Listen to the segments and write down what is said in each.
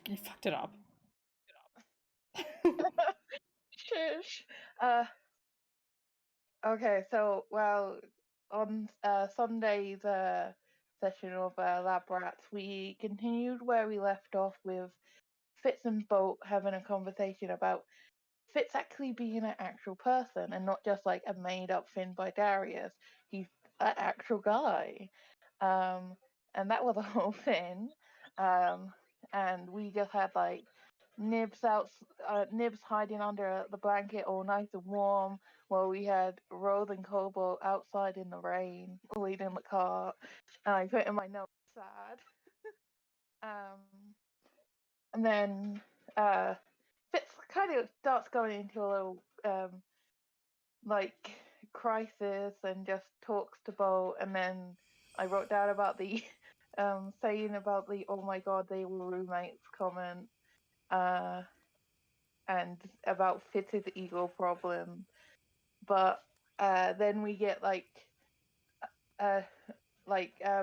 You fucked it up. Shush. Okay, so, well, on Sunday's session of Lab Rats, we continued where we left off with Fitz and Bolt having a conversation about Fitz actually being an actual person and not just like a made-up thing by Darius. He's an actual guy. And that was a whole thing. And we just had like Nibs hiding under the blanket all nice and warm, while we had Rose and Cobalt outside in the rain, leading the car. And I put in my notes sad. And then Fitz kind of starts going into a little like crisis and just talks to Bo, and then I wrote down about the saying about the "oh my god, they were roommates" comment, and about Fitz's ego problem. But then we get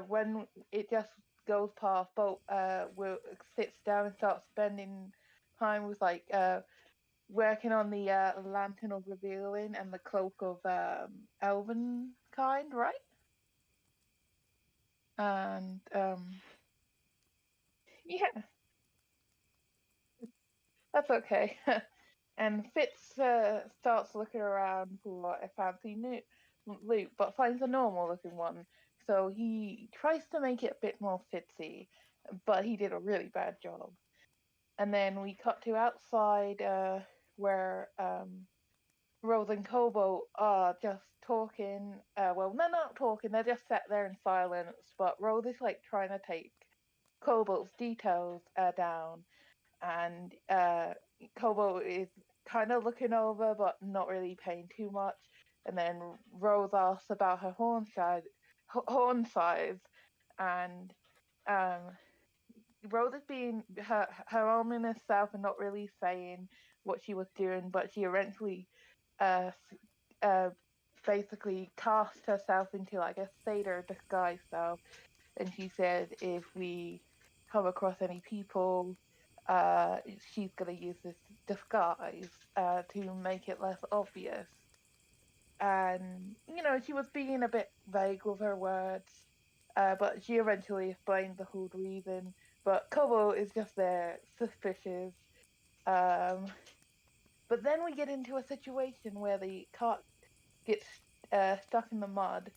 when it just goes past, Bo sits down and starts spending time with working on the Lantern of Revealing and the Cloak of Elven kind, right? And yeah, that's okay. And Fitz starts looking around for a fancy loot, but finds a normal looking one. So he tries to make it a bit more Fitzy, but he did a really bad job. And then we cut to outside where Rose and Cobalt are just talking. Well, they're not talking, they're just sat there in silence. But Rose is like trying to take Cobalt's details down, and Cobalt is kind of looking over but not really paying too much. And then Rose asks about her horn size, and Rose is being her ominous self and not really saying what she was doing, but she eventually uh, basically cast herself into like a satyr disguise self, and she said if we come across any people, she's gonna use this disguise to make it less obvious. And she was being a bit vague with her words, but she eventually explained the whole reason. But Kobo is just there, suspicious. Um, but then we get into a situation where the cart gets stuck in the mud,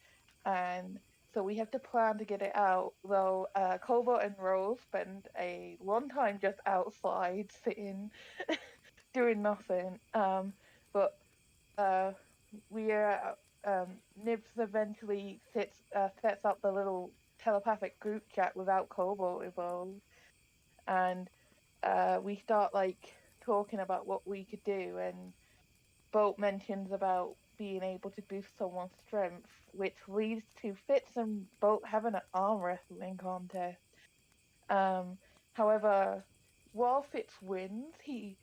and so we have to plan to get it out. Though Kobo and Rose spend a long time just outside, sitting, doing nothing. But we Nibs eventually sets up the little telepathic group chat without Kobo involved, and we start like talking about what we could do, and Bolt mentions about being able to boost someone's strength, which leads to Fitz and Bolt having an arm wrestling contest. However, while Fitz wins, he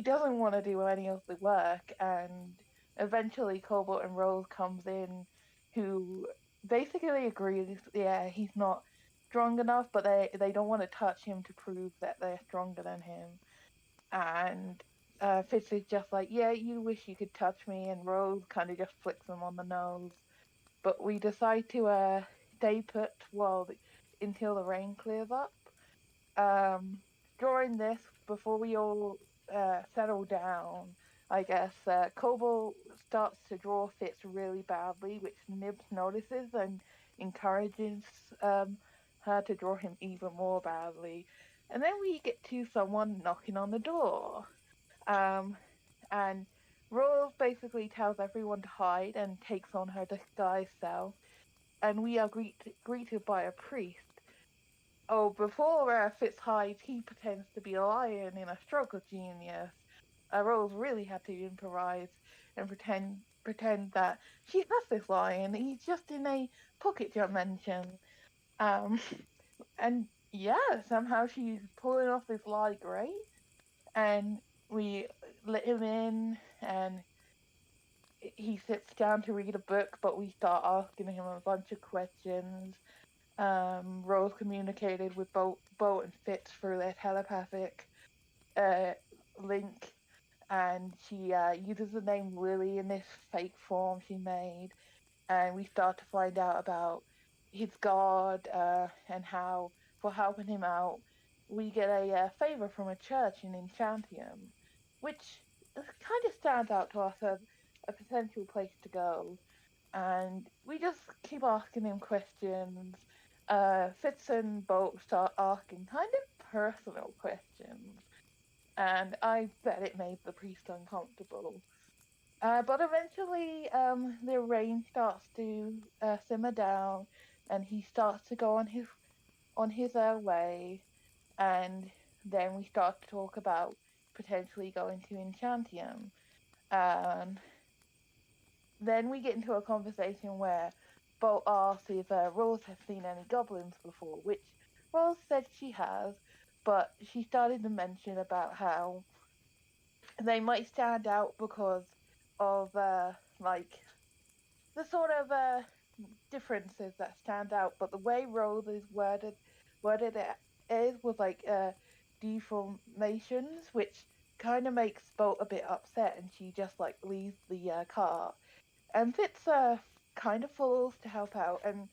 doesn't want to do any of the work, and eventually Cobalt and Rose comes in, who basically agrees, yeah, he's not strong enough, but they don't want to touch him to prove that they're stronger than him. And Fitz is just like, yeah, you wish you could touch me, and Rose kind of just flicks him on the nose. But we decide to stay put until the rain clears up. During this, before we all settle down, I guess Kobo starts to draw Fitz really badly, which Nibs notices and encourages her to draw him even more badly. And then we get to someone knocking on the door. And Rose basically tells everyone to hide and takes on her disguised self. And we are greeted by a priest. Oh, before Fitz hides, he pretends to be a lion in a stroke of genius. Rose really had to improvise and pretend that she has this lion. He's just in a pocket dimension. Um, and yeah, somehow she's pulling off this lie great. And we let him in, and he sits down to read a book, but we start asking him a bunch of questions. Rose communicated with Boat and Fitz through their telepathic uh, link, and she uses the name Lily in this fake form she made, and we start to find out about his god and how, for helping him out, we get a favor from a church in Enchantium, which kind of stands out to us as a potential place to go. And we just keep asking him questions. Fitz and Bolt start asking kind of personal questions, and I bet it made the priest uncomfortable. But eventually, the rain starts to simmer down, and he starts to go on his way. And then we start to talk about potentially going to Enchantium. And then we get into a conversation where Bolt asks if Rose has seen any goblins before, which Rose said she has, but she started to mention about how they might stand out because of like the sort of differences that stand out, but the way Rose is worded it is with like deformations, which kind of makes Bolt a bit upset, and she just like leaves the car. And Fitz kind of follows to help out, and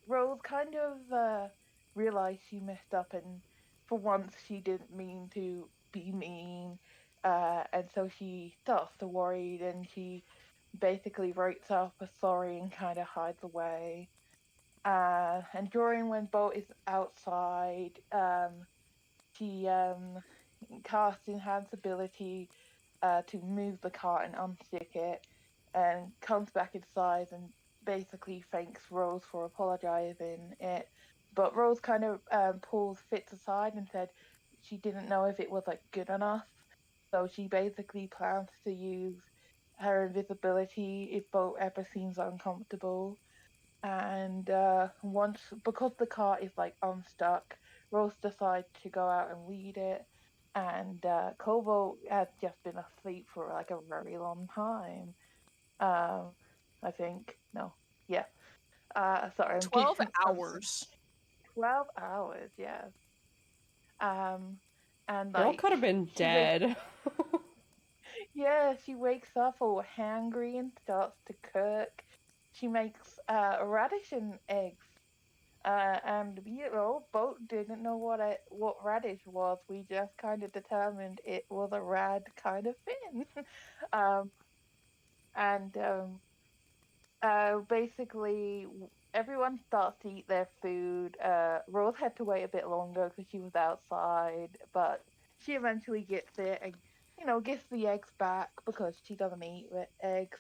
Rose kind of realized she messed up, and for once she didn't mean to be mean, and so she starts to worry, and she basically writes off a sorry and kind of hides away. And during when Boat is outside, she casts enhanced ability to move the cart and unstick it, and comes back inside and basically thanks Rose for apologizing it. But Rose kind of pulls Fitz aside and said she didn't know if it was like good enough. So she basically plans to use her invisibility if Boat ever seems uncomfortable. And once, because the car is like unstuck, Rose decides to go out and lead it. And Kobo has just been asleep for like a very long time. Um, I think no, yeah. Sorry, I'm 12 getting I'm sorry. hours. 12 hours, yes. Um, and Girl could like have been she wakes, dead. yeah, she wakes up all hangry and starts to cook. She makes radish and eggs. And both didn't know what radish was. We just kind of determined it was a rad kind of thing. um, and basically, everyone starts to eat their food. Rose had to wait a bit longer because she was outside, but she eventually gets it and gets the eggs back because she doesn't eat eggs.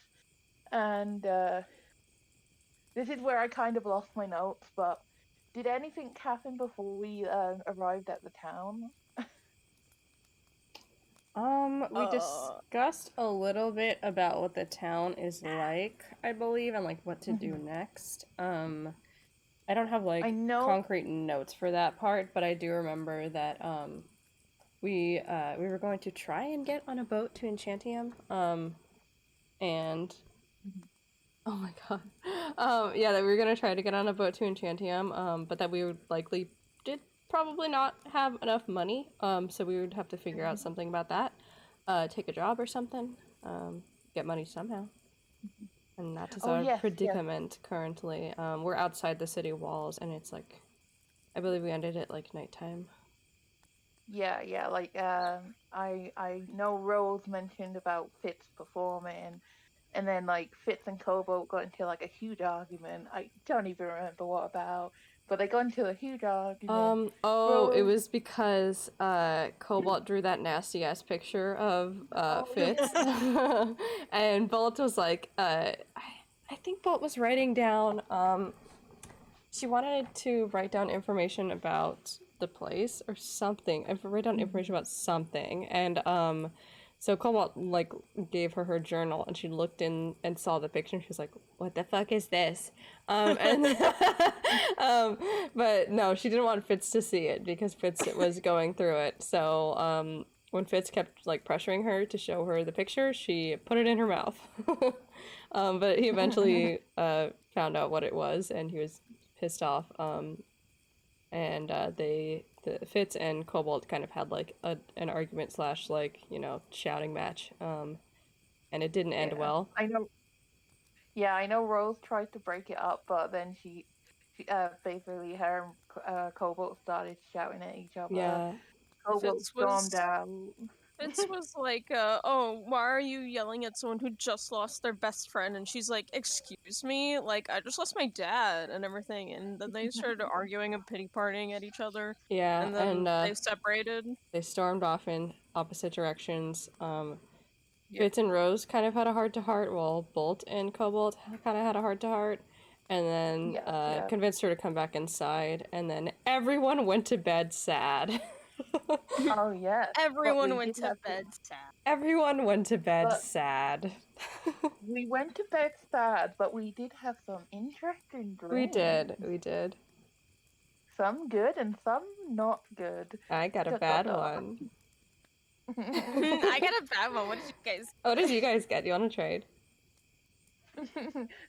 And this is where I kind of lost my notes, but did anything happen before we arrived at the town? We discussed a little bit about what the town is like, I believe, and like what to do Mhm. next. I don't have I like know. concrete notes for that part, but I do remember that we were going to try and get on a boat to Enchantium. And Mhm. oh my god. Yeah, that we were gonna try to get on a boat to Enchantium, but that we would likely did probably not have enough money. So we would have to figure out something about that. Take a job or something. Get money somehow. And that is Oh our yes, yes, predicament currently. We're outside the city walls, and it's like, I believe we ended at like nighttime. yeah, yeah. Like I know Rose mentioned about Fitz performing, and then like Fitz and Cobalt got into like a huge argument. I don't even remember what about, but they got into a huge argument. Oh, it Rose. was because Cobalt drew that nasty ass picture of Oh Fitz. yeah. And Bolt was like, I think Bolt was writing down, she wanted to write down information about the place or something. I write down information about something. And so Cobalt like gave her journal, and she looked in and saw the picture, and she was like, "What the fuck is this?" And um, but no, she didn't want Fitz to see it because Fitz was going through it. So when Fitz kept like pressuring her to show her the picture, she put it in her mouth. But he eventually found out what it was, and he was pissed off. and the Fitz and Cobalt kind of had like an argument slash like shouting match, and it didn't end Yeah, well. I know. Yeah, I know. Rose tried to break it up, but then she basically her and Cobalt started shouting at each other. Yeah, Cobalt Fitz stormed was out. Fitz was like, oh, why are you yelling at someone who just lost their best friend? And she's like, excuse me? Like, I just lost my dad and everything. And then they started arguing and pity partying at each other. yeah, And and then they separated. they stormed off in opposite directions. Yeah, Fitz and Rose kind of had a heart to heart, while Bolt and Cobalt kind of had a heart to heart, and then yes, yeah. convinced her to come back inside, and then everyone went to bed sad. Oh yes, but Everyone we went did to have to. bed sad. Everyone went to bed But sad. we went to bed sad, but we did have some interesting We dreams. did, we did. Some good and some not good. I got a Dot, dot, bad dot. one. I got a bad one. What did you guys? What did you guys get? Do you want to trade?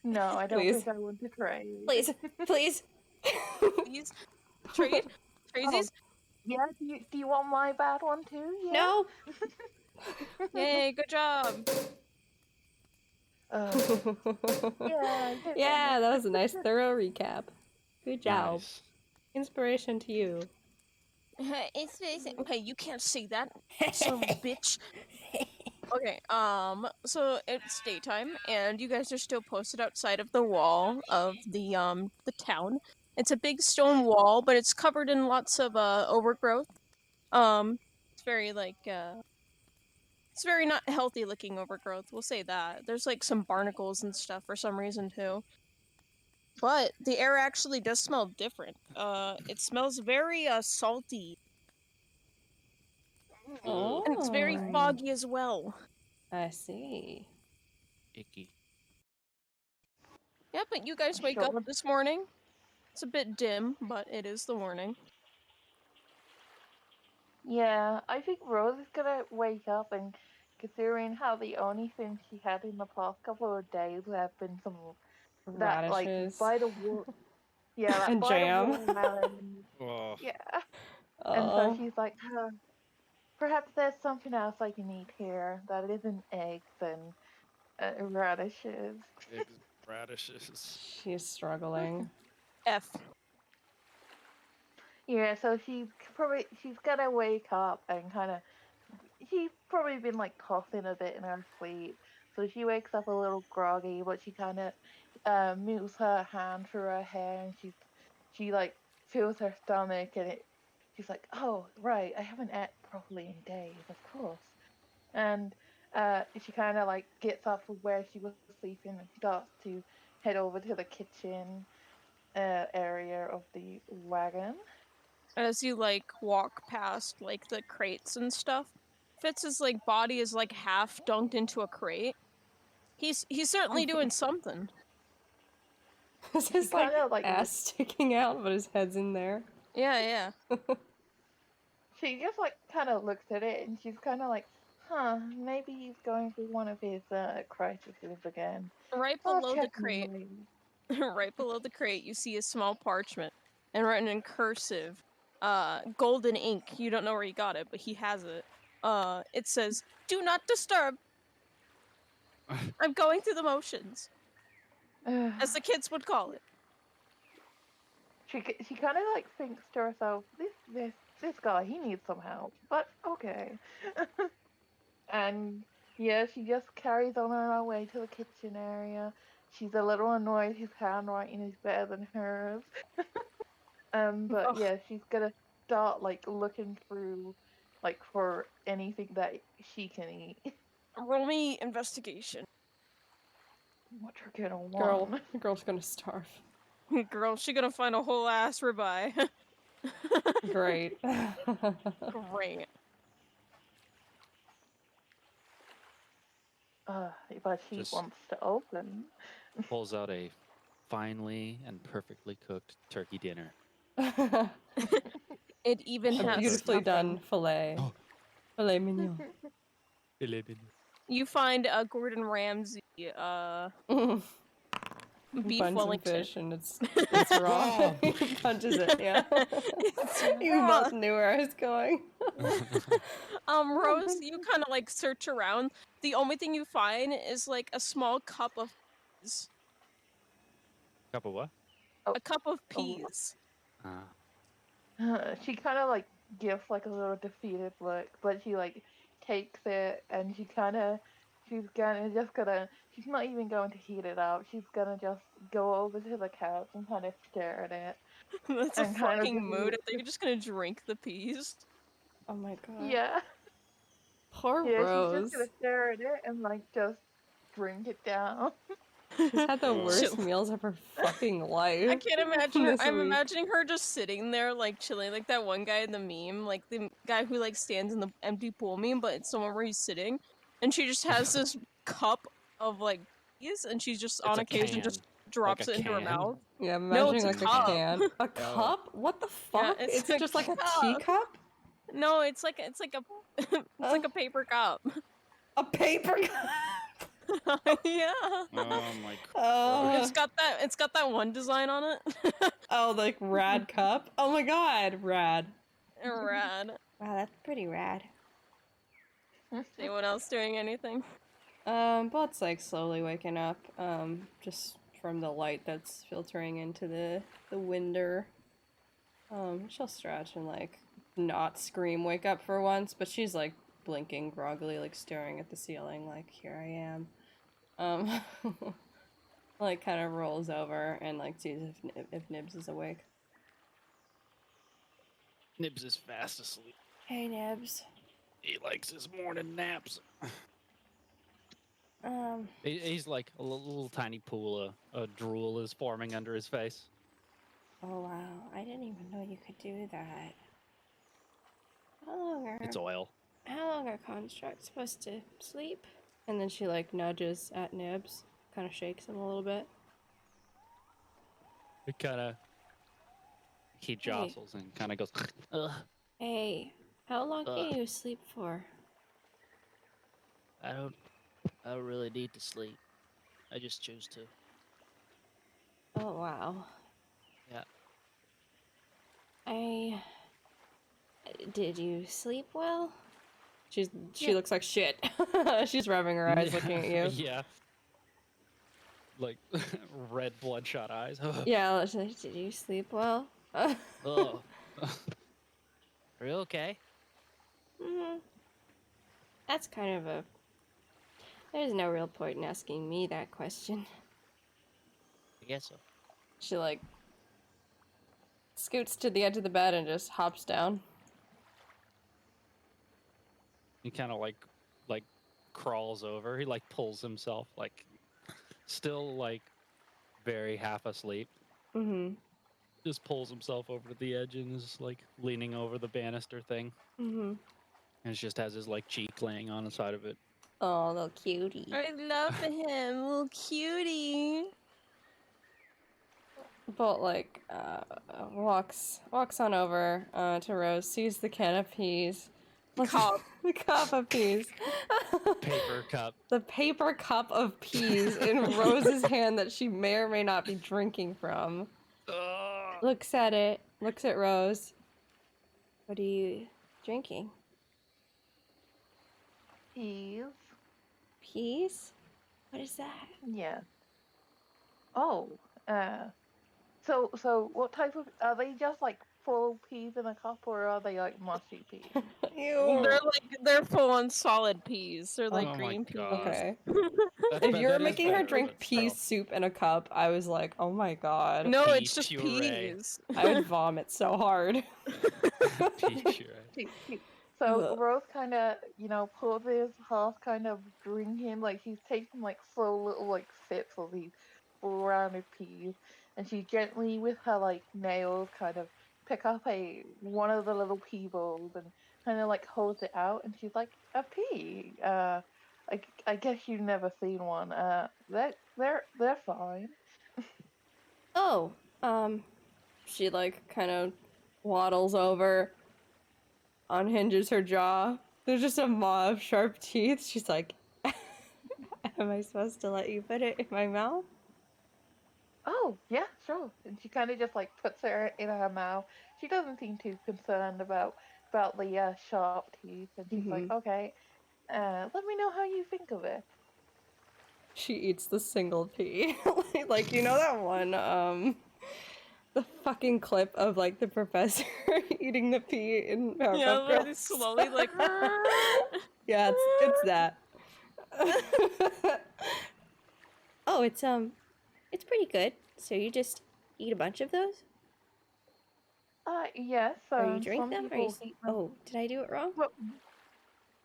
No, I don't Please. think I want to trade. Please, please. Please trade? Tradesies? Yeah, do you want my bad one too? Yeah? No. Yay, good job. Yeah, Yeah, that was a nice, thorough recap. Good job. Nice. Inspiration to you. Okay, you can't say that, son of a bitch. Okay, so it's daytime, and you guys are still posted outside of the wall of the town. It's a big stone wall, but it's covered in lots of overgrowth. It's very it's very not healthy looking overgrowth. We'll say that. There's like some barnacles and stuff for some reason too. But the air actually does smell different. It smells very salty, Oh. and it's very foggy as well. I see. Icky. Yeah, but you guys wake up Sure. this morning. It's a bit dim, but it is the morning. Yeah, I think Rose is gonna wake up, and considering how the only thing she had in the past couple of days have been some that like Radishes. by the wall, yeah, that And by jam. the watermelon, Oh, yeah. And so Oh. she's like, perhaps there's something else I can eat here that isn't eggs and radishes. eggs, radishes. She's struggling. F. Yeah, so she's gonna wake up and kind of she's probably been like tossing a bit in her sleep, so she wakes up a little groggy, but she kind of moves her hand through her hair, and she like feels her stomach, and she's like, oh right, I haven't ate properly in days, of course, and she kind of like gets up from where she was sleeping and starts to head over to the kitchen area of the wagon. As you like walk past like the crates and stuff, Fitz's like body is like half dunked into a crate. He's certainly doing something. Is his like, kinda, like, ass sticking out, but his head's in there? Yeah. She just like kind of looks at it, and she's kind of like, huh, maybe he's going through one of his crises again. Right I'll below the check him crate, later." right below the crate, you see a small parchment and written in cursive, golden ink. You don't know where he got it, but he has it. It says, "Do not disturb. I'm going through the motions," as the kids would call it. She kind of like thinks to herself, this guy, he needs some help, but okay. And yeah, she just carries on her way to the kitchen area. She's a little annoyed his handwriting is better than hers. But Ugh. yeah, she's gonna start like looking through like for anything that she can eat. Roll me investigation. What you're gonna want. The girl's gonna starve. Girl, she gonna find a whole ass ribeye. Great. Great. But she Just- wants to open. Pulls out a finely and perfectly cooked turkey dinner. It even A has beautifully stuffing. done filet. Oh. Filet mignon. You find Gordon Ramsay Beef Buns and Wellington. fish, and it's raw. He punches it. Yeah. It's You raw. both knew where I was going. Rose, you kind of like search around. The only thing you find is like a small cup of peas. Cup of what? A cup of Oh. peas. She kind of like gives like a little defeated look, but she like takes it and she's not even going to heat it up. She's gonna just go over to the couch and kind of stare at it That's a and kind of fucking mood. I think you're just gonna drink the peas. Oh my god. yeah, Poor yeah. She's just Rose. gonna stare at it and like just drink it down. She's had the Oh. worst meals of her fucking life. I can't imagine her. this I'm week. imagining her just sitting there, like chilling, like that one guy in the meme, like the guy who like stands in the empty pool meme, but it's somewhere where he's sitting, and she just has this cup of like peas, and she just on a occasion can. just drops Like a it into her can? mouth. Yeah, I'm No, imagining it's a like cup. a can. A cup? What the Yeah, fuck? it's it's a just like a cup. teacup? No, it's like a it's like a paper cup. A paper cup? Yeah. Oh my Oh, It's got that one design on it. oh, like rad cup? Oh my god, rad. Rad. Wow, that's pretty rad. Anyone else doing anything? Bolt's like slowly waking up, just from the light that's filtering into the window. She'll stretch and like not scream wake up for once, but she's like blinking groggily, like staring at the ceiling, like here I am. Like kind of rolls over and like sees if Nibs is awake. Nibs is fast asleep. Hey Nibs. He likes his morning naps. Um, He's like a little tiny pool of drool is forming under his face. oh wow, I didn't even know you could do that. How long are constructs supposed to sleep? And then she like nudges at Nibs, kind of shakes him a little bit. It kind of he jostles and kind of goes. Ugh. Hey, how long can you sleep for? I don't really need to sleep. I just choose to. Oh wow. Yeah. Did you sleep well? She looks like shit. She's rubbing her eyes looking at you. Yeah. Like red bloodshot eyes. Yeah, did you sleep well? Oh. Are you okay? That's kind of a... There's no real point in asking me that question. I guess so. She like scoots to the edge of the bed and just hops down. He kind of like crawls over. He like pulls himself like still like very half asleep. Mm-hmm. Just pulls himself over to the edge and is like leaning over the banister thing. Mm-hmm. And it just has his like cheek laying on the side of it. Oh, little cutie. I love him, little cutie. Bolt like walks on over to Rose, sees the can of peas. Cup. The cup of peas. Paper cup. The paper cup of peas in Rose's hand that she may or may not be drinking from. Looks at it, looks at Rose. What are you drinking? Peas. Peas? What is that? Yeah. Oh. So what type of are they? Just like full peas in a cup, or are they like mushy peas? Ew. They're full on solid peas. They're like Oh my green peas. God. Okay. That's If be- you're that is making her better drink than pea stuff. soup in a cup, I was like, oh my god. No, Pea it's just puree. peas. I would vomit so hard. Pea puree. So Ugh. Rose kind of, pulls his half kind of drinking, like he's taking like slow little like sips of these full rounded peas, and she gently with her like nails kind of pick up one of the little pea bowls and kind of like holds it out, and she's like, a pea. I guess you've never seen one. They're fine. Oh, she like kind of waddles over, unhinges her jaw. There's just a maw of sharp teeth. She's like, am I supposed to let you put it in my mouth? Oh, yeah, sure. And she kind of just like puts it in her mouth. She doesn't seem too concerned about the sharp teeth, and she's like, Mm-hmm. okay, let me know how you think of it. She eats the single pea. Like, you know that one, the fucking clip of, like, the professor eating the pea in Yeah, Powerpuff like Girls? slowly like. Yeah, it's that. Oh, it's pretty good. So you just eat a bunch of those? Yes, Or you drink some them? Or you... people eat them. Oh, did I do it wrong? Well,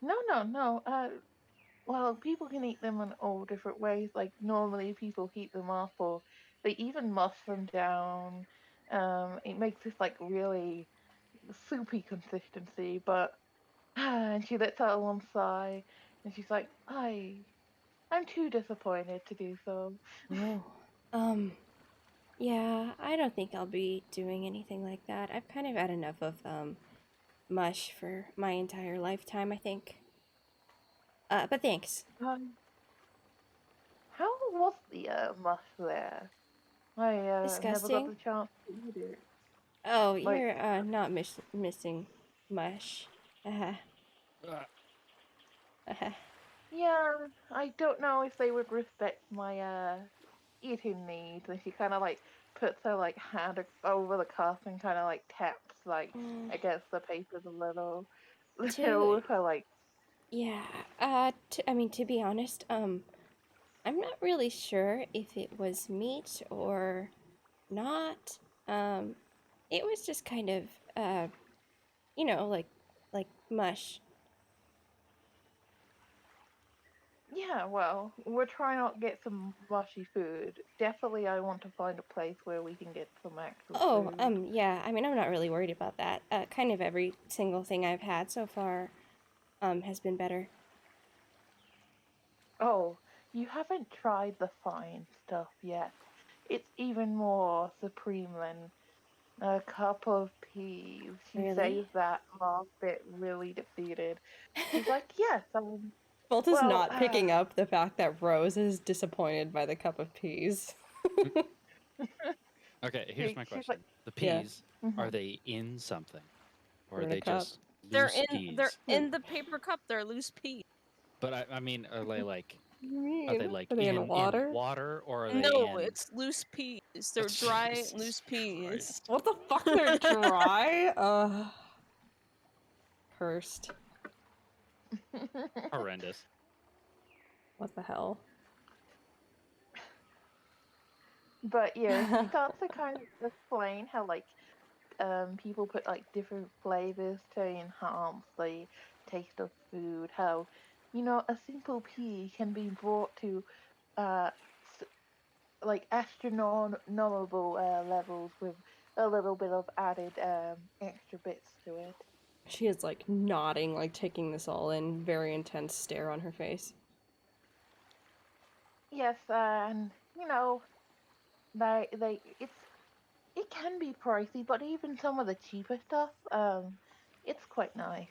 no. Well, people can eat them in all different ways. Like normally, people heat them up, or they even mush them down. It makes this like really soupy consistency. But and she lets out one sigh, and she's like, I'm too disappointed to do so. Oh. Um, yeah, I don't think I'll be doing anything like that. I've kind of had enough of, mush for my entire lifetime, I think. But thanks. Um, how was the mush there? I never got Disgusting. the chance to eat it. Oh, Like, you're, not missing mush. Uh-huh. Uh-huh. yeah, I don't know if they would respect my eating needs. And she kind of like puts her like hand over the cup and kind of like taps like Mm, against the papers a little, to, with her like. yeah, I mean, to be honest, I'm not really sure if it was meat or not. Um, it was just kind of, you know, like mush. Yeah, well, we're trying to get some mushy food. Definitely, I want to find a place where we can get some actual Oh, food. yeah, I mean, I'm not really worried about that. Kind of every single thing I've had so far, has been better. Oh, you haven't tried the fine stuff yet. It's even more supreme than a cup of peas. She Really? says that last bit really defeated. She's like, yes, Bolt is well, not picking up the fact that Rose is disappointed by the cup of peas. Okay, here's my she's like, question. The Yeah, peas, are mhm. they in something? Or they're are in a they cup. just loose They're peas? in the paper cup. They're loose peas. But I mean, What do you are they mean? like Are they in in water? water or are they No, in it's loose peas. oh, They're dry, Jesus loose peas. Christ. What the fuck? They're dry? Cursed. Horrendous. What the hell? But yeah, she starts to kind of explain how like people put like different flavors to enhance the taste of food. How a simple pea can be brought to uh like astronomical levels with a little bit of added extra bits to it. She is like nodding, like taking this all in, very intense stare on her face. Yes, and they it can be pricey, but even some of the cheaper stuff, it's quite nice.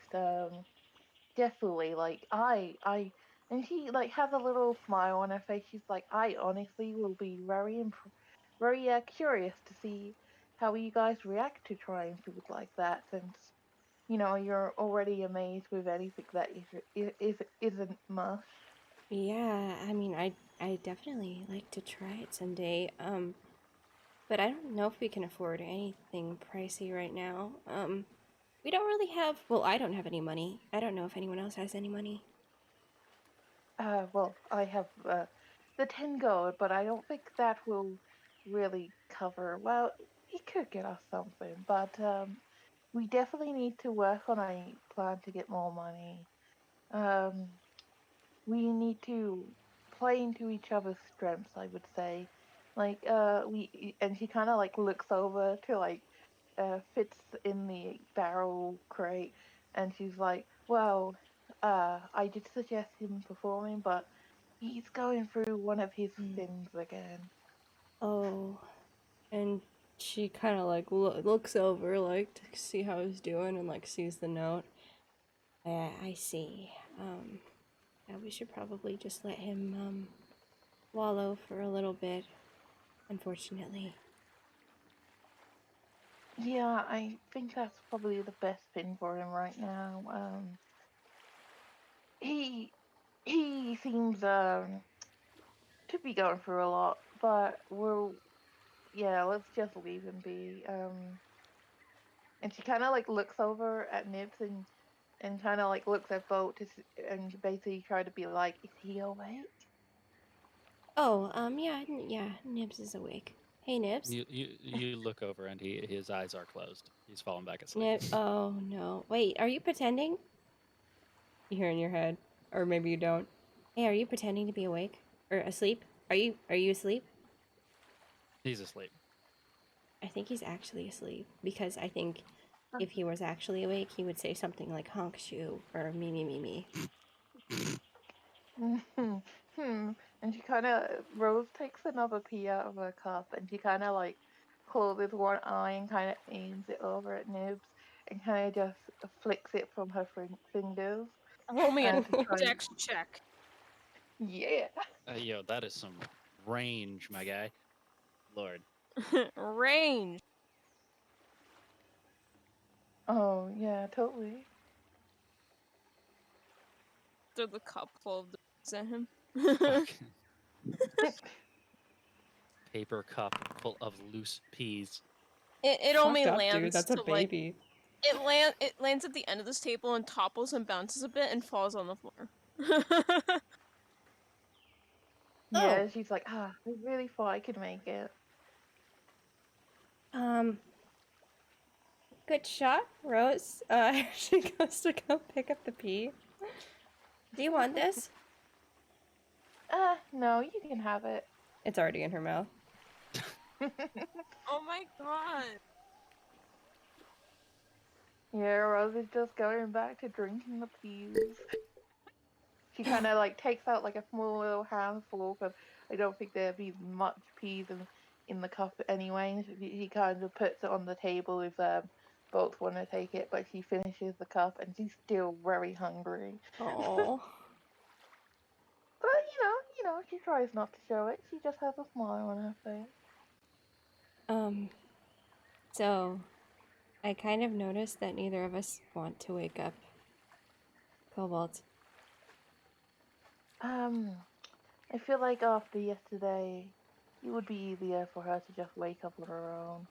Definitely, like and she like has a little smile on her face. She's like, I honestly will be very curious to see how you guys react to trying food like that, since you're already amazed with anything that isn't mush. Yeah, I mean, I definitely like to try it someday. But I don't know if we can afford anything pricey right now. We don't really have, well, I don't have any money. I don't know if anyone else has any money. Well, I have the 10 gold, but I don't think that will really cover. Well, it could get us something, but we definitely need to work on a plan to get more money. Um, we need to play into each other's strengths, I would say. Like, and she kind of like looks over to like fits in the barrel crate, and she's like, well, I did suggest him performing, but he's going through one of his Hmm. sins again. Oh, and she kind of like looks over, like, to see how he's doing and like sees the note. I see. Yeah, we should probably just let him, wallow for a little bit. unfortunately. Yeah, I think that's probably the best thing for him right now. He seems to be going through a lot, but let's just leave him be. And she kind of like looks over at Nibs and kind of like looks at Boat and basically try to be like, is he awake? Oh, yeah, Nibs is awake. Hey, Nibs. You look over and his eyes are closed. He's fallen back asleep. Oh, no. Wait, are you pretending? You hear in your head. Or maybe you don't. Hey, are you pretending to be awake? Or asleep? Are you asleep? He's asleep. I think he's actually asleep. Because I think if he was actually awake, he would say something like honk shoe or me. And she kind of Rose takes another pee out of her cup, and she kind of like closes one eye and kind of aims it over at Nibs, and kind of just flicks it from her fingers. Roll me a To try. dex check. Yeah. Yo, that is some range, my guy. Lord. Range. Oh yeah, totally. Throw the cup full of the at him. Paper cup full of loose peas. It only Fucked up, lands dude. That's a to like baby. it lands at the end of this table and topples and bounces a bit and falls on the floor. Yeah, she's like, I really thought I could make it. Good shot, Rose. She goes to go pick up the pea. Do you want this? No, you can have it. It's already in her mouth. Oh my god. Yeah, Rose is just going back to drinking the peas. She kind of like takes out like a small little handful because I don't think there'd be much peas in the cup anyway. She kind of puts it on the table if both want to take it, but she finishes the cup and she's still very hungry. Oh. But she tries not to show it. She just has a smile on her face. So I kind of noticed that neither of us want to wake up Cobalt. I feel like after yesterday, it would be easier for her to just wake up on her own.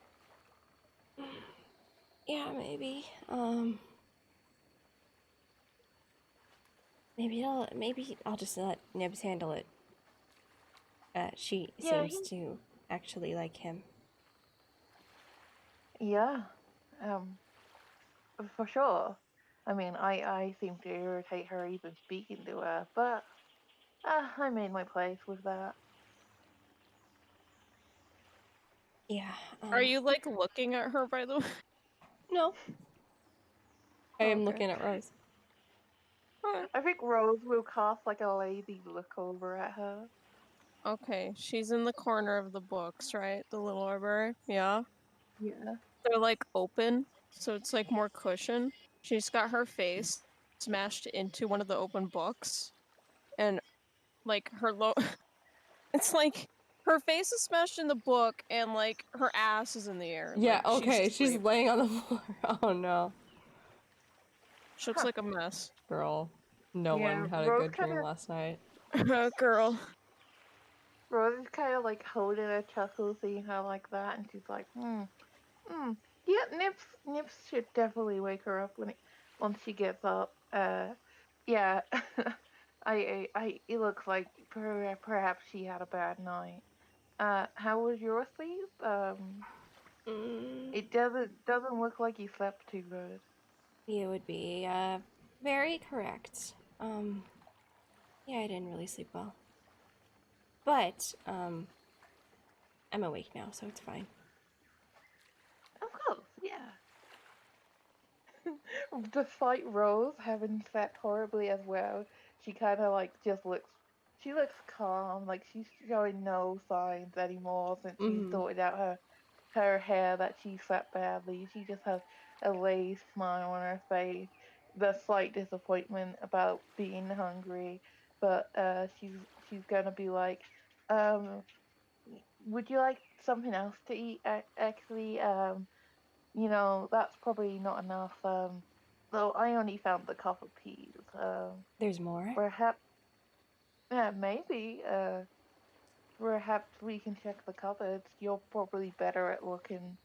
Yeah, maybe. Maybe I'll just let Nibs handle it. She Yeah, seems to actually like him. yeah, for sure. I mean, I seem to irritate her even speaking to her, but I made my place with that. Yeah. Are you like looking at her by the way? No. I am Okay. looking at Rose. I think Rose will cast like a lazy look over at her. Okay, she's in the corner of the books, right? The little library. Yeah. Yeah. They're like open, so it's like more cushion. She's got her face smashed into one of the open books, and like it's like her face is smashed in the book, and like her ass is in the air. Yeah, like, okay, she's asleep. laying on the floor. Oh no. She looks like a mess. Girl, no Yeah, one had a Rose good dream last night. Girl. Rose is kind of like holding a chuckle, seeing her like that, and she's like, yeah, Nips should definitely wake her up once she gets up. Yeah, it looks like perhaps she had a bad night. How was your sleep? It doesn't look like you slept too good. You would be, very correct. Yeah, I didn't really sleep well. But, I'm awake now, so it's fine. Of course, yeah. Despite Rose having slept horribly as well, she kind of like she looks calm, like she's showing no signs anymore since she sorted out her hair that she slept badly. She just has a lazy smile on her face, the slight disappointment about being hungry, but she's gonna be like, um, would you like something else to eat? Actually, that's probably not enough. Though I only found the cup of peas. There's more? Perhaps, yeah, maybe. Perhaps we can check the cupboards. You're probably better at looking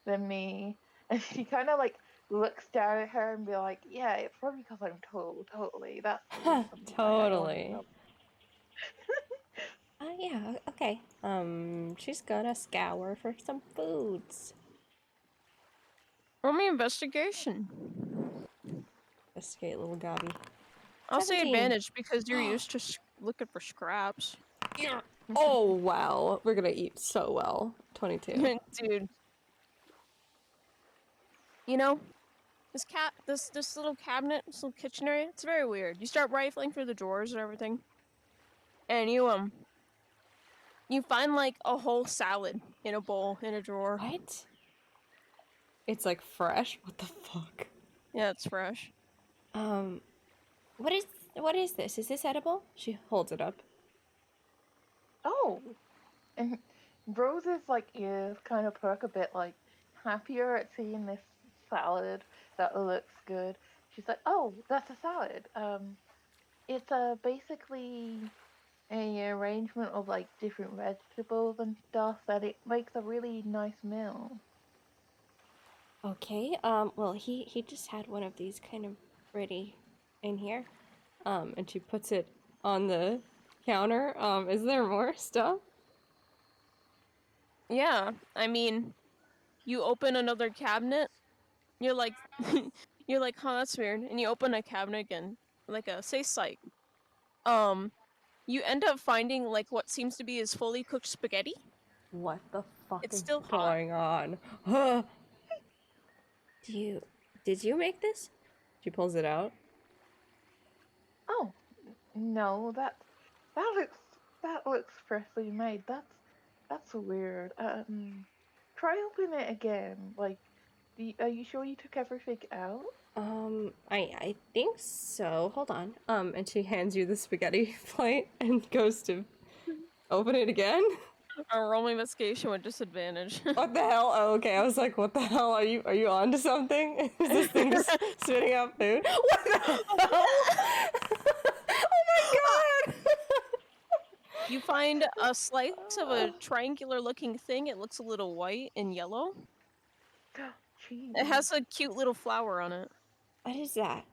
than me. And she kind of like looks down at her and be like, "Yeah, it's probably because I'm tall. Totally. That's the reason why I only Totally. found." Yeah, okay. She's gonna scour for some foods. Roll me investigation. Investigate, little Gabby. I'll say 17. advantage because you're used to looking for scraps. Oh, wow. We're gonna eat so well. 22. Dude. You know, this little cabinet, this little kitchen area, it's very weird. You start rifling through the drawers and everything. And you find like a whole salad in a bowl in a drawer. What? It's like fresh? What the fuck? Yeah, it's fresh. What is this? Is this edible? She holds it up. Oh, and Rose's like ears kind of perk a bit, like happier at seeing this salad that looks good. She's like, "Oh, that's a salad. It's basically a arrangement of like different vegetables and stuff that it makes a really nice meal." Okay, well, he just had one of these kind of ready in here. And she puts it on the counter. Is there more stuff? Yeah, I mean, you open another cabinet, you're like, you're like, huh, that's weird, and you open a cabinet again, like say psych. You end up finding like what seems to be is fully cooked spaghetti. What the fuck It's is still hot. going on? Did you make this? She pulls it out. Oh, no, that looks freshly made. That's weird. Try open it again. Like, are you sure you took everything out? I think so. Hold on. And she hands you the spaghetti plate and goes to open it again. Roll me investigation with disadvantage. What the hell? Oh, okay. I was like, what the hell? Are you onto something? Is this thing just spitting out food? What the hell? Oh my god! You find a slice of a triangular looking thing. It looks a little white and yellow. Cheese. It has a cute little flower on it. What is that?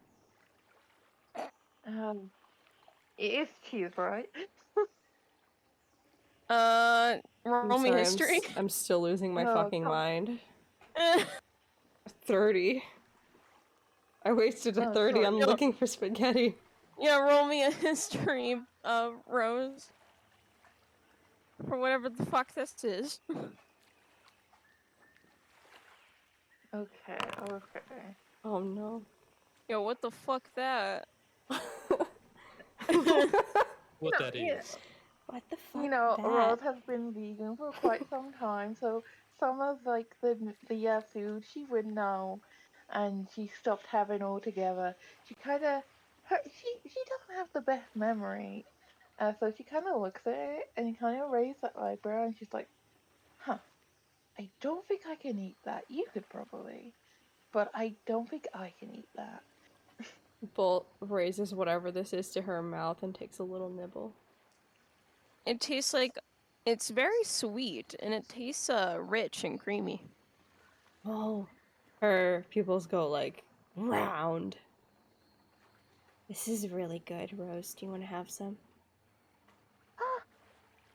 It is cheese, right? Roll me history. I'm still losing my Oh, fucking come- mind. 30. I wasted a Oh, 30 sorry. on looking for spaghetti. Yeah, roll me a history, Rose. For whatever the fuck this is. Okay. Oh no. Yo, what the fuck that? What that yeah. is. What the fuck? Rose has been vegan for quite some time, so some of like the food she would know, and she stopped having altogether. She kind of she doesn't have the best memory, so she kind of looks at it and kind of raises that eyebrow, and she's like, "Huh, I don't think I can eat that. You could probably, but I don't think I can eat that." Bolt raises whatever this is to her mouth and takes a little nibble. It tastes like it's very sweet and it tastes rich and creamy. Oh. Her pupils go like round. This is really good, Rose. Do you want to have some?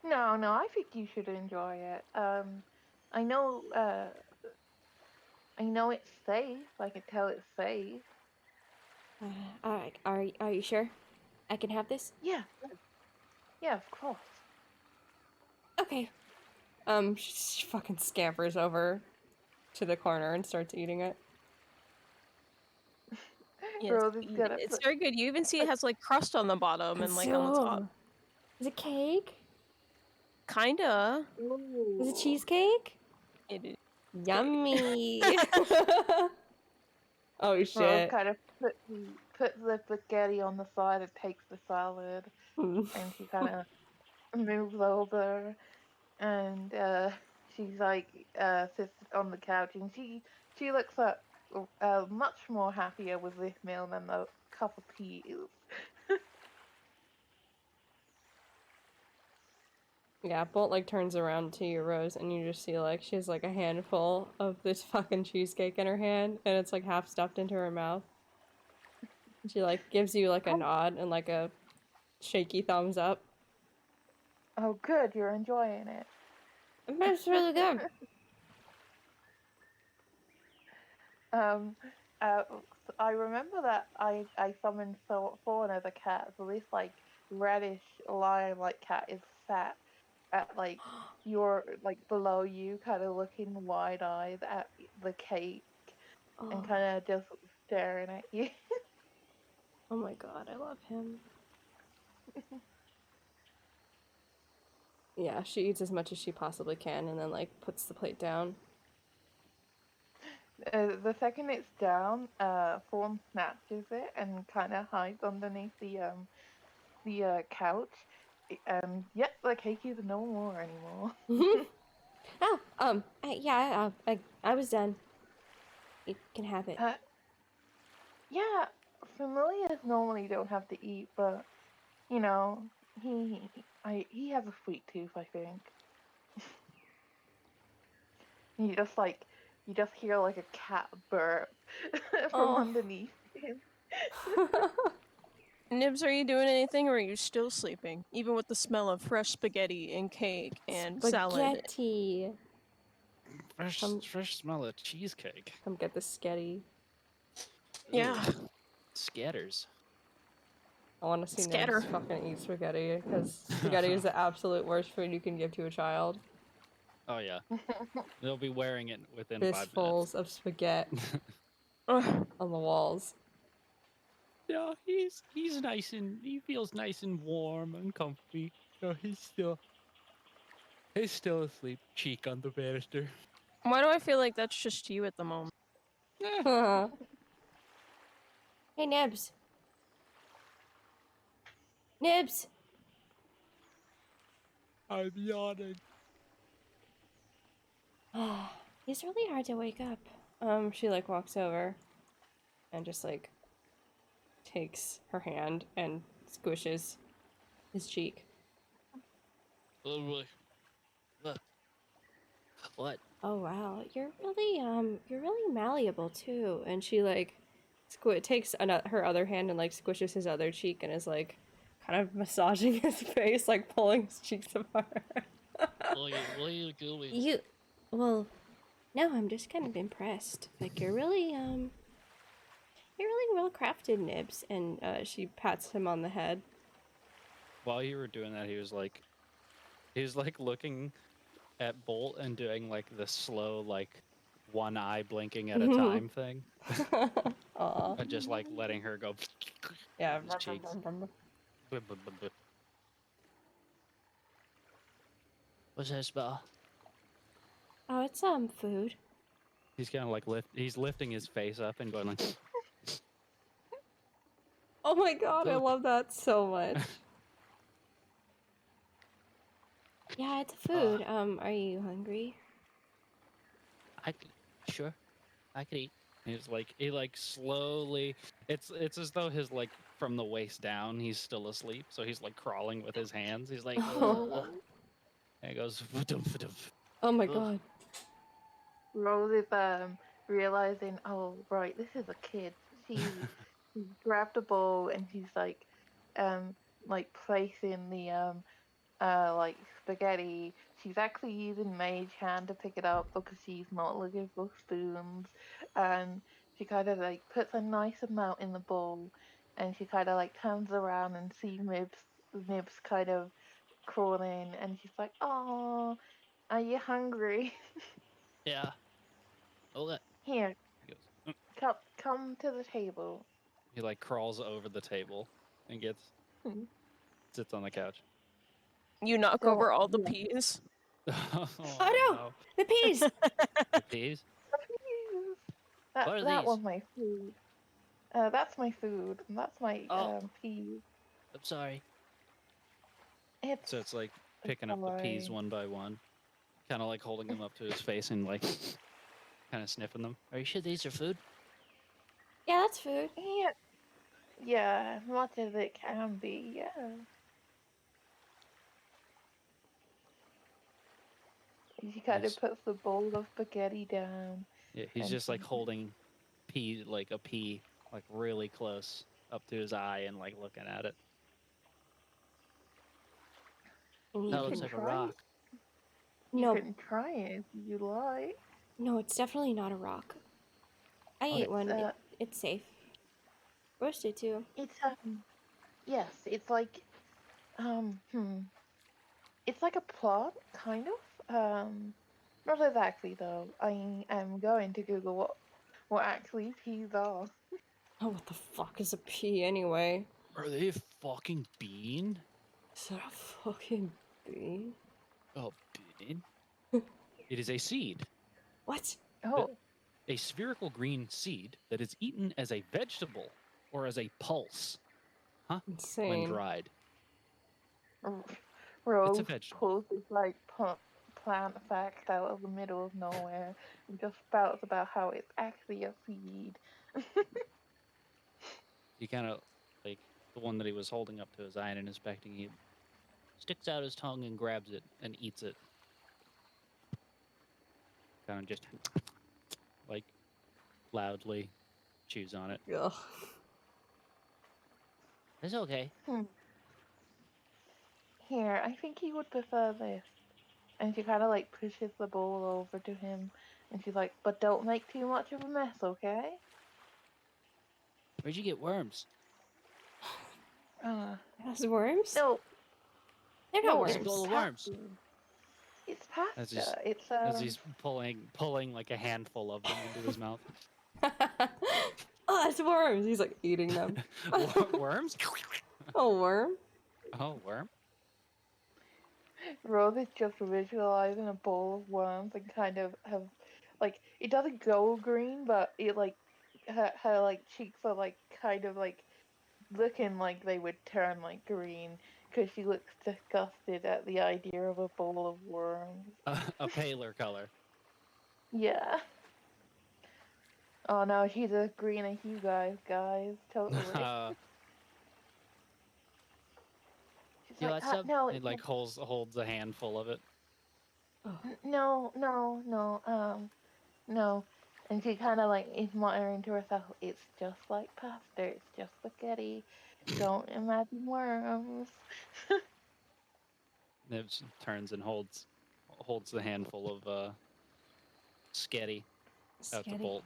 No, I think you should enjoy it. I know, I know it's safe. I can tell it's safe. Alright, are you sure? I can have this? Yeah, of course. Okay. She fucking scampers over to the corner and starts eating it. Yeah, Rose is gonna it's put- very good. You even see it has like crust on the bottom and like on the top. Consume. Is it cake? Kinda. Is it cheesecake? It is. Yummy. Oh Rose shit. kind of puts the spaghetti on the side and takes the salad, and she kind of moves over. and she's like sits on the couch, and she looks up much more happier with this meal than the cup of peas. Yeah, Bolt like turns around to you, Rose, and you just see like she has like a handful of this fucking cheesecake in her hand, and it's like half stuffed into her mouth. And she like gives you like a Oh, nod and like a shaky thumbs up. oh, good, you're enjoying it. It's really good. Um, uh, I remember that I summoned four another cat. So this like reddish lion like cat is sat at like your like below you, kind of looking wide eyed at the cake and Oh, kind of just staring at you. oh my god, I love him. Yeah, she eats as much as she possibly can and then like puts the plate down. The second it's down, Fawn snatches it and kind of hides underneath the couch. Yep, the cake is no more anymore. Oh, yeah, I was done. You can have it. Uh, yeah, familiars normally don't have to eat, but you know, he has a sweet tooth, I think. You just like you just hear like a cat burp from Oh. underneath him. Nibs, are you doing anything or are you still sleeping? Even with the smell of fresh spaghetti and cake and salad. Spaghetti. Fresh smell of cheesecake. Come get the sketty. Yeah. Ugh. Scatters. I want to see Scatter. Nibs fucking eat spaghetti, because spaghetti is the absolute worst food you can give to a child. Oh yeah, they'll be wearing it within 5 minutes. Fistfuls of spaghetti Ugh. on the walls. Yeah, he's nice and he feels nice and warm and comfy. Oh, he's still asleep, cheek on the banister. Why do I feel like that's just you at the moment? Hey, Nibs. Nibs! I'm yawning. He's really hard to wake up. She like walks over and just like takes her hand and squishes his cheek. Oh, boy. What? Oh wow, you're really malleable too. And she like takes her other hand and like squishes his other cheek and is like kind of massaging his face, like pulling his cheeks apart. What are you doing? Well, no, I'm just kind of impressed. Like you're really well crafted, Nibs. And she pats him on the head. While you were doing that, he was like looking at Bolt and doing like the slow like one eye blinking at a time thing. Aw. And just like letting her go. Yeah. His cheeks. What's that smell? Oh, it's food. He's kind of like he's lifting his face up and going like. Oh my god, I Look. love that so much. Yeah, it's food. Are you hungry? Sure, I could eat. He's like he like slowly. It's as though his like from the waist down he's still asleep, so he's like crawling with his hands. He's like, Oh. and he goes. "Vudum." Oh my Ugh. god. Rose is realizing, oh right, this is a kid. She grabbed a bowl and she's like placing the like spaghetti. She's actually using mage hand to pick it up because she's not looking for spoons. And she kind of like puts a nice amount in the bowl, and she kind of like turns around and sees Nibs kind of crawling, and she's like, "Oh, are you hungry? Yeah. Okay. Here, He goes. "Mm." come to the table." He like crawls over the table and sits on the couch. You knock So over all the yeah. peas. Oh no! The peas! The peas? That What are that these? was my food. That's my food, and that's my Oh. peas. I'm sorry. It's So it's like picking up the peas Alright. one by one, kind of like holding them up to his face and like kind of sniffing them. Are you sure these are food? Yeah, that's food. Yeah, yeah, much as it can be, yeah. She kind of He's, puts the bowl of spaghetti down, yeah, he's and just like she, holding a pea, like really close up to his eye and like looking at it. And That you looks can like a try it. rock. You No, can try it if you like. no, it's definitely not a rock. I ate It's one. It's safe. Roasted too. it's yes, it's like it's like a plant, kind of. Not exactly though. I am going to Google what actually peas are. Oh, what the fuck is a pea anyway? Are they a fucking bean? Is that a fucking bee? A bean? It is a seed. What? Oh, A spherical green seed that is eaten as a vegetable or as a pulse. When Insane. dried. Rose vegetable. pulls this like plant fact out of the middle of nowhere and just spouts about how it's actually a seed. He kind of, like, the one that he was holding up to his eye and inspecting, he sticks out his tongue and grabs it and eats it. Kind of just, like, loudly chews on it. Ugh. It's okay. Here, I think he would prefer this. And she kind of like pushes the bowl over to him, and she's like, "But don't make too much of a mess, okay?" Where'd you get worms? Has worms? No, They're no, not It's a worms. bowl of worms. pasta. It's As he's, pasta. It's as he's pulling like a handful of them into his mouth. Oh, that's worms. He's like eating them. Worms? Oh, worm. Oh, worm? Rose is just visualizing a bowl of worms and kind of have like it doesn't go green, but it like her like cheeks are like kind of like looking like they would turn like green because she looks disgusted at the idea of a bowl of worms. A paler color. Yeah. Oh no, she's as green as you guys, totally. She's You like, want some? no, It like holds a handful of it. no, no. And she kind of like is muttering to herself, "It's just like pasta. It's just spaghetti. Don't imagine worms." Nibs turns and holds the handful of sketty out to Sketty. Bolt.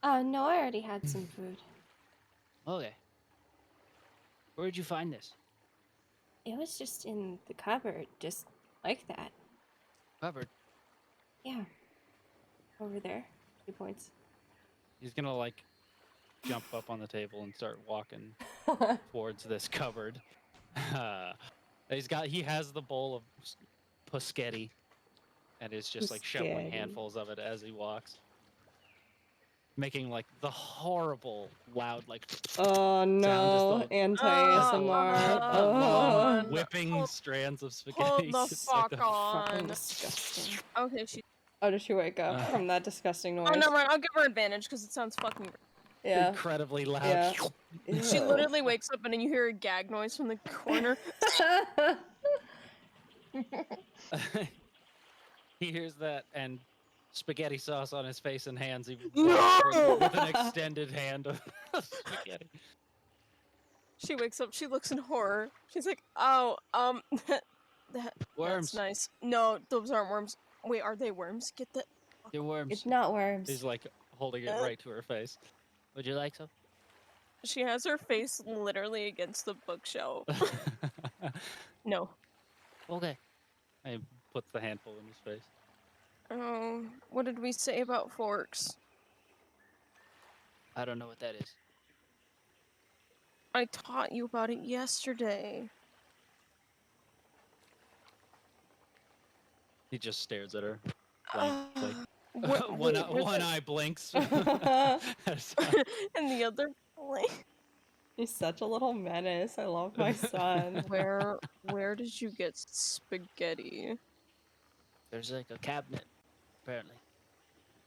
No, I already had some food. Okay. Where'd you find this? It was just in the cupboard, just like that. Covered. Yeah. Over there. 2 points. He's gonna like jump up on the table and start walking towards this cupboard. He has the bowl of Puschetti and is just like shoveling Puschetti. handfuls of it as he walks, making like the horrible loud like Oh no, like- anti-ASMR. come on. whipping Hold- strands of spaghetti. Hold the It's like fuck the- Fucking on. disgusting. Okay, she. Oh, did she wake up Ugh. from that disgusting noise? Oh, never mind. I'll give her advantage because it sounds fucking. Yeah. Incredibly loud. Yeah. She Ew. literally wakes up and then you hear a gag noise from the corner. He hears that and spaghetti sauce on his face and hands. He No! walks towards with an extended hand of spaghetti. She wakes up. She looks in horror. She's like, "Oh, that's Worms. nice. No, those aren't worms. Wait, are they worms? Get the. They're worms. It's not worms. He's like holding it right to her face. Would you like some? She has her face literally against the bookshelf. No. Okay. He puts the handful in his face. Oh, what did we say about forks? I don't know what that is. I taught you about it yesterday. He just stares at her blankly. What- one wait, eye blinks. and the other. He's such a little menace. I love my son. Where did you get spaghetti? There's like a cabinet, apparently.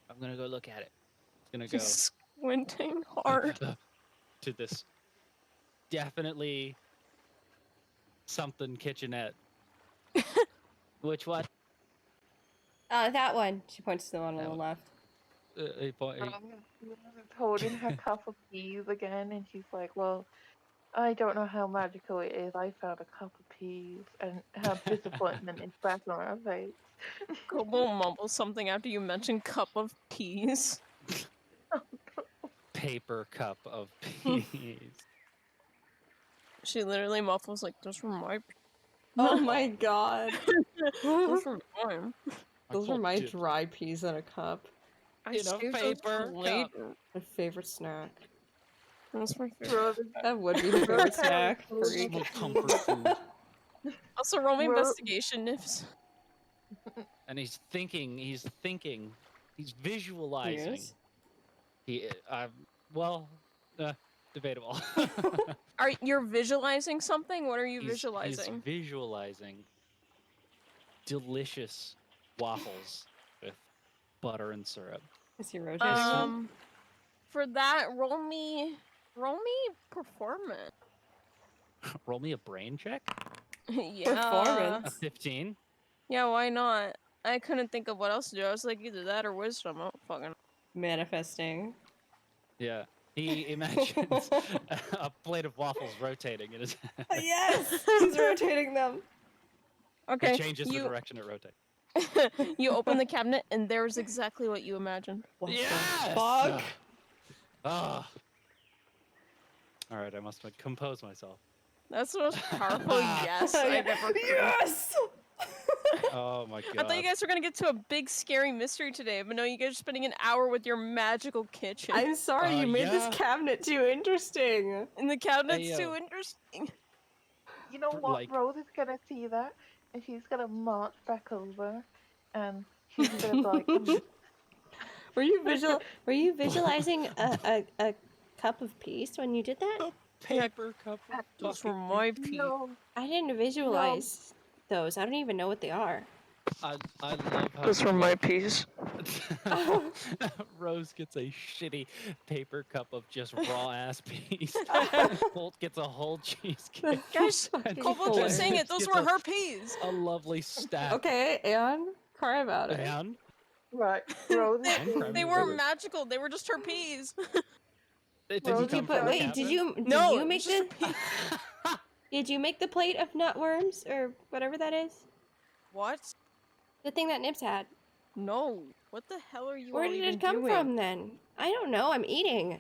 I'm gonna go look at it. It's gonna go He's squinting hard. to this definitely something kitchenette. Which one? That one. She points to the one on That the one. left. Holding her cup of peas again, and she's like, "Well, I don't know how magical it is. I found a cup of peas," and her disappointment is back on her face. Kobo mumbles something after you mention cup of peas. Paper cup of peas. She literally muffles like, "Those were my peas." Oh my god. Those were mine. Those are my dry peas in a cup. I In a saved those paper for later. My favorite snack. That's my favorite. That would be the favorite snack. Freak. My comfort food. Also, roll me Ro- investigation, Nifs. And he's thinking, he's visualizing. Yes. Debatable. You're visualizing something? What are you He's visualizing? visualizing delicious waffles with butter and syrup. Is he rotating them? For that, roll me performance. Roll me a brain check. Yeah. A Performance. 15. Yeah, why not? I couldn't think of what else to do. I was like, either that or wisdom. I don't fucking. Manifesting. Yeah. He imagines a plate of waffles rotating in his head. Yes! He's rotating them. Okay. It changes the direction it rotates. You open the cabinet, and there's exactly what you imagined. What Yes! the fuck? Ah. All right, I must compose myself. That's the most powerful yes I've ever heard. Yes! Oh my god. I thought you guys were gonna get to a big scary mystery today, but no, you guys are spending an hour with your magical kitchen. I'm sorry, you made yeah. this cabinet too interesting. And the cabinet's Hey, too interesting. You know what? Like- Rose is gonna see that, and she's gonna march back over, and she's gonna be like, Were you visualizing a cup of peas when you did that? Paper cup. of Those were fucking my peas. "No, I didn't visualize those. I don't even know what they are. I love how Those were my peas. Rose gets a shitty paper cup of just raw ass peas. And Bolt gets a whole cheesecake. Guys, Fucking Kobo keeps hilarious. saying it. Those Gets were a- her peas. A lovely stack. Okay, and cry about it. And right, Rose." They, Crummy they River. weren't magical. They were just her peas. did Well, you did come you from put- a Wait, cabinet? No, you make it's just the did you make the plate of nutworms or whatever that is? What? The thing that Nibs had. No. What the hell are you Where all did even it come doing? from then? I don't know. I'm eating.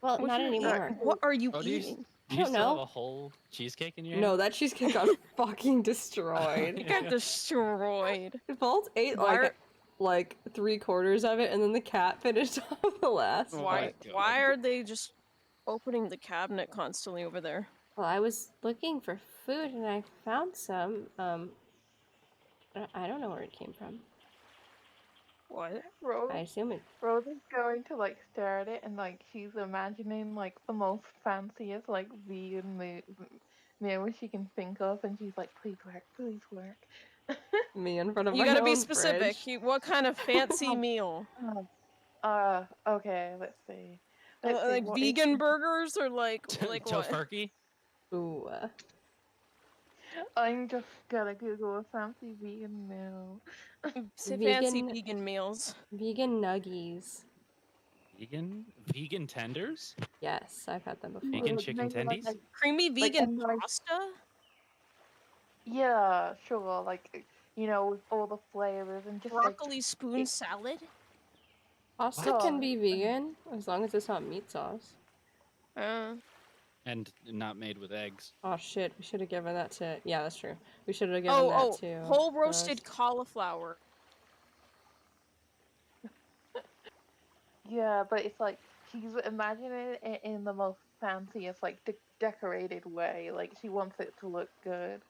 Well, What not you- anymore. What are you Oh, do you, eating? do I you don't still have know. a whole cheesecake in your No, hand? that cheesecake got fucking destroyed. It got destroyed. Bolt ate Why like 3/4 of it, and then the cat finished off the last. Oh Why? my God. Why are they just opening the cabinet constantly over there? Well, I was looking for food and I found some. I don't know where it came from. What? Rose, I assume it. Rose is going to like stare at it, and like she's imagining like the most fanciest like vegan meal she can think of, and she's like, "Please work, please work." Me in front of You my gotta be own specific. fridge. What kind of fancy meal? Okay, let's see. Let's see, Like what is- vegan burgers or like what? Tofurkey? Ooh. I'm just gonna Google a fancy vegan meal. Fancy Vegan- vegan meals. Vegan nuggies. Vegan tenders? Yes, I've had them before. Vegan Like, chicken maybe like tendies? a- Creamy Like vegan a nice- pasta? Yeah, sure. Like, you know, with all the flavors and just like Broccoli spoon salad? Pasta Wow. can be vegan as long as it's not meat sauce. And not made with eggs. Oh shit, we should have given that to. Yeah, that's true. We should have given that to. whole roasted cauliflower. yeah, but it's like she's imagining it in the most fanciest, like decorated way. Like she wants it to look good.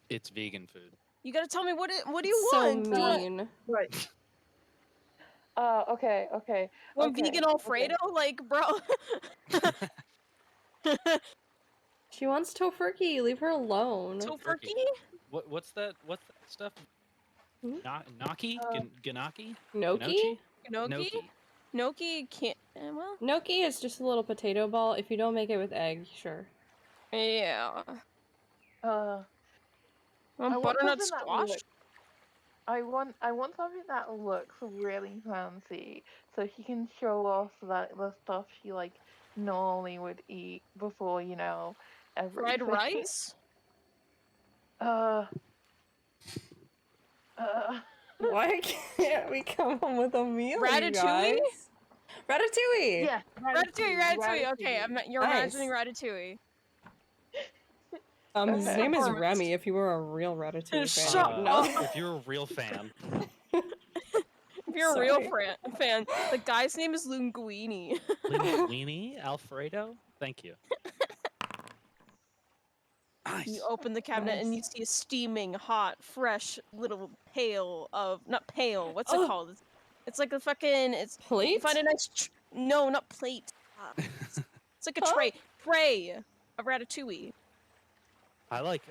It's vegan food. You gotta tell me what do you So want? Do you want mean. Right. Okay, okay, One okay, vegan Alfredo, like, bro. She wants tofurkey. Leave her alone. Tofurkey? What's that? What's that stuff? Hmm? Gnocchi? Uh, Gnocchi? Gnocchi? Gnocchi? Gnocchi? Gnocchi. Gnocchi can't. Well, Gnocchi is just a little potato ball. If you don't make it with egg, sure. yeah. I want Butternut something that squash? looks. I want something that looks really fancy, so she can show off that the stuff she like normally would eat before Fried everything. rice? Uh, uh, Why can't we come up with a meal, you Ratatouille? guys? Ratatouille! yes, Ratatouille, Ratatouille. Okay, ratatouille. you're Nice. imagining Ratatouille. His Okay. name is Performance. Remy, if you were a real Ratatouille fan. Shut you would up. know. If you're a real fan, If you're a real Sorry. fan, the guy's name is Linguini. linguine Alfredo. Thank you. Nice. You open the cabinet and Nice. you see a steaming, hot, fresh little pail of not pail. What's it Oh. called? It's like a fucking. It's you Plate? find a nice. No, not plate. It's like a Huh? tray of ratatouille. I like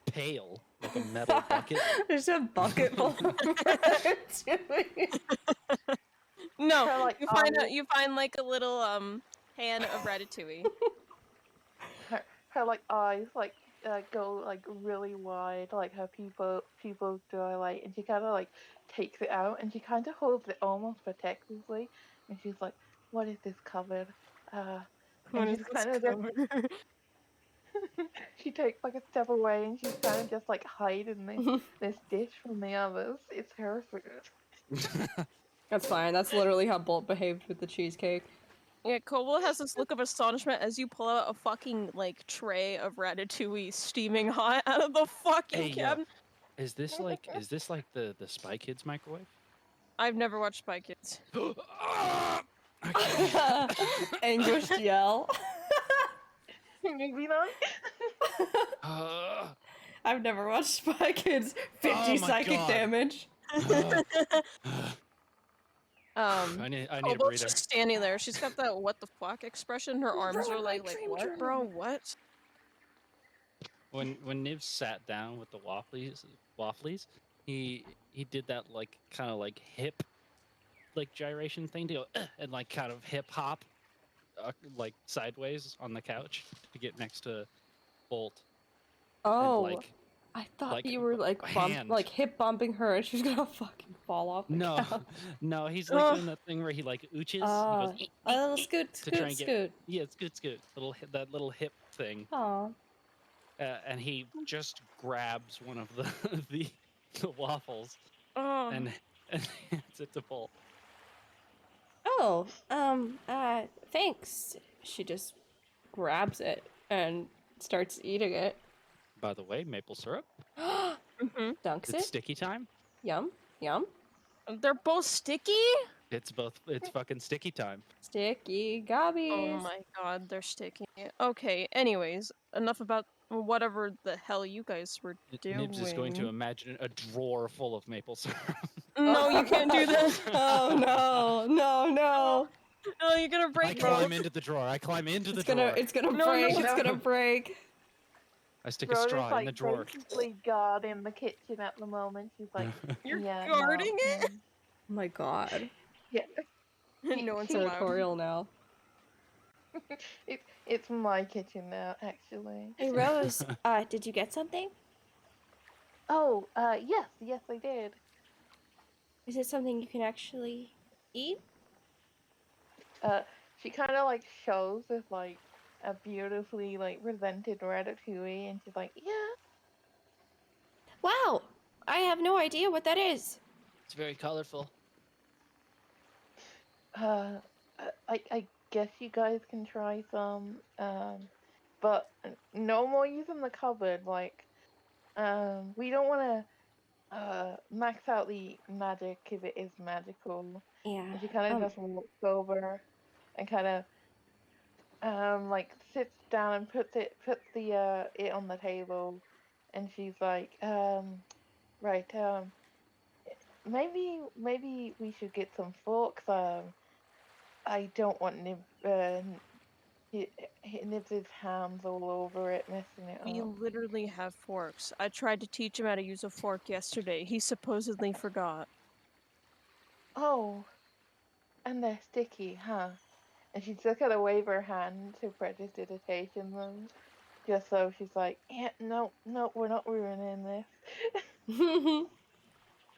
pail, like a metal bucket. There's a bucket full of Ratatouille. No, Kinda like you find like a little pan of ratatouille. her like eyes like go like really wide, like her pupils dilate, and she kind of like takes it out and she kind of holds it almost protectively, and she's like, "What is this covered?" What And is she's this kind of cover? she takes like a step away and she's kind of just like hiding this dish from the others. It's her food. That's fine. That's literally how Bolt behaved with the cheesecake. Yeah, Cobalt has this look of astonishment as you pull out a fucking like tray of ratatouille steaming hot out of the fucking Hey, yo, cabinet. is this like the Spy Kids microwave? I've never watched Spy Kids. Anguished yell. Maybe not. I've never watched Spy Kids. 50 Oh my psychic God. damage. I need a Cobalt's breather. just standing there. She's got that what the fuck expression. Her arms are Ruined my like dream what, journal. bro? What? When Niv sat down with the wafflies, he did that like kind of like hip like gyration thing to go and like kind of hip hop like sideways on the couch to get next to Bolt. Oh, And, like, I thought like, you were like hand. like hip bumping her and she's gonna fucking fall off the no, couch. no, he's like doing that thing where he like ooches. He goes, A little scoot, to try scoot, and get scoot. yeah, scoot, that little hip thing, Aw. and he just grabs one of the the waffles Oh, and hands it to Bolt. Oh, thanks. She just grabs it and starts eating it. By the way, maple syrup. Dunks It's it. sticky time. Yum, yum. they're both sticky. It's fucking sticky time. Sticky Oh gobbies. my god, they're sticky. Okay. Anyways, enough about whatever the hell you guys were doing. Nibs is going to imagine a drawer full of maple syrup. No, you can't do that. Oh no, no, no. No, you're gonna I break climb it. into the drawer. I climb into the It's drawer. gonna No, break. no, It's no. gonna break. I stick a Rhoda's straw in like the drawer. basically guarding the kitchen at the moment. She's like, You're yeah, guarding no, it? Oh my god. yeah. No one's allowed. Territorial now. It's my kitchen now, actually. Hey Rose, did you get something? Oh, yes, I did. Is it something you can actually eat? She kind of like shows this like a beautifully like presented ratatouille, and she's like, yeah. Wow, I have no idea what that is. It's very colorful. I guess you guys can try some, but no more using the cupboard. Like, we don't want to max out the magic if it is magical. Yeah. And she kind of just walks over and kind of like sits down and puts the it on the table, and she's like, right, maybe we should get some forks. I don't want Nibs' hands all over it, messing it We up. literally have forks. I tried to teach him how to use a fork yesterday. He supposedly forgot. Oh, and they're sticky, huh? And she's just gonna wave her hand to prestidigitation them, just so she's like, yeah, no, we're not ruining this.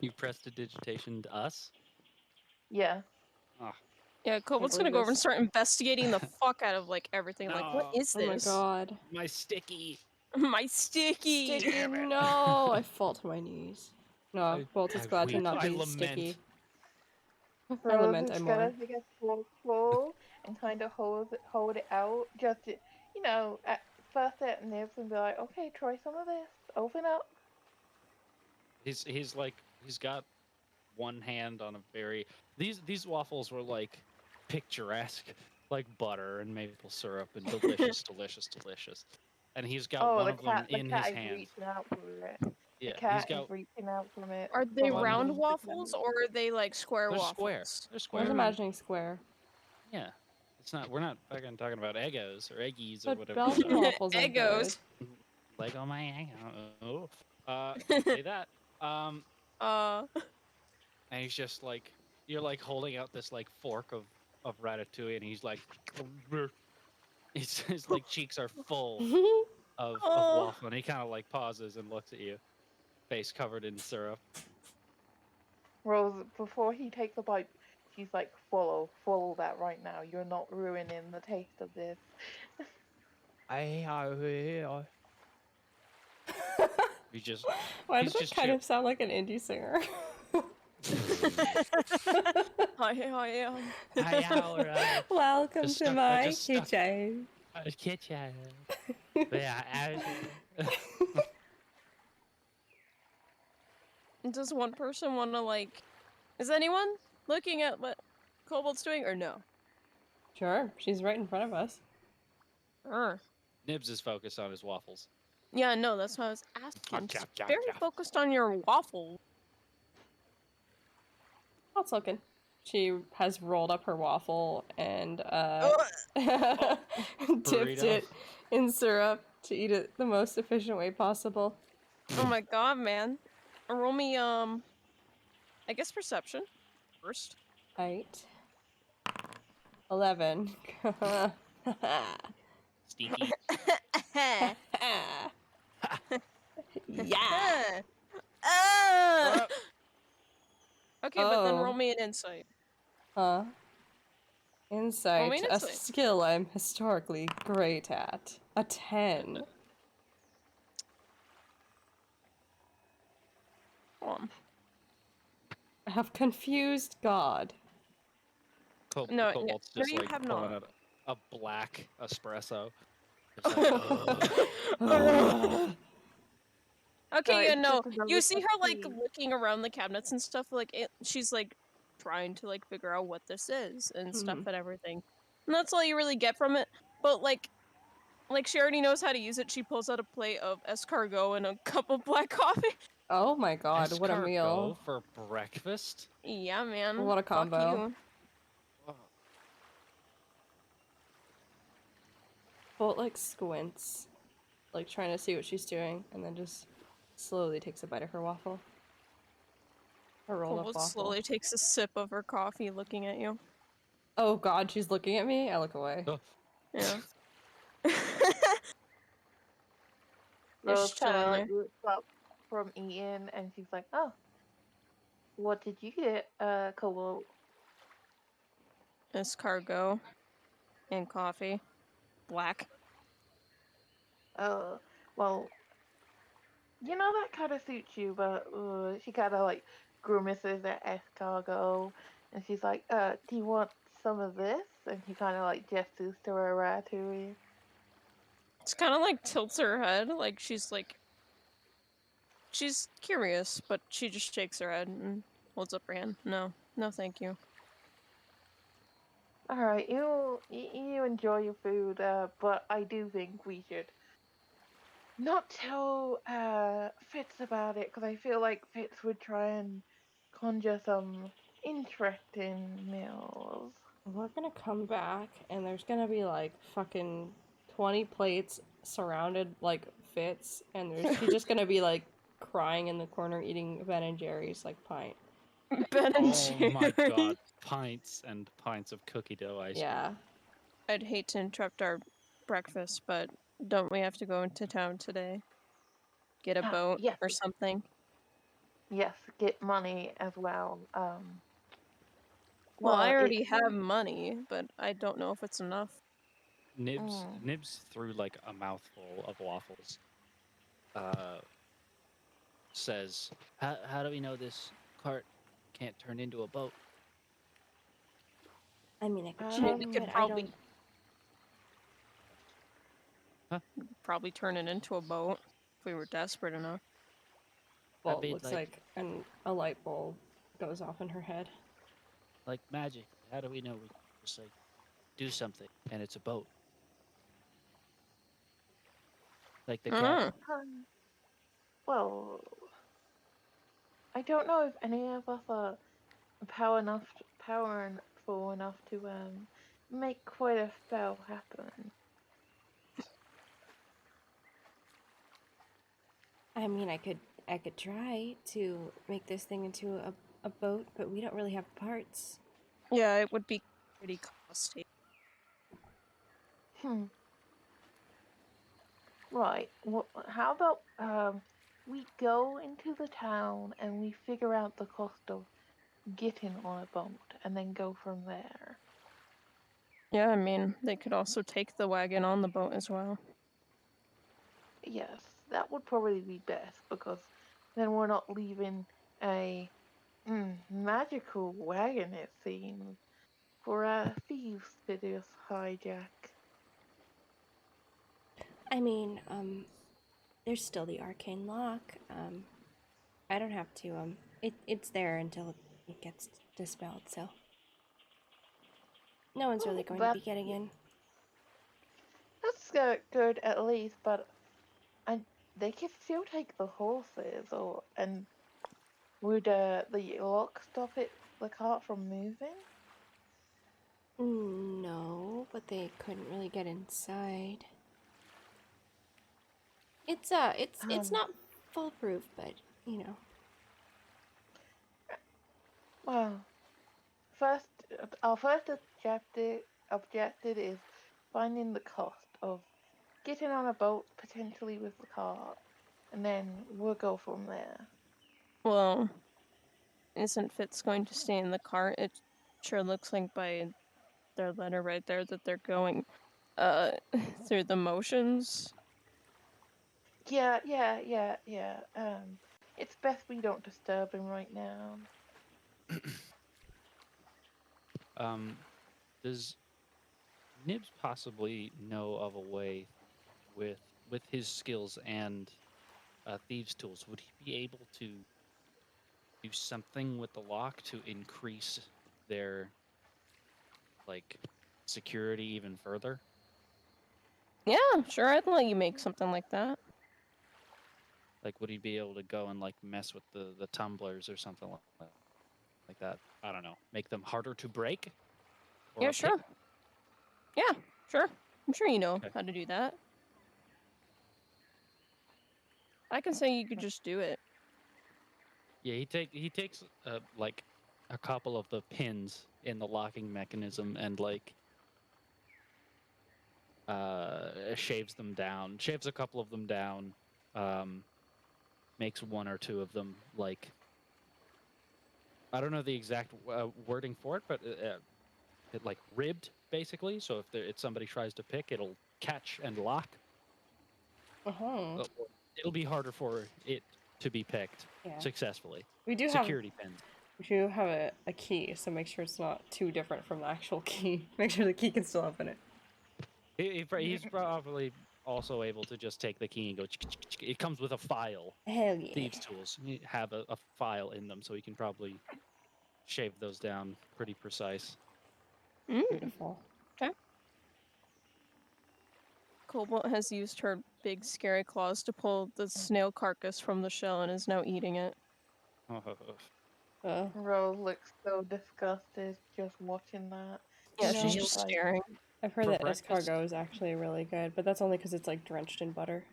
You prestidigitation to us? Yeah. Ah, Yeah, Kobold's gonna believe go over and this. start investigating the fuck out of like everything. Like, what no, is Oh my this? god. my sticky. My sticky. Sticky, Damn it. no! I fall to my knees. No, Bolt is I glad to weep. not I be lament. sticky. I Rose lament, I is gonna mourn. take a forkful and kind of hold it out, just to, at first at Nibs and be like, okay, try some of this. Open up. He's like he's got one hand on a very these waffles were like picturesque, like butter and maple syrup and delicious, delicious. And he's got Oh, one of them the in his cat is hand. reaching out for it. The Yeah, he's cat is got reaching out from it Are they from one of round underneath the waffles cat. or are they like square they're waffles? square. They're I was square. imagining square. Yeah. It's not we're not fucking talking about Eggos or Eggies or But whatever. Belgian waffles are good. Eggos. Lego my Eggo. Say that. Uh, And he's just like you're like holding out this like fork of ratatouille, and he's like, his like cheeks are full of oh, waffle, and he kind of like pauses and looks at you, face covered in syrup. Rose, before he takes a bite, she's like, follow that right now. You're not ruining the taste of this. He just Why he's does it just kind of sound like an indie singer? I am. Alright. Welcome Just to stuck- I my just stuck- kitchen. kitchen. Yeah. Does one person want to like? Is anyone looking at what Kobold's doing or no? Sure, she's right in front of us. Nibs is focused on his waffles. Yeah, no, that's what I was asking. Chop, chop, Very chop. focused on your waffle. Hot looking. She has rolled up her waffle and dipped Burrito. it in syrup to eat it the most efficient way possible. Oh my god, man. Roll me, I guess perception first. 8. 11. Stinky. Yeah. Ah! Okay, but then Oh. roll me an insight. Huh? Insight, an a insight. skill I'm historically great at. A 10. Come on. I have confused God. No, Cobalt's no, just you like have pulling not. out a black espresso. Just like, Okay, yeah, it's no. just another You see her like tea. looking around the cabinets and stuff. Like she's like trying to like figure out what this is and stuff and everything. And that's all you really get from it. But like she already knows how to use it. She pulls out a plate of escargot and a cup of black coffee. Oh my god, what a escargot meal. for breakfast? Yeah, man. What a Fuck combo. you. Bolt like squints, like trying to see what she's doing, and then just slowly takes a bite of her waffle. Her rolled up Kobold waffle. slowly takes a sip of her coffee, looking at you. Oh god, she's looking at me? I look away. Oh. Yeah. Rose Just kind chilling of there. like looks up from eating, and she's like, oh, what did you get, Cobalt? Escargot and coffee. Black. Well, that kind of suits you, but she kind of like grimaces at escargot, and she's like, do you want some of this? And she kind of like gestures to her ratatouille. It's kind of like tilts her head, like she's curious, but she just shakes her head and holds up her hand. No, thank you. All right, you enjoy your food, but I do think we should not tell Fitz about it, because I feel like Fitz would try and conjure some interesting meals. We're gonna come back and there's gonna be like fucking 20 plates surrounded like Fitz, and she's just gonna be like crying in the corner eating Ben and Jerry's like pint. Ben and Oh my Jerry. god, pints and pints of cookie dough ice cream. Yeah. I'd hate to interrupt our breakfast, but don't we have to go into town today? Get a boat Yes, or something? yes, get money as well. Well, I Well, already it's have money, but I don't know if it's enough. Nibs threw like a mouthful of waffles. Says, How do we know this cart can't turn into a boat? I mean, I could Um, check, We could but I probably don't. turn it into a boat if we were desperate enough. Well, That'd be looks like a light bulb goes off in her head. like magic. How do we know we can just like do something and it's a boat? Like the cabin. um, well, I don't know if any of us are powerful enough to make quite a spell happen. I mean, I could try to make this thing into a boat, but we don't really have parts. Yeah, it would be pretty costly. Right. How about we go into the town and we figure out the cost of getting on a boat and then go from there. Yeah, I mean, they could also take the wagon on the boat as well. Yes, that would probably be best because then we're not leaving a magical wagon, it seems, for thieves to just hijack. I mean, there's still the arcane lock. I don't have to, it's there until it gets dispelled, so. No one's really Well, going to be getting in. that's good at least, but they could still take the horses, and would the lock stop the cart from moving? No, but they couldn't really get inside. It's Um, not foolproof, but you know. well, first, our first objective is finding the cost of getting on a boat, potentially with the cart, and then we'll go from there. Well, isn't Fitz going to stay in the cart? It sure looks like by their letter right there that they're going uh through the motions. Yeah. It's best we don't disturb him right now. does Nibs possibly know of a way with his skills and thieves' tools? Would he be able to do something with the lock to increase their like security even further? Yeah, sure, I'd let you make something like that. Like, would he be able to go and like mess with the tumblers or something like that? I don't know. Make them harder to break? Or Yeah, a pick? sure. Yeah, sure. I'm sure you know Okay. how to do that. I can say you could just do it. Yeah, he takes like a couple of the pins in the locking mechanism and like shaves them down, shaves a couple of them down, makes one or two of them like I don't know the exact wording for it, but it like ribbed basically. So if somebody tries to pick, it'll catch and lock. Uh-huh. It'll be harder for it to be picked Yeah. successfully. We do Security pins. have a key, so make sure it's not too different from the actual key. Make sure the key can still open it. He's probably also able to just take the key and go. It comes with a file. Hell yeah. Thieves' tools have a file in them, so he can probably shave those down pretty precise. Beautiful. Okay. Cobalt has used her big scary claws to pull the snail carcass from the shell and is now eating it. Rose looks so disgusted just watching that. Yeah, You she's know, just Like, staring. I've heard For that breakfast? escargot is actually really good, but that's only because it's like drenched in butter.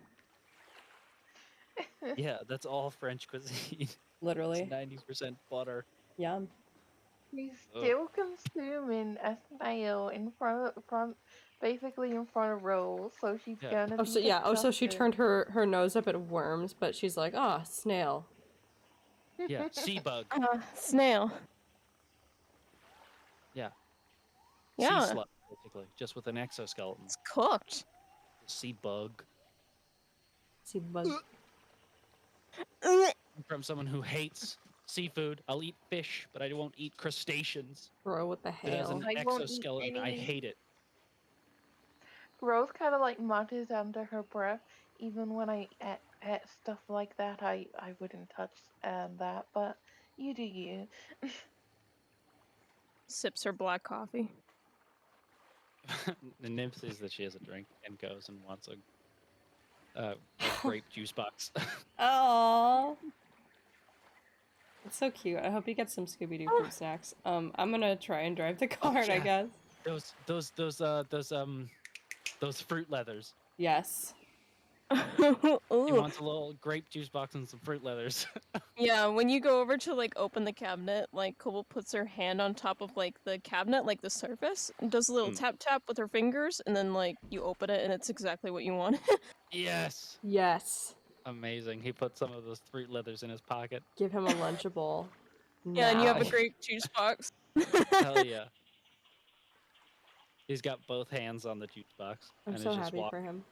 Yeah, that's all French cuisine. It's Literally. 90% butter. Yum. he's Ugh. still consuming a snail basically in front of Rose, so she's Yeah. gonna Oh, be so yeah. Oh, so she disgusted. turned her nose up at worms, but she's like, ah, snail. Yeah, sea bug. Snail. Yeah, sea Yeah, slug, basically, just with an exoskeleton. it's cooked. Sea bug. Sea bug. Ugh. From someone who hates seafood, I'll eat fish, but I won't eat crustaceans. Bro, what the It has hell? an I won't eat exoskeleton. I any. hate it. Rose kind of like mutters under her breath. Even when I ate stuff like that, I wouldn't touch that. But you do you. Sips her black coffee. The nymph sees that she has a drink and goes and wants a grape juice box. Oh, it's so cute. I hope you get some Scooby-Doo fruit snacks. I'm gonna try and drive the cart, I yeah. guess. Those fruit leathers. Yes. He Ooh. wants a little grape juice box and some fruit leathers. Yeah, when you go over to like open the cabinet, like Kobo puts her hand on top of like the cabinet, like the surface, and does a little tap tap with her fingers, and then like you open it and it's exactly what you want. Yes. Yes. Amazing. He put some of those fruit leathers in his pocket. Give him a Lunchable. Yeah, and you have a Now. grape juice box. Hell yeah. He's got both hands on the juice box I'm and so is just happy for him.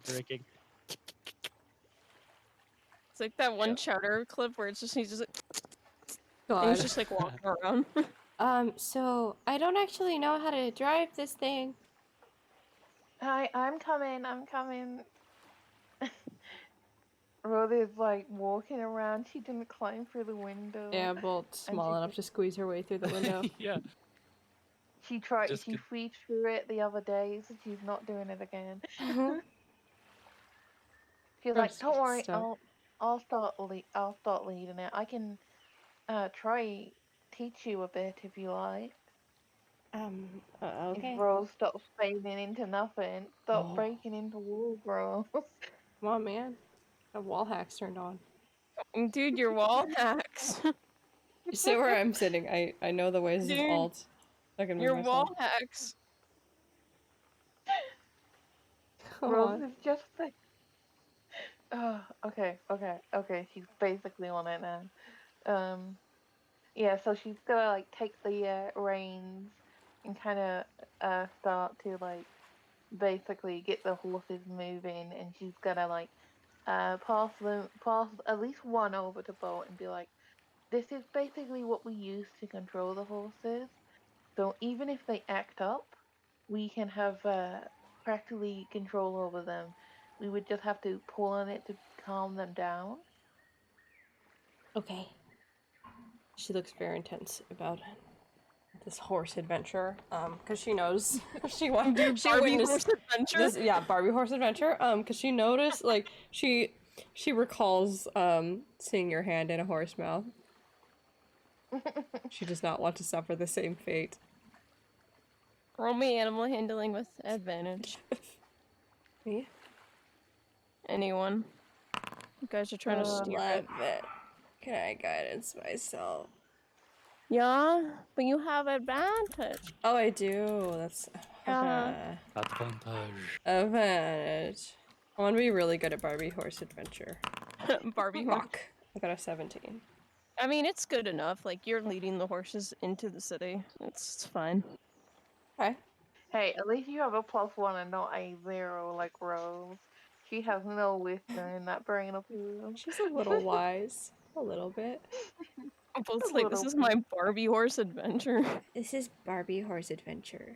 drinking. It's like that one Yeah. Chowder clip where it's just he's just like, and God. he's just like walking around. So I don't actually know how to drive this thing. Hi, I'm coming. I'm coming. Rose is like walking around. She didn't climb through the window. Yeah, but small enough to squeeze her way through the window. Yeah. She tried. Just She could- flew through it the other day, so she's not doing it again. She's like, Gross "Don't worry, stuff. I'll start leading it. I can try teach you a bit if you like." Okay. If Rose stops fading into nothing, stop Oh. breaking into walls, Rose. Come on, man. The wall hack's turned on. Dude, your wall hacks. You sit where I'm sitting. I know the ways Dude, of alt. I can move Your myself. wall hacks. Come Rose on. is just like, oh, okay. She's basically on it now. Yeah. So she's gonna like take the reins and kind of start to like basically get the horses moving, and she's gonna like pass at least one over to Bolt and be like, this is basically what we use to control the horses. So even if they act up, we can have practically control over them. We would just have to pull on it to calm them down. Okay. She looks very intense about this horse adventure. Because she knows she Dude, she Barbie witnessed horse adventure. this, yeah, Barbie horse adventure. Because she noticed, like, she recalls seeing your hand in a horse mouth. She does not want to suffer the same fate. Roll me animal handling with advantage. Me? Anyone. You guys are trying to steer it. it. Can I guidance myself? Yeah, but you have advantage. Oh, I do. That's Advantage. advantage. I want to be really good at Barbie horse adventure. Barbie horse. Fuck. I got a 17. I mean, it's good enough. Like, you're leading the horses into the city. It's fine. Okay. Hey, at least you have a +1 and not a 0 like Rose. She has no wisdom in that brain of hers. She's a little wise. A little bit. Both like, this is my Barbie horse adventure. This is Barbie horse adventure.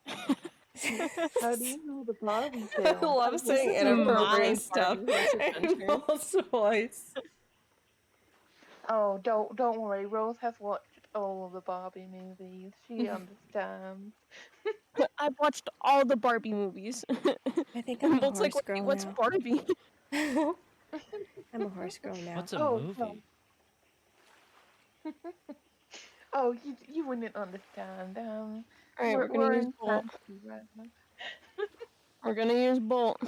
How do you know the Barbie I film? love This saying is inappropriate my stuff Barbie horse in adventure. Paul's voice. Oh, don't worry. Rose has watched all of the Barbie movies. She understands. I've watched all the Barbie movies. I think I'm a Bolt's like, horse "Wait, girl what's now. Barbie?" I'm a horse girl now. What's a Oh, movie? no. Oh, you wouldn't understand. Alright, we're gonna We're use in Bolt. fantasy right now. We're gonna use Bolt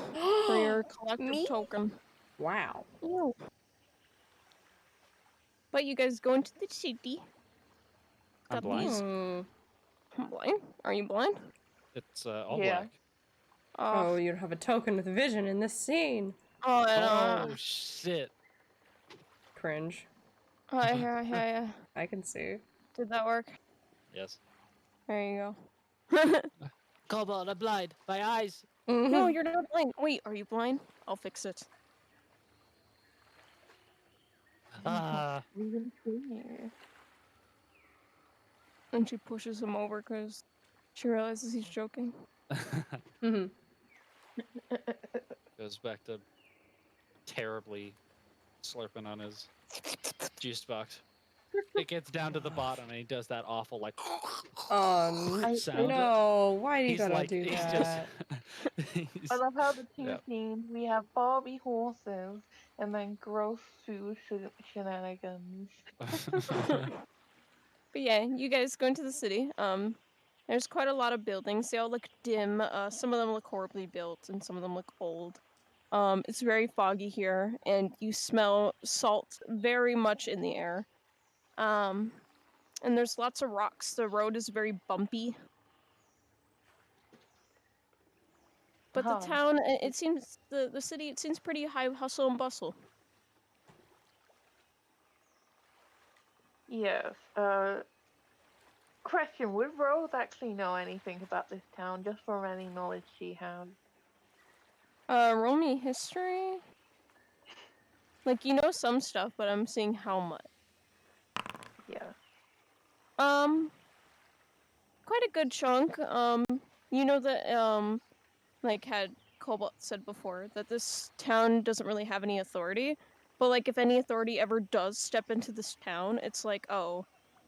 for your collective Me? token. Wow. Ew. But you guys go into the city. I'm Got blind. these. Blind? Are you blind? It's all Yeah. black. Oh, you don't have a token with vision in this scene. Oh, and Oh shit. Cringe. hi. I can see. Did that work? Yes. There you go. Cobalt, I'm blind. My eyes. No, you're not blind. Wait, are you blind? I'll fix it. Ah. We can see. And she pushes him over because she realizes he's joking. Goes back to terribly slurping on his juice box. It gets down to the bottom and he does that awful like Oh sound. no! Why do you He's gotta like do he's that? just I love how the two yeah. scenes we have Barbie horses and then gross food shenanigans. But yeah, you guys go into the city. There's quite a lot of buildings. They all look dim. Some of them look horribly built, and some of them look old. It's very foggy here, and you smell salt very much in the air. Um, and there's lots of rocks. The road is very bumpy. But the Huh. town, it seems the city, it seems pretty high hustle and bustle. Yes. Question: would Rose actually know anything about this town, just from any knowledge she has? Roll me history. Like you know some stuff, but I'm seeing how much. Yeah. Quite a good chunk. You know that like had Cobalt said before that this town doesn't really have any authority, but like if any authority ever does step into this town, it's like, oh,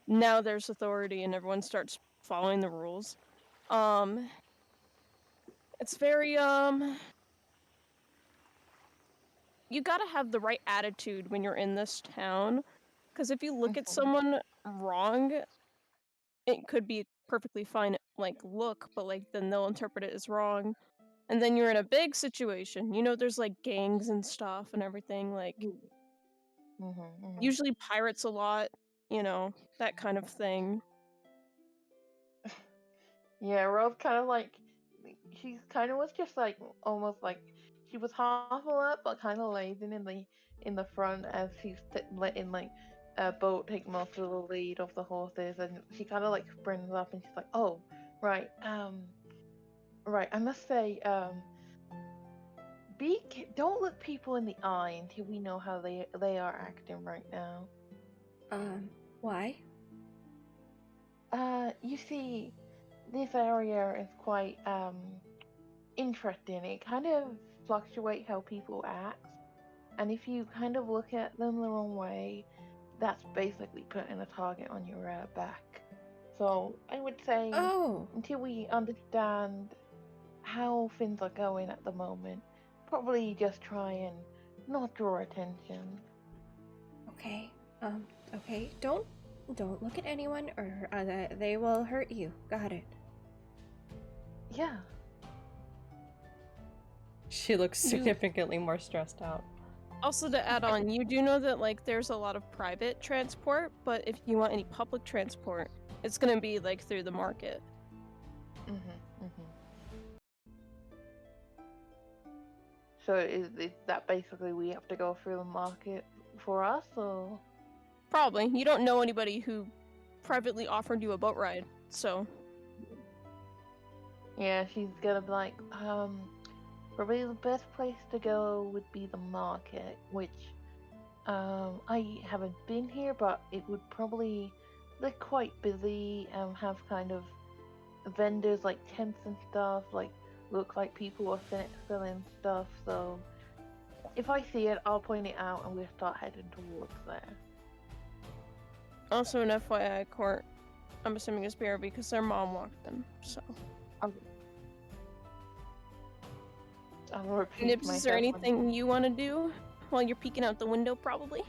now there's authority and everyone starts following the rules. Um it's very you got to have the right attitude when you're in this town, cuz if you look at Mhm. someone wrong, it could be perfectly fine like look, but like then they'll interpret it as wrong. And then you're in a big situation. You know, there's like gangs and stuff and everything. Like, Mhm. Mhm. usually pirates a lot, you know, that kind of thing. Yeah, Rose kind of like she's kind of was just like almost like she was half alert, but kind of laden in the front as she's letting like a boat take most of the lead of the horses, and she kind of like springs up and she's like, "Oh, right, right. I must say, don't look people in the eye until we know how they are acting right now. Why? You see, this area is quite interesting. It kind of fluctuates how people act, and if you kind of look at them the wrong way, that's basically putting a target on your back. So I would say Oh, until we understand how things are going at the moment, probably just try and not draw attention. okay. Okay. Don't look at anyone, or they will hurt you. Got it. Yeah. She looks You significantly more stressed out. also to add on, you do know that like there's a lot of private transport, but if you want any public transport, it's gonna be like through the market. So is that basically we have to go through the market for us, or? Probably. You don't know anybody who privately offered you a boat ride, so Yeah, she's gonna be like, probably the best place to go would be the market, which, I haven't been here, but it would probably look quite busy, have kind of vendors like tents and stuff, like, look like people are selling stuff, so if I see it, I'll point it out and we'll start heading towards there. also an FYI court. I'm assuming it's BRB because their mom walked them, so. I'll repeat Nibs, is there myself. anything you want to do while you're peeking out the window, probably?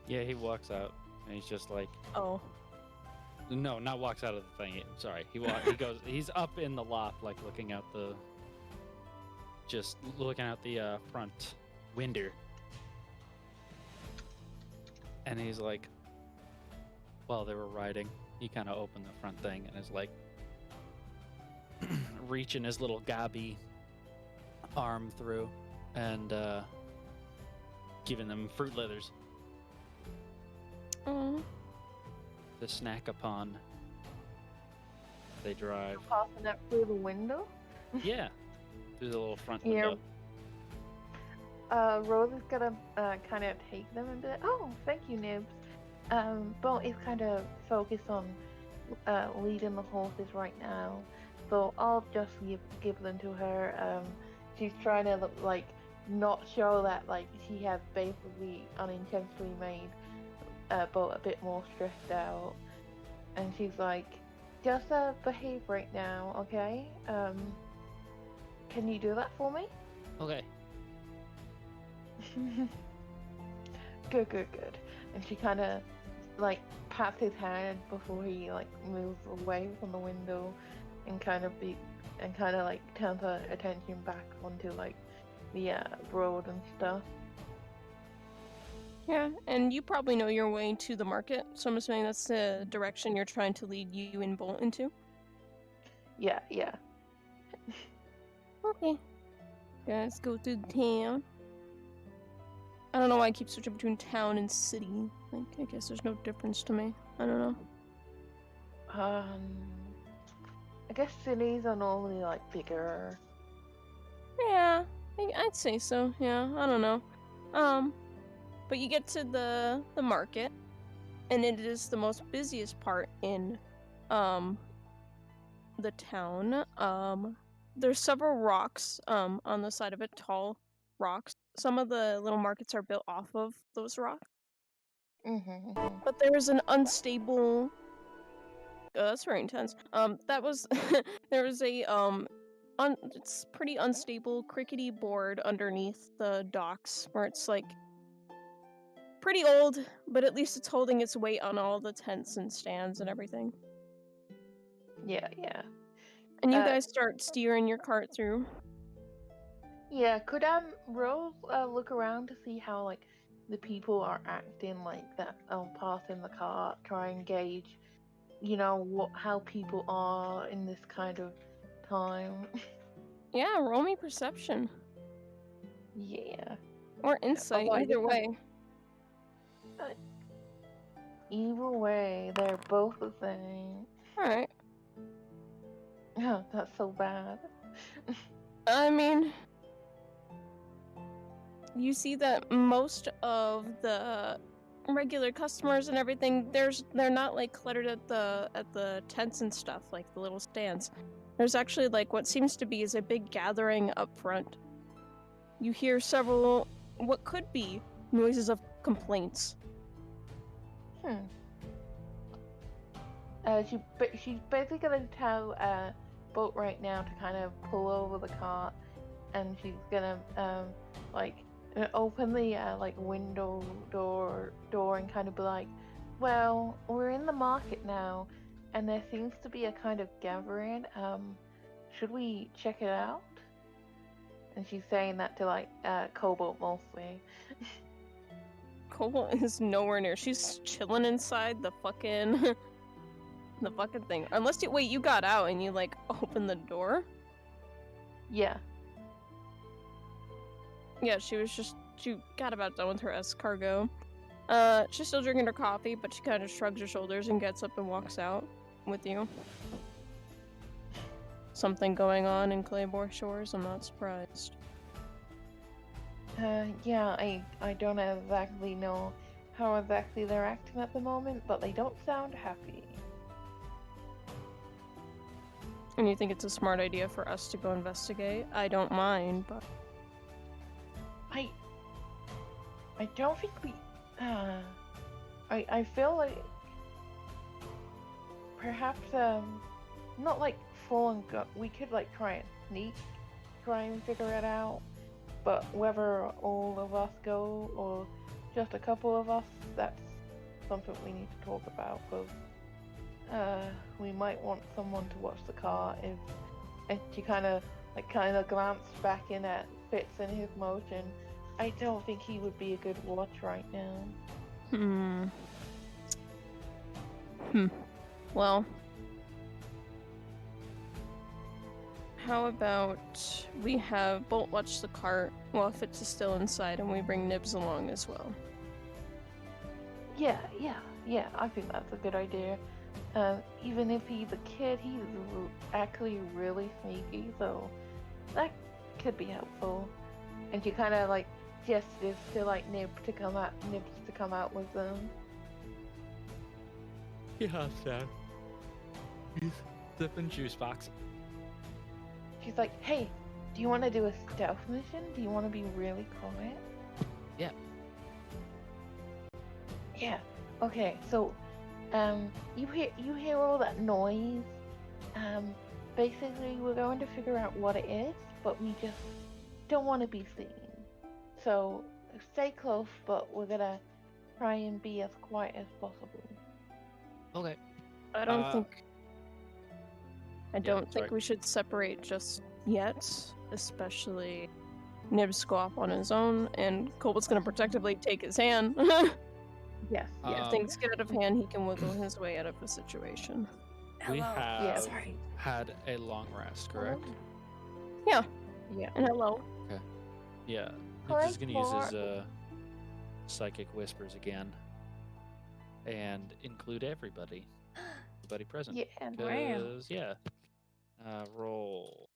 Yeah, he walks out. And he's just like, Oh. no, not walks out of the thing. Sorry, he goes. He's up in the loft, like looking out the front window, and he's like, while they were riding, he kind of opened the front thing and is like reaching his little gobby arm through and giving them fruit leathers Oh. to snack upon. They drive. Passing that through the window. Yeah, through the little front Yeah. window. Rose is gonna kind of take them and be like, "Oh, thank you, Nibs." But is kind of focused on leading the horses right now, so I'll just give them to her. She's trying to like not show that like she has basically unintentionally made Bolt a bit more stressed out, and she's like, "Just behave right now, okay? Can you do that for me?" Okay. Good. And she kind of like pats his hand before he like moves away from the window, and kind of like turns her attention back onto like the road and stuff. Yeah, and you probably know your way to the market, so I'm assuming that's the direction you're trying to lead you and Bolt into. Yeah. Okay. Guys, go through the town. I don't know why I keep switching between town and city. Like, I guess there's no difference to me. I don't know. I guess cities are normally like bigger. Yeah, I'd say so. Yeah, I don't know. But you get to the market, and it is the most busiest part in the town. There's several rocks on the side of it, tall rocks. Some of the little markets are built off of those rocks. But there's an unstable. That's very intense. That was there was a it's pretty unstable crickety board underneath the docks where it's like pretty old, but at least it's holding its weight on all the tents and stands and everything. Yeah. And you guys start steering your cart through. Yeah, could Rose look around to see how like the people are acting like that? Pass in the cart, try and gauge, how people are in this kind of time. Yeah, roll me perception Yeah. or insight, Although I either just have- way. Either way, they're both the same. All right. Oh, that's so bad. I mean, you see that most of the regular customers and everything, they're not like cluttered at the tents and stuff, like the little stands. There's actually like what seems to be is a big gathering up front. You hear several what could be noises of complaints. She's basically gonna tell Boat right now to kind of pull over the cart, and she's gonna open the like window door and kind of be like, "Well, we're in the market now, and there seems to be a kind of gathering. Should we check it out?" And she's saying that to like Cobalt mostly. Cobalt is nowhere near. She's chilling inside the fucking the fucking thing. Unless you got out and you like opened the door. Yeah. Yeah, she got about done with her escargot. She's still drinking her coffee, but she kind of shrugs her shoulders and gets up and walks out with you. Something going on in Claybore Shores, I'm not surprised. Yeah, I don't exactly know how exactly they're acting at the moment, but they don't sound happy. And you think it's a smart idea for us to go investigate? I don't mind, but I don't think we I feel like perhaps not like full and go we could like try and figure it out, but whether all of us go or just a couple of us, that's something we need to talk about, because we might want someone to watch the car. If and she kind of glanced back in at Fitz and his motion. I don't think he would be a good watch right now. Well, how about we have Bolt watch the cart while Fitz is still inside, and we bring Nibs along as well. Yeah, I think that's a good idea. Even if he's a kid, he's actually really sneaky, so that could be helpful. And she kind of like gestures to like Nibs to come out with them. Yeah, sad. He's sipping juice box. She's like, "Hey, do you want to do a stealth mission? Do you want to be really quiet?" Yeah. Yeah. Okay. So, you hear all that noise. Basically, we're going to figure out what it is, but we just don't want to be seen. So, stay close, but we're gonna try and be as quiet as possible. Okay. I don't think sorry. we should separate just yet, especially Nibs go off on his own, and Cobalt's gonna protectively take his hand. Yes. Yeah, if things get out of hand, he can wiggle his way out of the situation. We Hello. have Sorry. had a long rest, correct? Yeah. Yeah. And hello. Yeah. Hi, He's just gonna use his Mark. psychic whispers again, and include everybody present. Yeah. Wow. 'Cause, yeah. Roll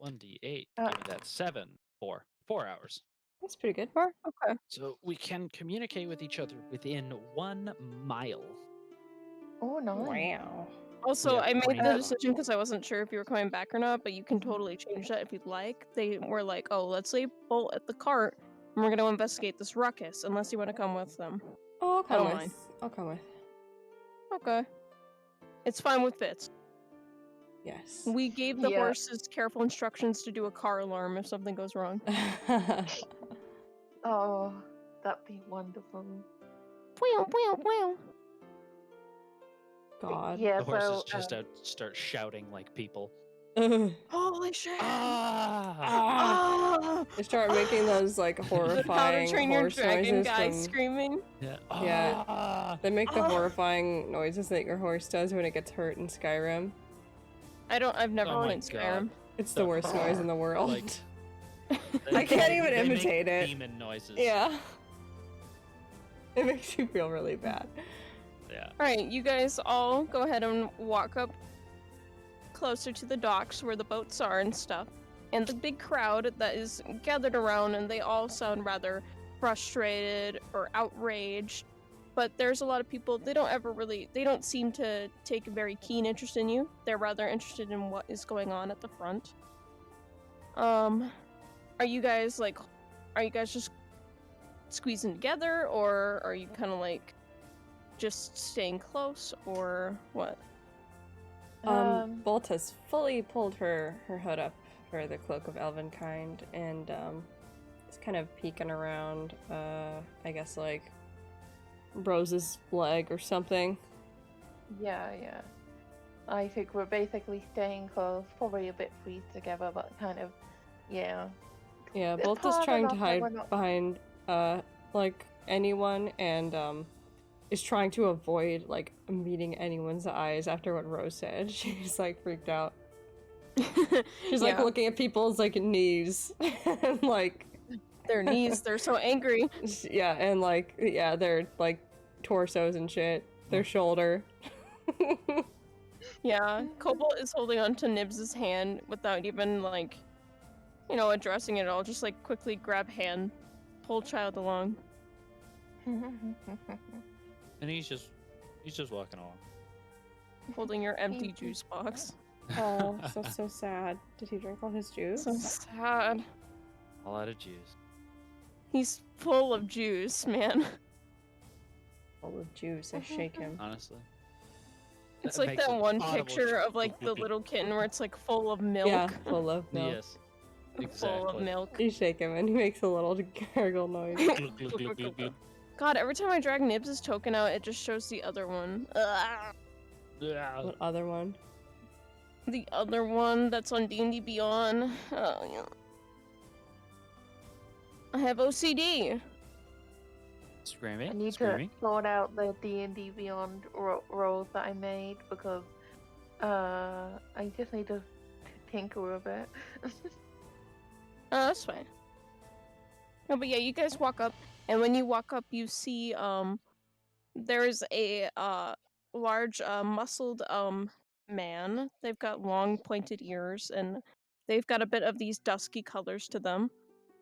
1d8. Uh, Give me that 7. 4 hours. That's pretty good. Okay. So we can communicate with each other within 1 mile. Oh no. Wow. Also, have I made brain the fog. decision because I wasn't sure if you were coming back or not, but you can totally change that if you'd like. They were like, oh, let's leave Bolt at the cart, and we're going to investigate this ruckus, unless you want to come with them. Oh, I'll I come don't with. mind. I'll come with. Okay. It's fine with Fitz. Yes. We gave the Yeah. horses careful instructions to do a car alarm if something goes wrong. Oh, that'd be wonderful. God. Yeah. The horses So. just start shouting like people. Holy shit! Ah! Ah! They start making those like How to horrifying Train Your horse Dragon noises guy from. screaming. Yeah. Yeah. Ah! They make the Ah! horrifying noises that your horse does when it gets hurt in Skyrim. I've never Oh my played Skyrim. God. It's the worst noise in the world. Like, I can't even they make imitate it. Demon noises. Yeah. It makes you feel really bad. Yeah. Alright, you guys all go ahead and walk up closer to the docks where the boats are and stuff. And the big crowd that is gathered around, and they all sound rather frustrated or outraged. But there's a lot of people, they don't seem to take a very keen interest in you. They're rather interested in what is going on at the front. Are you guys just squeezing together, or are you kind of like just staying close, or what? Bolt has fully pulled her hood up for the cloak of elvenkind, and is kind of peeking around. I guess like Rose's leg or something. Yeah. I think we're basically staying close, probably a bit freezed together, but kind of, yeah. Yeah, It's Bolt is hard trying to enough that hide we're not- behind like anyone, and is trying to avoid like meeting anyone's eyes after what Rose said. She's like freaked out. She's like Yeah. looking at people's like knees and like Their knees, they're so angry. yeah, and like yeah, their like torsos and shit, their shoulder. Yeah, Cobalt is holding onto Nibs's hand without even like, addressing it at all. Just like quickly grab hand, pull child along. And he's just walking along. Holding your empty juice box. Oh, so sad. Did he drink all his juice? So sad. A lot of juice. He's full of juice, man. Full of juice. I shake him. Honestly. It's That like makes that an one audible picture sh- of like the little kitten where it's like full of milk. Yeah, full of milk. Yes. Full of Exactly. milk. You shake him and he makes a little gargle noise. Glug, glug, glug, glug, glug. God, every time I drag Nibs' token out, it just shows the other one. Ugh. What other one? The other one that's on D&D Beyond. Oh, yeah. I have OCD. Screaming. I need Screaming. to sort out the D&D Beyond rolls that I made because I just need to tinker a bit. Oh, that's fine. No, but yeah, you guys walk up, and when you walk up, you see there's a large muscled man. They've got long pointed ears, and they've got a bit of these dusky colors to them.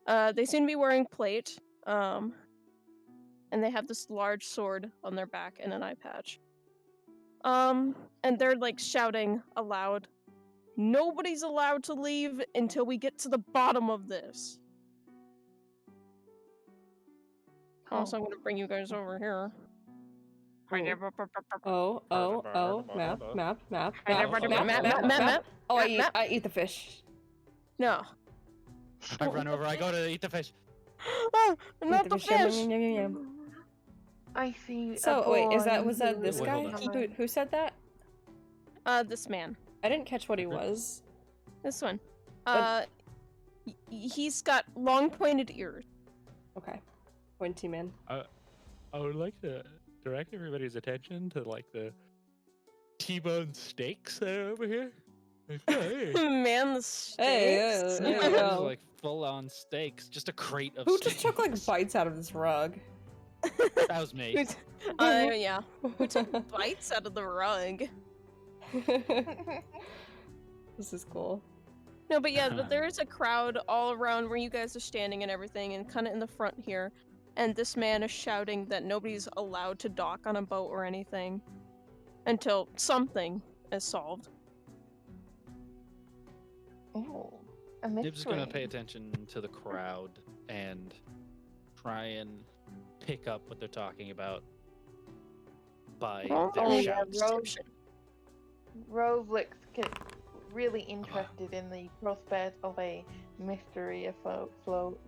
They seem to be wearing plate. And they have this large sword on their back and an eye patch. And they're like shouting aloud, "Nobody's allowed to leave until we get to the bottom of this." Also, I'm gonna bring you guys over here. Oh, map. Map. Oh, I eat the fish. No. I run over. I go to eat the fish. Ah, not the fish. I see. So wait, was that this Wait, guy? hold on. Who said that? This man. I didn't catch what he was. This one. What? He's got long pointed ears. Okay, pointy man. I would like to direct everybody's attention to like the T-bone steaks that are over here. Man, the steaks. Hey, Yeah, those are like full-on steaks. Just a crate of Who steaks. just took like bites out of this rug? That was me. Yeah. Who took bites out of the rug? This is cool. No, but yeah, but there is a crowd all around where you guys are standing and everything, and kind of in the front here. And this man is shouting that nobody's allowed to dock on a boat or anything until something is solved. Oh, a mystery. Nib's gonna pay attention to the crowd and try and pick up what they're talking about by their shouts. Rove looks really interested in the prospect of a mystery afloat.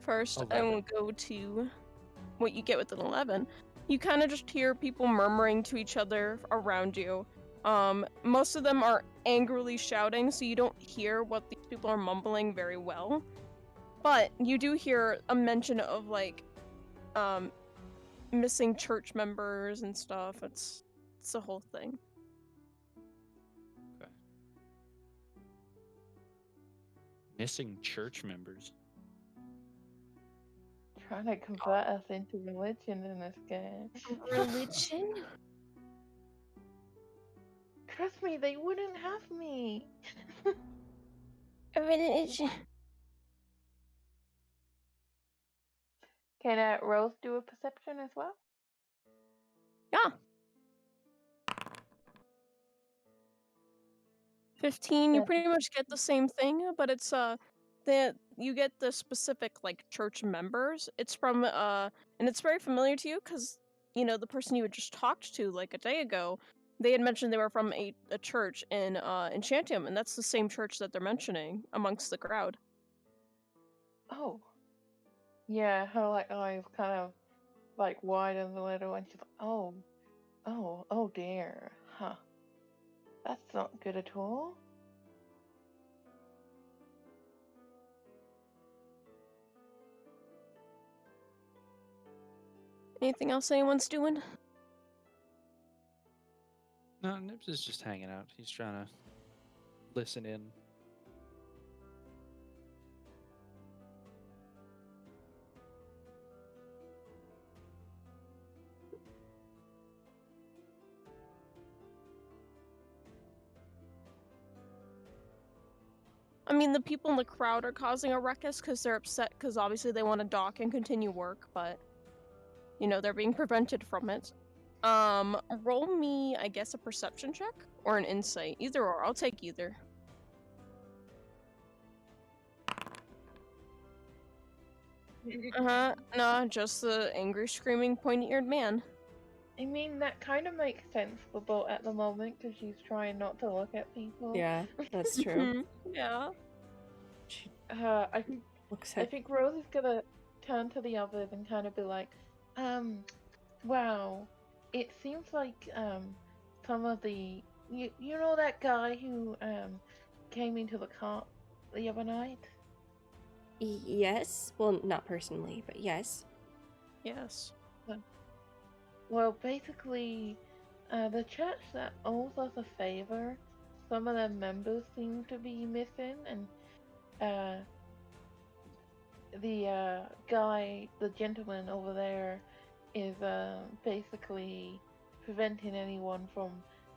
First, I 11. will go to what you get with an 11. You kind of just hear people murmuring to each other around you. Most of them are angrily shouting, so you don't hear what these people are mumbling very well. But you do hear a mention of, like, missing church members and stuff. It's a whole thing. Okay. Missing church members. Trying to convert us into religion in this game. Religion? Trust me, they wouldn't have me. Religion. Can Rose do a perception as well? Yeah. 15, you Yeah. pretty much get the same thing, but it's you get the specific like church members. It's from and it's very familiar to you because you know the person you had just talked to like a day ago. They had mentioned they were from a church in Enchantium, and that's the same church that they're mentioning amongst the crowd. Oh. Yeah, her like eyes kind of like widen a little, and she's like, oh dear, huh? That's not good at all. Anything else anyone's doing? No, Nibs is just hanging out. He's trying to listen in. I mean, the people in the crowd are causing a ruckus because they're upset because obviously they want to dock and continue work, but you know they're being prevented from it. Roll me, I guess, a perception check or an insight, either or. I'll take either. No, just the angry, screaming, pointy-eared man. I mean, that kind of makes sense for Bolt at the moment because she's trying not to look at people. Yeah, that's true. Yeah. I think Looks I at think Rose is gonna turn to the others and kind of be like, wow, it seems like some of the you know that guy who came into the car the other night? Yes. Well, not personally, but yes. Yes. Well, basically, the church that owes us a favor, some of their members seem to be missing, and the guy, the gentleman over there, is basically preventing anyone from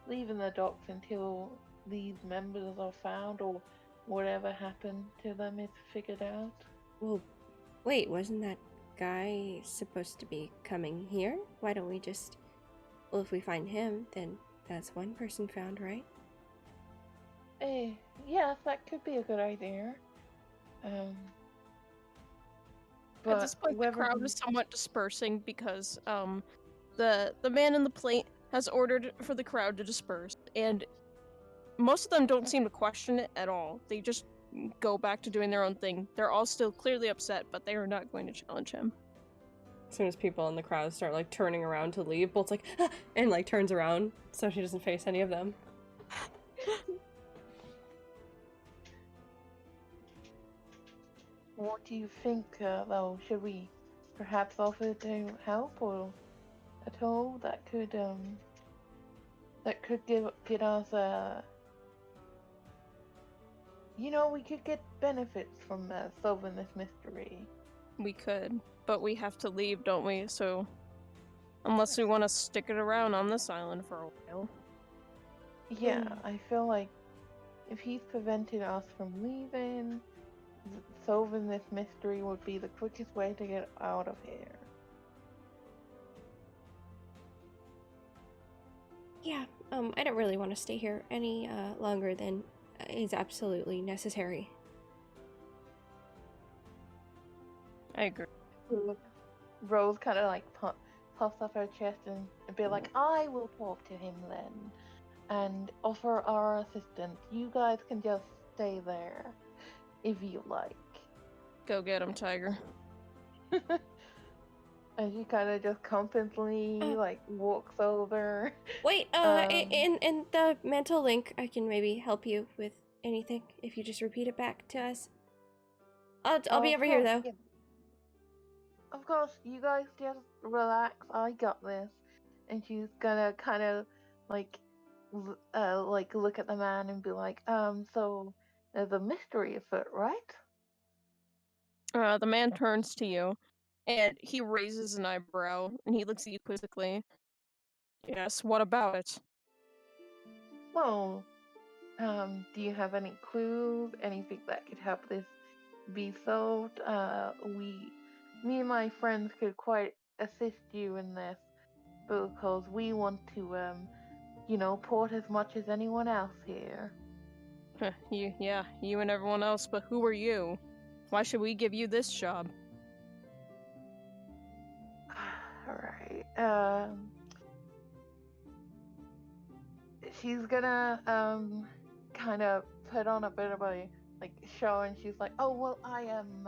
leaving the docks until these members are found or whatever happened to them is figured out. Well, wait, wasn't that guy supposed to be coming here? Why don't we just... Well, if we find him, then that's one person found, right? Yes, that could be a good idea. At this But point, the whether crowd is somewhat dispersing because the man in the plate has ordered for the crowd to disperse, and most of them don't seem to question it at all. They just go back to doing their own thing. They're all still clearly upset, but they are not going to challenge him. As soon as people in the crowd start, like, turning around to leave, Bolt's like, ah! And, like, turns around so she doesn't face any of them. What do you think, though? Should we perhaps offer to help or at all? That could get us we could get benefits from solving this mystery. We could, but we have to leave, don't we? So, unless we want to stick it around on this island for a while. Yeah, I feel like if he's preventing us from leaving, solving this mystery would be the quickest way to get out of here. Yeah, I don't really want to stay here any longer than is absolutely necessary. I agree. Rose kind of like puffs up her chest and be like, I will talk to him then and offer our assistance. You guys can just stay there if you like. Go get him, Tiger. And she kind of just confidently like walks over. Wait, in the mental link, I can maybe help you with anything if you just repeat it back to us. I'll be over here though. Yeah. Of course, you guys just relax. I got this. And she's gonna kind of like look at the man and be like, so there's a mystery afoot, right? The man turns to you, and he raises an eyebrow, and he looks at you quizzically. Yes, what about it? Well, do you have any clues? Anything that could help this be solved? Me and my friends could quite assist you in this because we want to, port as much as anyone else here. You and everyone else, but who are you? Why should we give you this job? Alright, she's gonna, kind of put on a bit of a, like, show, and she's like, oh, well, I am,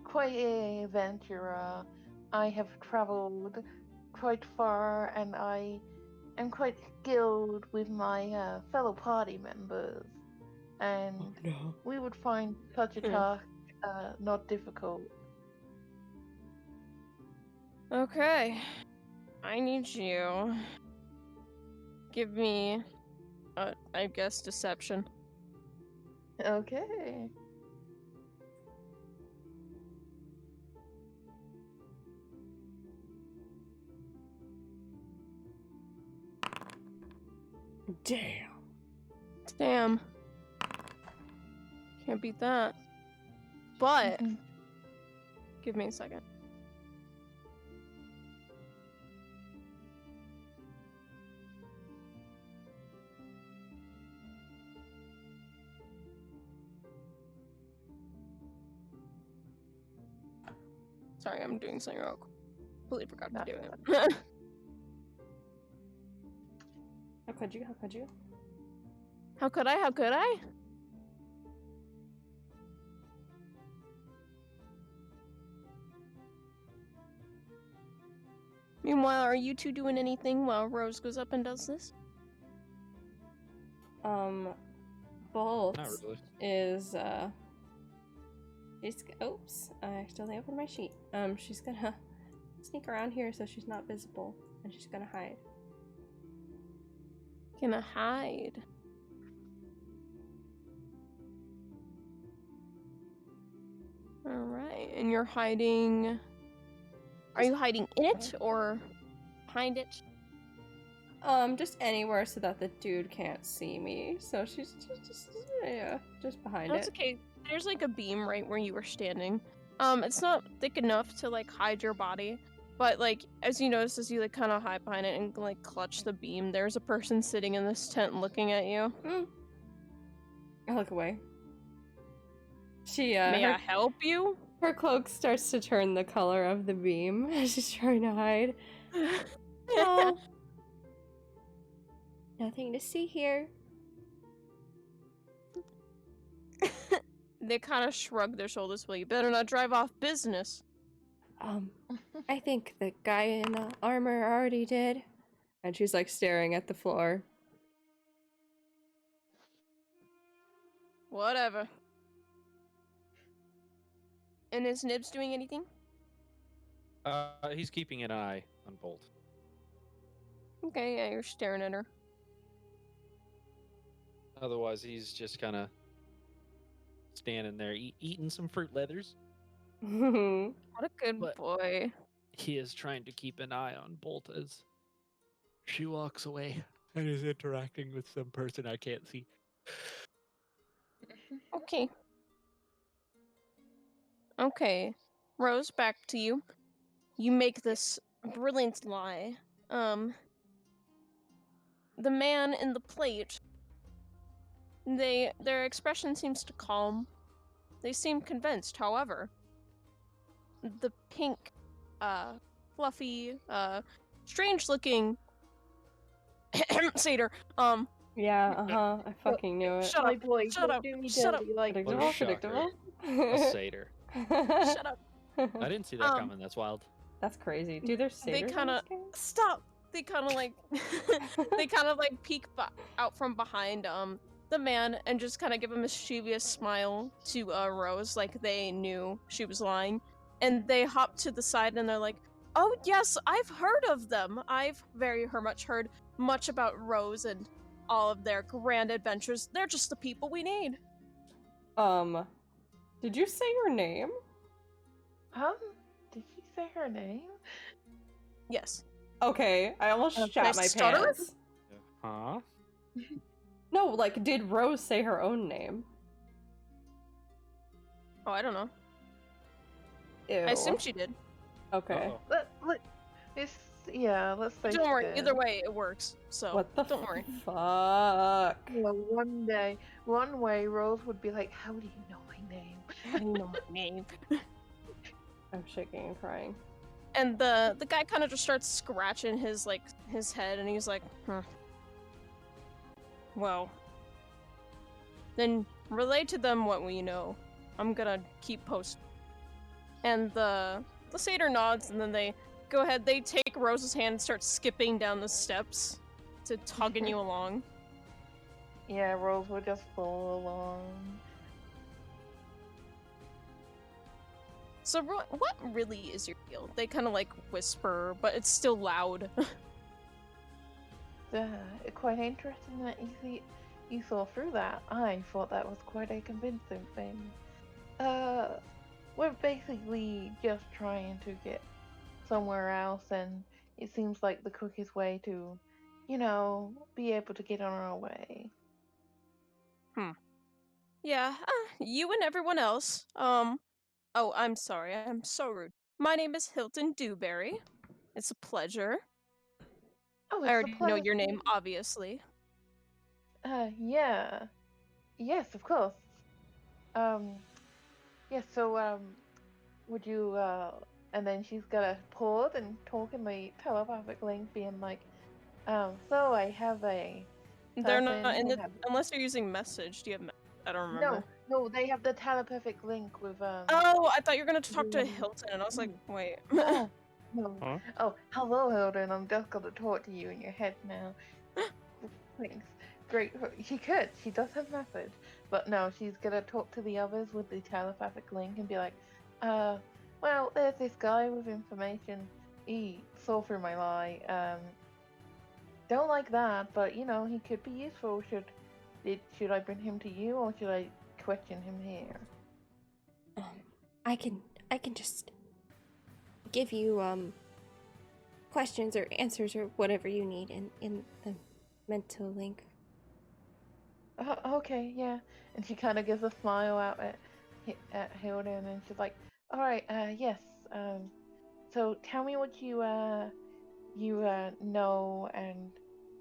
quite a adventurer. I have traveled quite far, and I am quite skilled with my, fellow party members. And we would find such a task, not difficult. Okay. I need you. Give me, I guess, deception. Okay. Damn. Can't beat that. But, give me a second. Sorry, I'm doing something real quick. Completely forgot to do it. How could you? How could you? How could I? How could I? Meanwhile, are you two doing anything while Rose goes up and does this? Bolt Not really. is oops, I accidentally opened my sheet. She's gonna sneak around here so she's not visible, and she's gonna hide. Gonna hide. Alright, and you're hiding... Are you hiding in it, or behind it? Just anywhere so that the dude can't see me. So she's just behind That's it. okay. There's like a beam right where you were standing. It's not thick enough to like hide your body, but like as you notice, as you like kind of hide behind it and like clutch the beam, there's a person sitting in this tent looking at you. I look away. She May I help you? her cloak starts to turn the color of the beam as she's trying to hide. No. Nothing to see here. They kind of shrug their shoulders. Well, you better not drive off business. I think the guy in the armor already did. And she's like staring at the floor. Whatever. And is Nibs doing anything? He's keeping an eye on Bolt. Okay, yeah, you're staring at her. Otherwise, he's just kind of standing there eating some fruit leathers. What a good But- boy. He is trying to keep an eye on Bolt as she walks away and is interacting with some person I can't see. Okay. Okay. Rose, back to you. You make this brilliant lie. The man in the plate, their expression seems to calm. They seem convinced, however. The pink, fluffy, strange looking satyr, Yeah, I fucking knew it. shut My up, boy, shut don't up, do me shut up. dirty like Predictable, What a shocker. predictable. A satyr. shut up. I didn't see that Um, coming. That's wild. That's crazy. Dude, there's They satyrs in kinda- this game? Stop! They kind of like, they kind of like peek out from behind, the man and just kind of give a mischievous smile to Rose, like they knew she was lying. And they hop to the side and they're like, oh yes, I've heard of them. I've very much heard much about Rose and all of their grand adventures. They're just the people we need. Did you say your name? Did she say her name? Yes. Okay, I almost Did shat I my stutter? pants. Huh? No, like, did Rose say her own name? Oh, I don't know. Ew. I assume she did. Okay. Uh-oh. Let's say Don't worry, she did. either way it works. So What the don't worry. fuck? Well, one way, Rose would be like, how do you know my name? How do you know my name? I'm shaking and crying. And the guy kind of just starts scratching his head, and he's like, well, then relay to them what we know. I'm gonna keep posting. And the satyr nods, and then they go ahead. They take Rose's hand and start skipping down the steps to tugging you along. Yeah, Rose would just follow along. So what really is your deal? They kind of like whisper, but it's still loud. Quite interesting that you saw through that. I thought that was quite a convincing thing. We're basically just trying to get somewhere else, and it seems like the quickest way to, be able to get on our way. Yeah, you and everyone else. Oh, I'm sorry. I'm so rude. My name is Hilton Dewberry. It's a pleasure. Oh, I already know your name, obviously. Yeah. Yes, of course. Yes, so, would you, and then she's gonna pause and talk in the telepathic link, being like, so I have a They're person not in who the have- unless you're using message. Do you have? I don't remember. No, they have the telepathic link with, Oh, I thought you were gonna talk to Mm. Hilton, and I was like, wait. Oh, Huh? Oh, hello, Hilden. I'm just gonna talk to you in your head now. Thanks. Great. She could. She does have message. But no, she's gonna talk to the others with the telepathic link and be like, well, there's this guy with information. He saw through my lie. Don't like that, but he could be useful. Should I bring him to you or should I question him here? I can just give you questions or answers or whatever you need in the mental link. Okay, yeah. And she kind of gives a smile out at Hilden, and she's like, "All right, yes. So tell me what you know and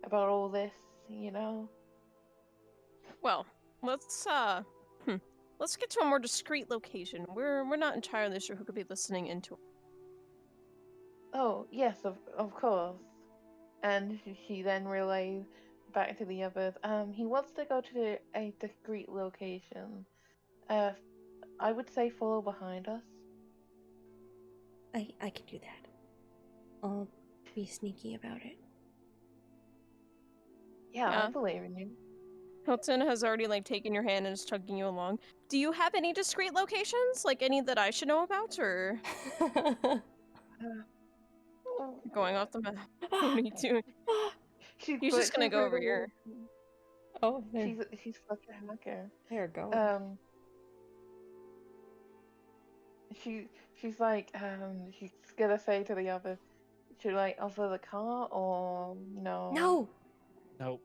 about all this, you know." Well, let's get to a more discreet location. We're not entirely sure who could be listening into it. Oh, yes, of course. And she then relays back to the others. He wants to go to a discreet location. Uh, I would say follow behind us. I can do that. I'll be sneaky about it. Yeah, Yeah. I believe in you. Hilton has already taken your hand and is tugging you along. Do you have any discreet locations? Like any that I should know about, or going off the map? What are you doing? He's just gonna go over here. Oh, there, She's such a hacker. there going. She's like, she's gonna say to the other, should I offer the car or no? No! Nope.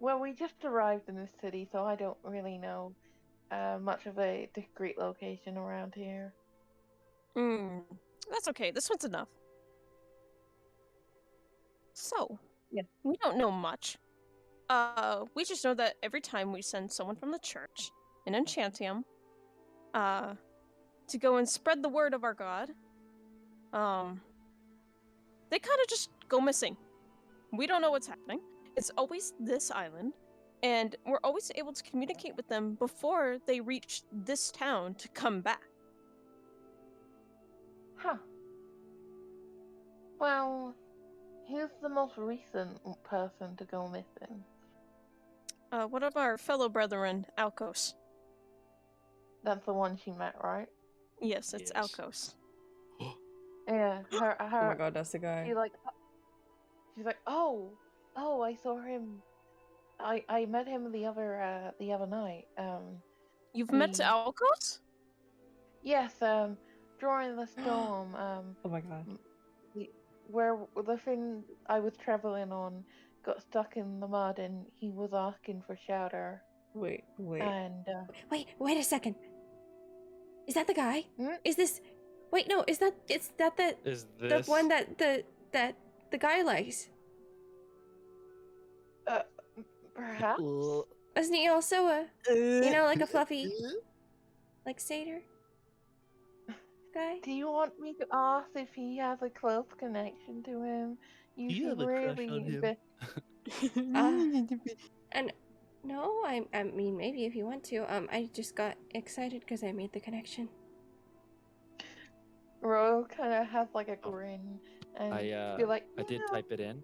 Well, we just arrived in this city, so I don't really know much of a discreet location around here. That's okay. This one's enough. So, Yeah. we don't know much. We just know that every time we send someone from the church, an enchantium, to go and spread the word of our god, they kind of just go missing. We don't know what's happening. It's always this island, and we're always able to communicate with them before they reach this town to come back. Huh. Well, who's the most recent person to go missing? One of our fellow brethren, Alkos. That's the one she met, right? Yes, it's Yes. Alkos. Yeah, her. Oh my god, that's the guy. She's like, oh, I saw him. I met him the other night. You've met he- Alkos? Yes, during the storm. Oh my god. Where the thing I was traveling on got stuck in the mud, and he was asking for shelter. Wait. And Wait a second. Is that the guy? Hmm? Is this? Wait, no. Is that the Is the this one that the guy likes? perhaps. Wasn't he also like a fluffy, like satyr guy? Do you want me to ask if he has a close connection to him? You You seem have a crush really on him. And no, I mean maybe if you want to. I just got excited because I made the connection. Ro kind of has a grin, and I be like, I did "Yeah." type it in.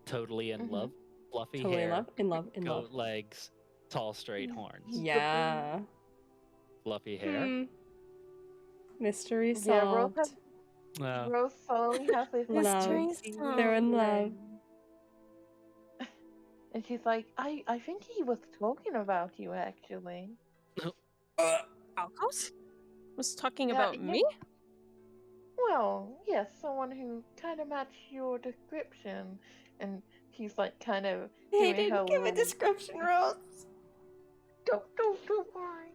Totally in Mhm. love. Fluffy Totally hair. in love. Goat legs. Tall straight horns. Yeah. Fluffy hair. Mystery Yeah, Rose solved. Rose slowly has this Love. creepy They're in love. grin. And she's like, I think he was talking about you actually. Alkos? Was talking Yeah, about yeah. me? Well, yes, someone who kind of matched your description. And she's kind of They doing her didn't give a little- description, Rose. Don't worry.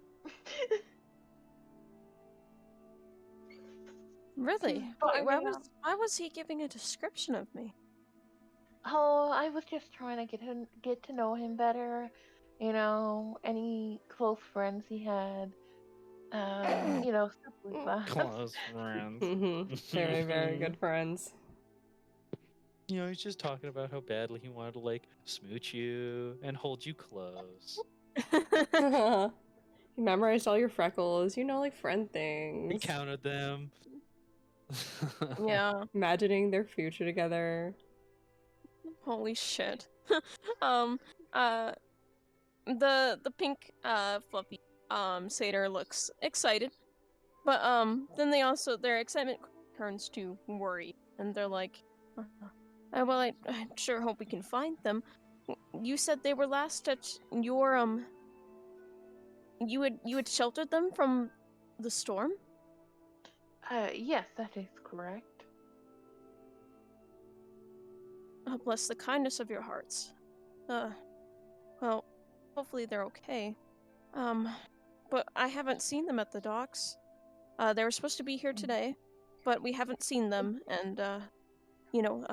Really? But Wait, I why mean, why was he giving a description of me? Oh, I was just trying to get to know him better. Any close friends he had. Stuff like that. Close friends. Very, very good friends. He's just talking about how badly he wanted to smooch you and hold you close. You memorized all your freckles, you know, like friend He things. counted them. Yeah. Imagining their future together. Holy shit. um. The pink fluffy satyr looks excited, but then their excitement turns to worry, and they're like, well, I sure hope we can find them. You said they were last at your you had sheltered them from the storm? Yes, that is correct. Oh, bless the kindness of your hearts. Well, hopefully they're okay. Um, but I haven't seen them at the docks. They were supposed to be here today, but we haven't seen them, and you know,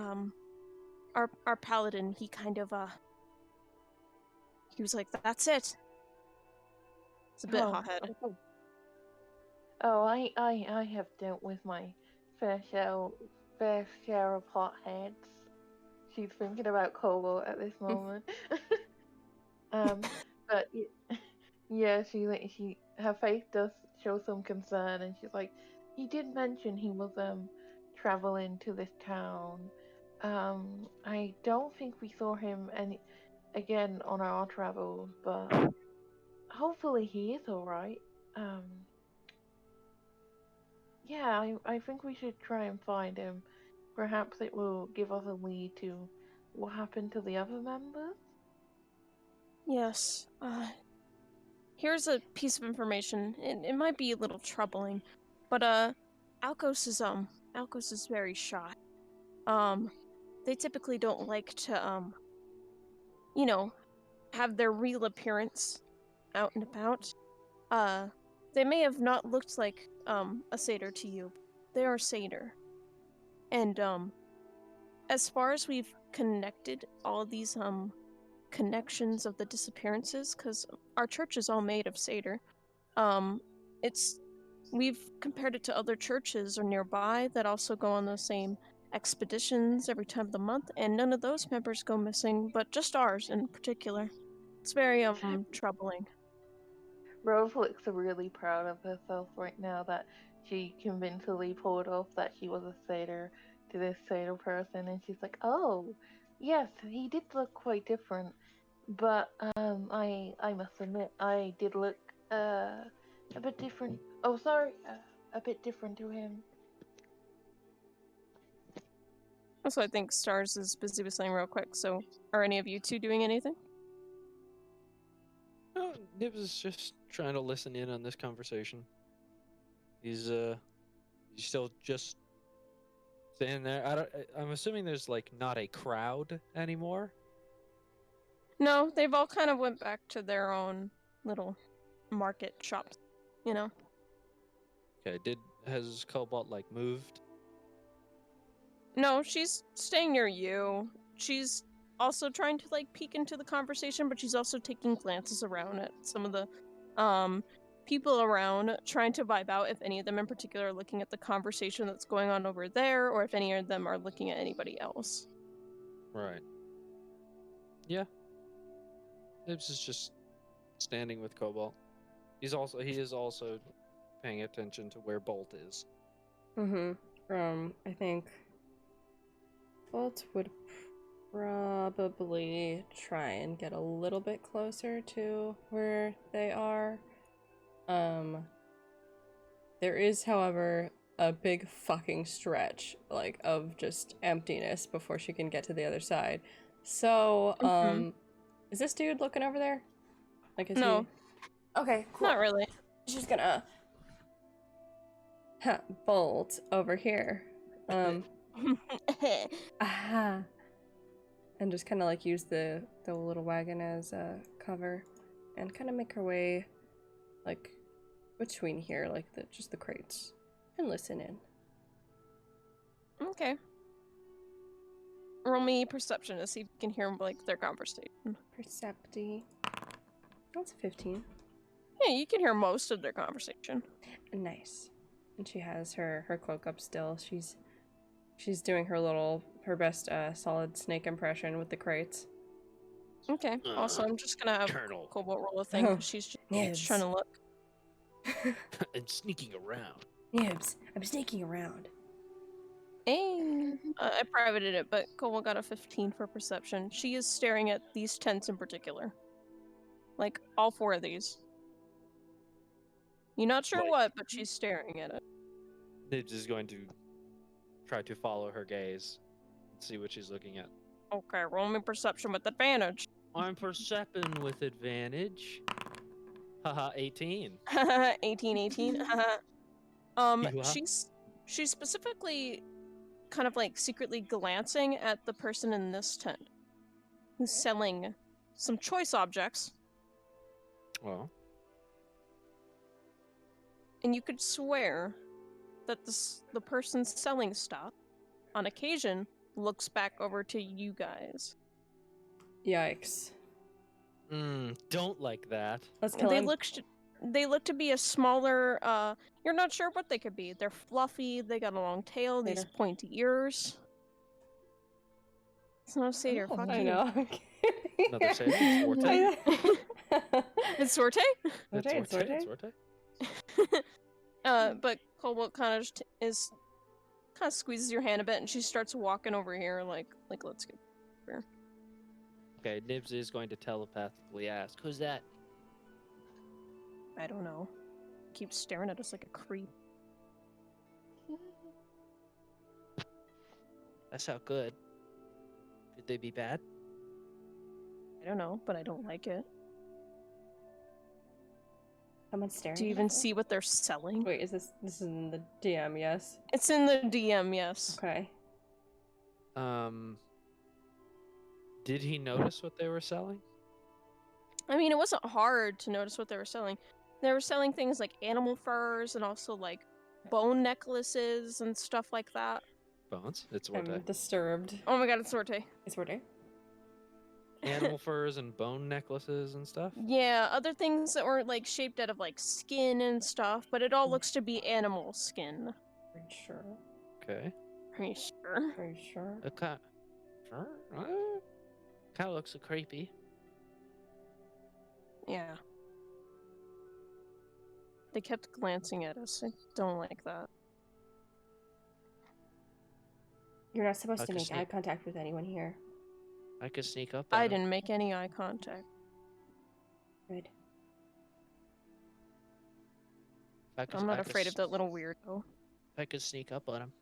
our paladin, he kind of he was like, "That's it." It's a bit Oh, hot-headed. oh, I have dealt with my fair share of hotheads. She's thinking about Cobalt at this moment. um, but yeah, she her face does show some concern, and she's like, he did mention he was traveling to this town. I don't think we saw him again on our travels, but hopefully he is all right. Um, yeah, I think we should try and find him. Perhaps it will give us a lead to what happened to the other members. Yes. Here's a piece of information. It might be a little troubling, but Alkos is very shy. They typically don't like to you know, have their real appearance out and about. Uh, they may have not looked like a satyr to you. They are satyr, and as far as we've connected all these connections of the disappearances, because our church is all made of satyr. Um, it's we've compared it to other churches or nearby that also go on those same expeditions every time of the month, and none of those members go missing, but just ours in particular. It's very troubling. Rose looks really proud of herself right now that she convincingly pulled off that she was a satyr to this satyr person, and she's like, "Oh, yes, he did look quite different, but I must admit I did look a bit different. Oh, sorry, a bit different to him." Also, I think Stars is busy with something real quick, so are any of you two doing anything? No, Nibs is just trying to listen in on this conversation. He's still just standing there. I'm assuming there's like not a crowd anymore. No, they've all kind of went back to their own little market shops, you know? Okay, has Cobalt like moved? No, she's staying near you. She's also trying to like peek into the conversation, but she's also taking glances around at some of the people around, trying to vibe out if any of them in particular are looking at the conversation that's going on over there, or if any of them are looking at anybody else. Right. Yeah. Nibs is just standing with Cobalt. He is also paying attention to where Bolt is. I think Bolt would probably try and get a little bit closer to where they are. There is, however, a big fucking stretch, like, of just emptiness before she can get to the other side. So, is this dude looking over there? Like, is No, he... Okay, cool. not really. She's gonna... bolt over here. Aha. And just kind of, like, use the little wagon as a cover. And kind of make her way, like, between here, like, just the crates. And listen in. Okay. Roll me perception to see if you can hear like their conversation. Percepti. That's 15. Yeah, you can hear most of their conversation. Nice. And she has her cloak up still. She's doing her best solid snake impression with the crates. Okay. Also, I'm just gonna have Colonel. Cobalt roll a thing because she's just trying to look. And sneaking around. Nibs, I'm sneaking around. Hey, I privated it, but Cole got a 15 for perception. She is staring at these tents in particular. Like, all 4 of these. You're not sure Like- what, but she's staring at it. Nibs is going to try to follow her gaze and see what she's looking at. Okay, roll me perception with advantage. I'm percepting with advantage. Haha, 18. 18. You are? She's specifically kind of like secretly glancing at the person in this tent who's selling some choice objects, Well, and you could swear that the person selling stuff on occasion looks back over to you guys. Yikes. don't like that. Let's kill They him. look to be a smaller, you're not sure what they could be. They're fluffy, they got a long tail, these Later. pointy ears. It's not a satyr, Oh, fuck I you. know. I'm kidding. Another satyr? Sorte? It's Sorte? It's Sorte? It's Sorte? But Cobalt kind of squeezes your hand a bit, and she starts walking over here, like let's go. Okay, Nibs is going to telepathically ask, Who's that? I don't know. Keeps staring at us like a creep. That's not good. Could they be bad? I don't know, but I don't like it. Someone's staring. Do you at even us? see what they're selling? Wait, is this is in the DM? Yes. It's in the DM, yes. Okay. Did he notice what they were selling? I mean, it wasn't hard to notice what they were selling. They were selling things like animal furs and also like bone necklaces and stuff like that. Bones? It's I'm Sorte. disturbed. Oh my god, it's Sorte. It's Sorte. Animal furs and bone necklaces and stuff? Yeah, other things that were like shaped out of like skin and stuff, but it all looks to be animal skin. Are you sure? Okay. Are you sure? Are you sure? Okay. Sure. Kind of looks creepy. Yeah. They kept glancing at us. I don't like that. You're not supposed I to could make sneak- eye contact with anyone here. I could sneak up on I him. didn't make any eye contact. Good. I'm not afraid of that little weirdo. I could sneak up on him.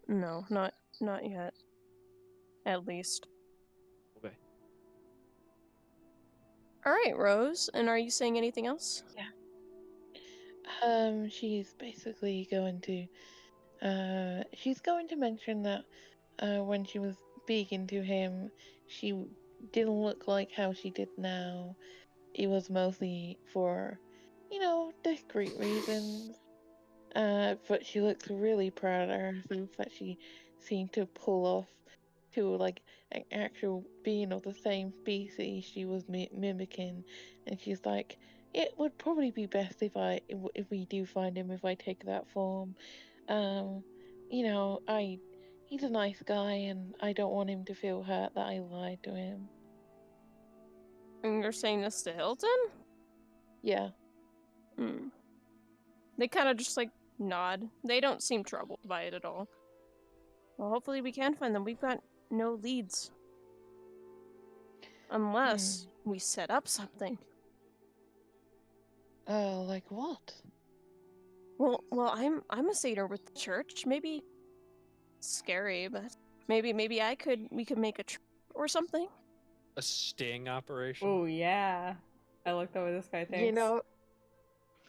No, not yet. At least. Okay. All right, Rose. And are you saying anything else? She's basically going to mention that when she was speaking to him, she didn't look like how she did now. It was mostly for, discreet reasons. But she looks really proud of herself that she seemed to pull off to like an actual being of the same species she was mimicking, and she's like, it would probably be best if we do find him, if I take that form. He's a nice guy, and I don't want him to feel hurt that I lied to him. And you're saying this to Hilton? Yeah. Hmm. They kind of just like nod. They don't seem troubled by it at all. Well, hopefully we can find them. We've got no leads. Unless we set up something. Like what? Well, I'm a satyr with the church. Maybe scary, but maybe we could make a trip or something. A sting operation? Oh yeah. I looked over this guy thinks.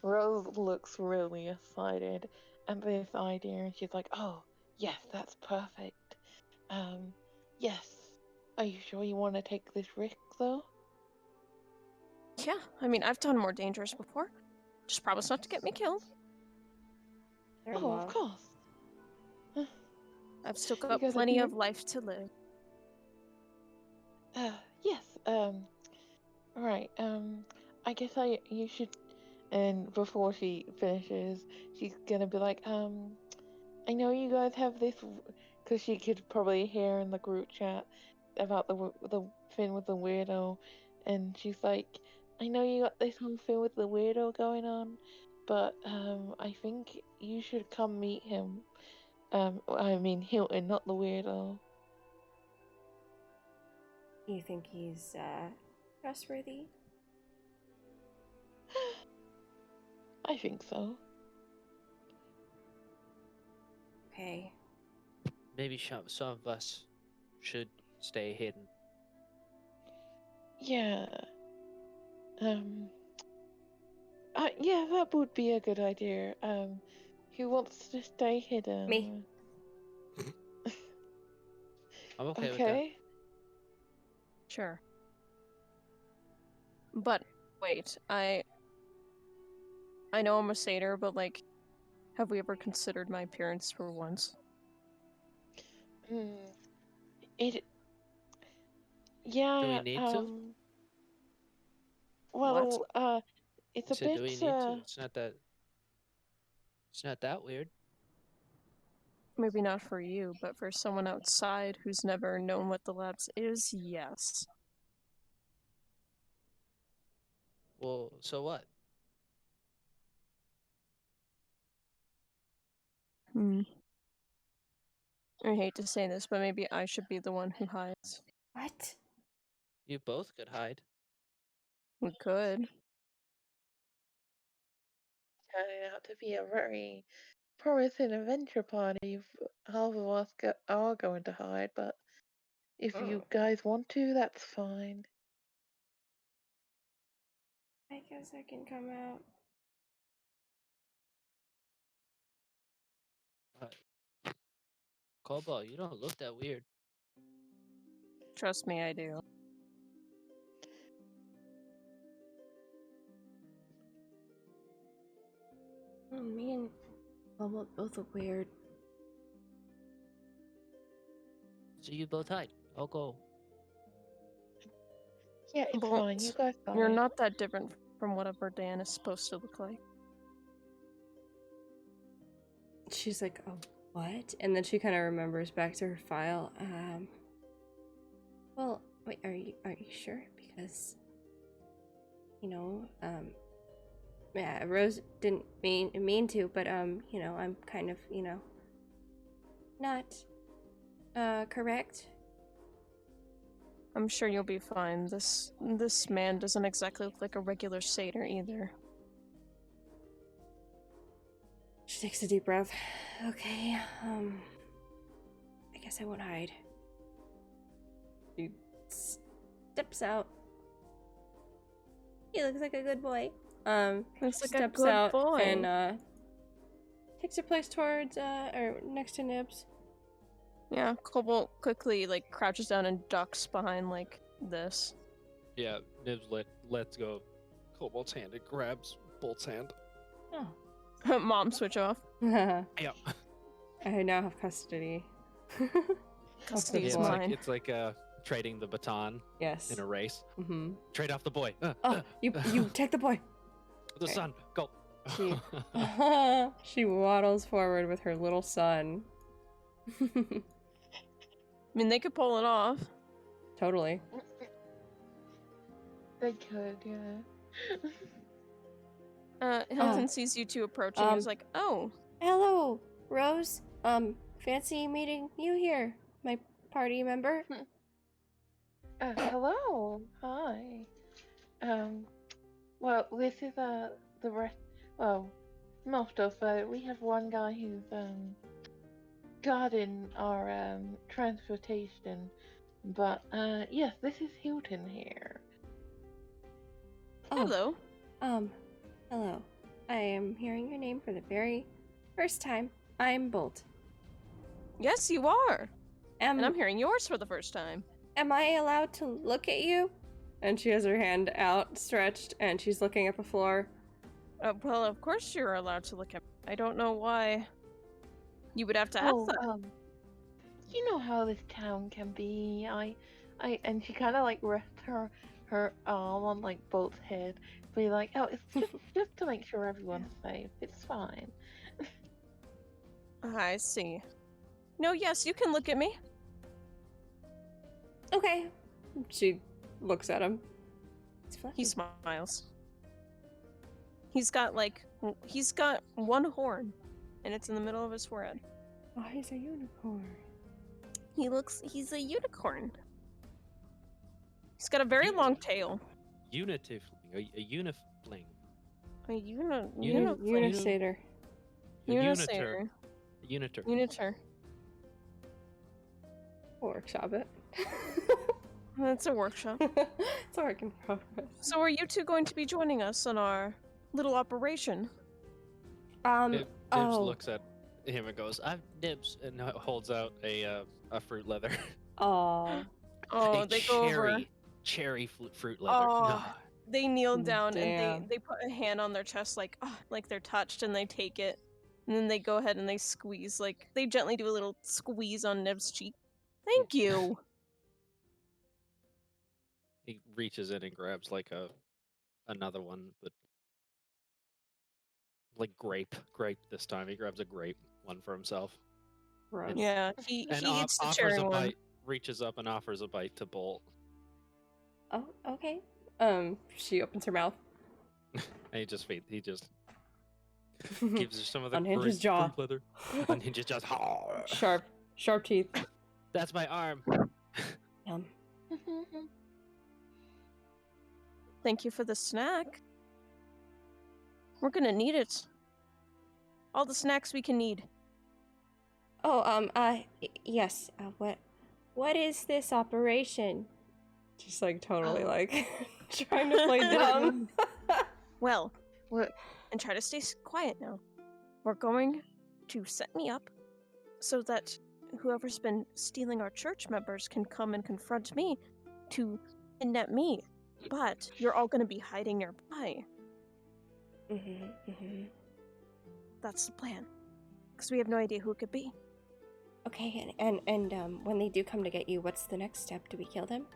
Rose looks really excited at this idea, and she's like, "Oh, yes, that's perfect. Yes. Are you sure you want to take this risk, though?" Yeah, I mean, I've done more dangerous before. Just promise not to get me killed. They're Oh, love. of course. I've still You got guys are plenty here? of life to live. Yes. Right. I guess you should. And before she finishes, she's gonna be like, I know you guys have this, because she could probably hear in the group chat about the thing with the weirdo, and she's like, I know you got this whole thing with the weirdo going on, but I think you should come meet him. I mean Hilton, not the weirdo. You think he's trustworthy? I think so. Okay. Maybe some of us should stay hidden. Yeah. Yeah, that would be a good idea. Who wants to stay hidden? Me. I'm okay with that. Okay. Sure. But wait, I know I'm a satyr, but like, have we ever considered my appearance for once? Hmm. It. Yeah. Do we need to? Well. It's I a said, do bit. we need to? It's not that. It's not that weird. Maybe not for you, but for someone outside who's never known what the labs is, yes. Well, so what? Hmm. I hate to say this, but maybe I should be the one who hides. What? You both could hide. We could. Turning out to be a very promising adventure party. If half of us are going to hide, but if you guys want to, that's fine. I guess I can come out. Cobalt, you don't look that weird. Trust me, I do. Oh, me and Bubble both look weird. So you both hide. I'll go. Yeah, it's Well, fine. You guys You're hide. not that different from what a Verdan is supposed to look like. She's like, oh, what? And then she kind of remembers back to her file. Well, wait, are you sure? Because, yeah, Rose didn't mean to, but I'm kind of, not correct. I'm sure you'll be fine. This man doesn't exactly look like a regular satyr either. She takes a deep breath. Okay, I guess I won't hide. She steps out. He looks like a good boy. Looks like a Steps good out boy. and takes her place towards or next to Nibs. Yeah, Cobalt quickly crouches down and ducks behind this. Yeah, Nibs lets go of Cobalt's hand. It grabs Bolt's hand. Oh. Mom, switch off. Yeah. I now have custody. Custody's boy. mine. It's like trading the baton Yes. in a race. Mm-hmm. Trade off the boy. Oh, you take the boy. The Okay. son. Go. She, she waddles forward with her little son. I mean, they could pull it off. Totally. They could, yeah. Hilton sees you two approaching and is like, oh. Hello, Rose. Fancy meeting you here, my party member. Hello. Hi. Well, this is the rest. Well, most of we have one guy who's guarding our transportation, but yes, this is Hilton here. Hello. Hello. I am hearing your name for the very first time. I'm Bolt. Yes, you are. And I'm hearing yours for the first time. Am I allowed to look at you? And she has her hand outstretched and she's looking at the floor. Well, of course you're allowed to look at me. I don't know why you would have to ask that. You know how this town can be. And she kind of rests her arm on Bolt's head, be like, oh, it's just to make sure everyone's safe. It's fine. I see. No, yes, you can look at me. Okay. She looks at him. It's fluffy. He smiles. He's got one horn, and it's in the middle of his forehead. Oh, he's a unicorn. He's a unicorn. He's got a very long tail. Unitifling, a unifling. A unifling. Unisator. A Unisator. Uniter. Uniter. We'll workshop it. That's a workshop. It's a work in progress. So are you two going to be joining us on our little operation? Nibs Oh. looks at him and goes, "I'm Nibs," and holds out a fruit leather. Aw. Oh, A they go over. cherry fruit leather. Oh, No. they kneel down Damn. and they put a hand on their chest like they're touched, and they take it. And then they go ahead and they squeeze, they gently do a little squeeze on Nib's cheek. Thank you. He reaches in and grabs another one, but grape this time. He grabs a grape one for himself. Gross. Yeah, he And eats the offers cherry a one. bite. Reaches up and offers a bite to Bolt. Oh, okay. She opens her mouth. And he just gives her some of the Unhinge his jaw. fruit leather. Unhinges just Sharp teeth. That's my arm. Yum. Thank you for the snack. We're gonna need it. All the snacks we can need. Oh, yes. What is this operation? Just totally trying to play dumb. Well, What? and try to stay quiet now. We're going to set me up so that whoever's been stealing our church members can come and confront me to kidnap me. But you're all going to be hiding nearby. That's the plan. Because we have no idea who it could be. Okay, and when they do come to get you, what's the next step? Do we kill them?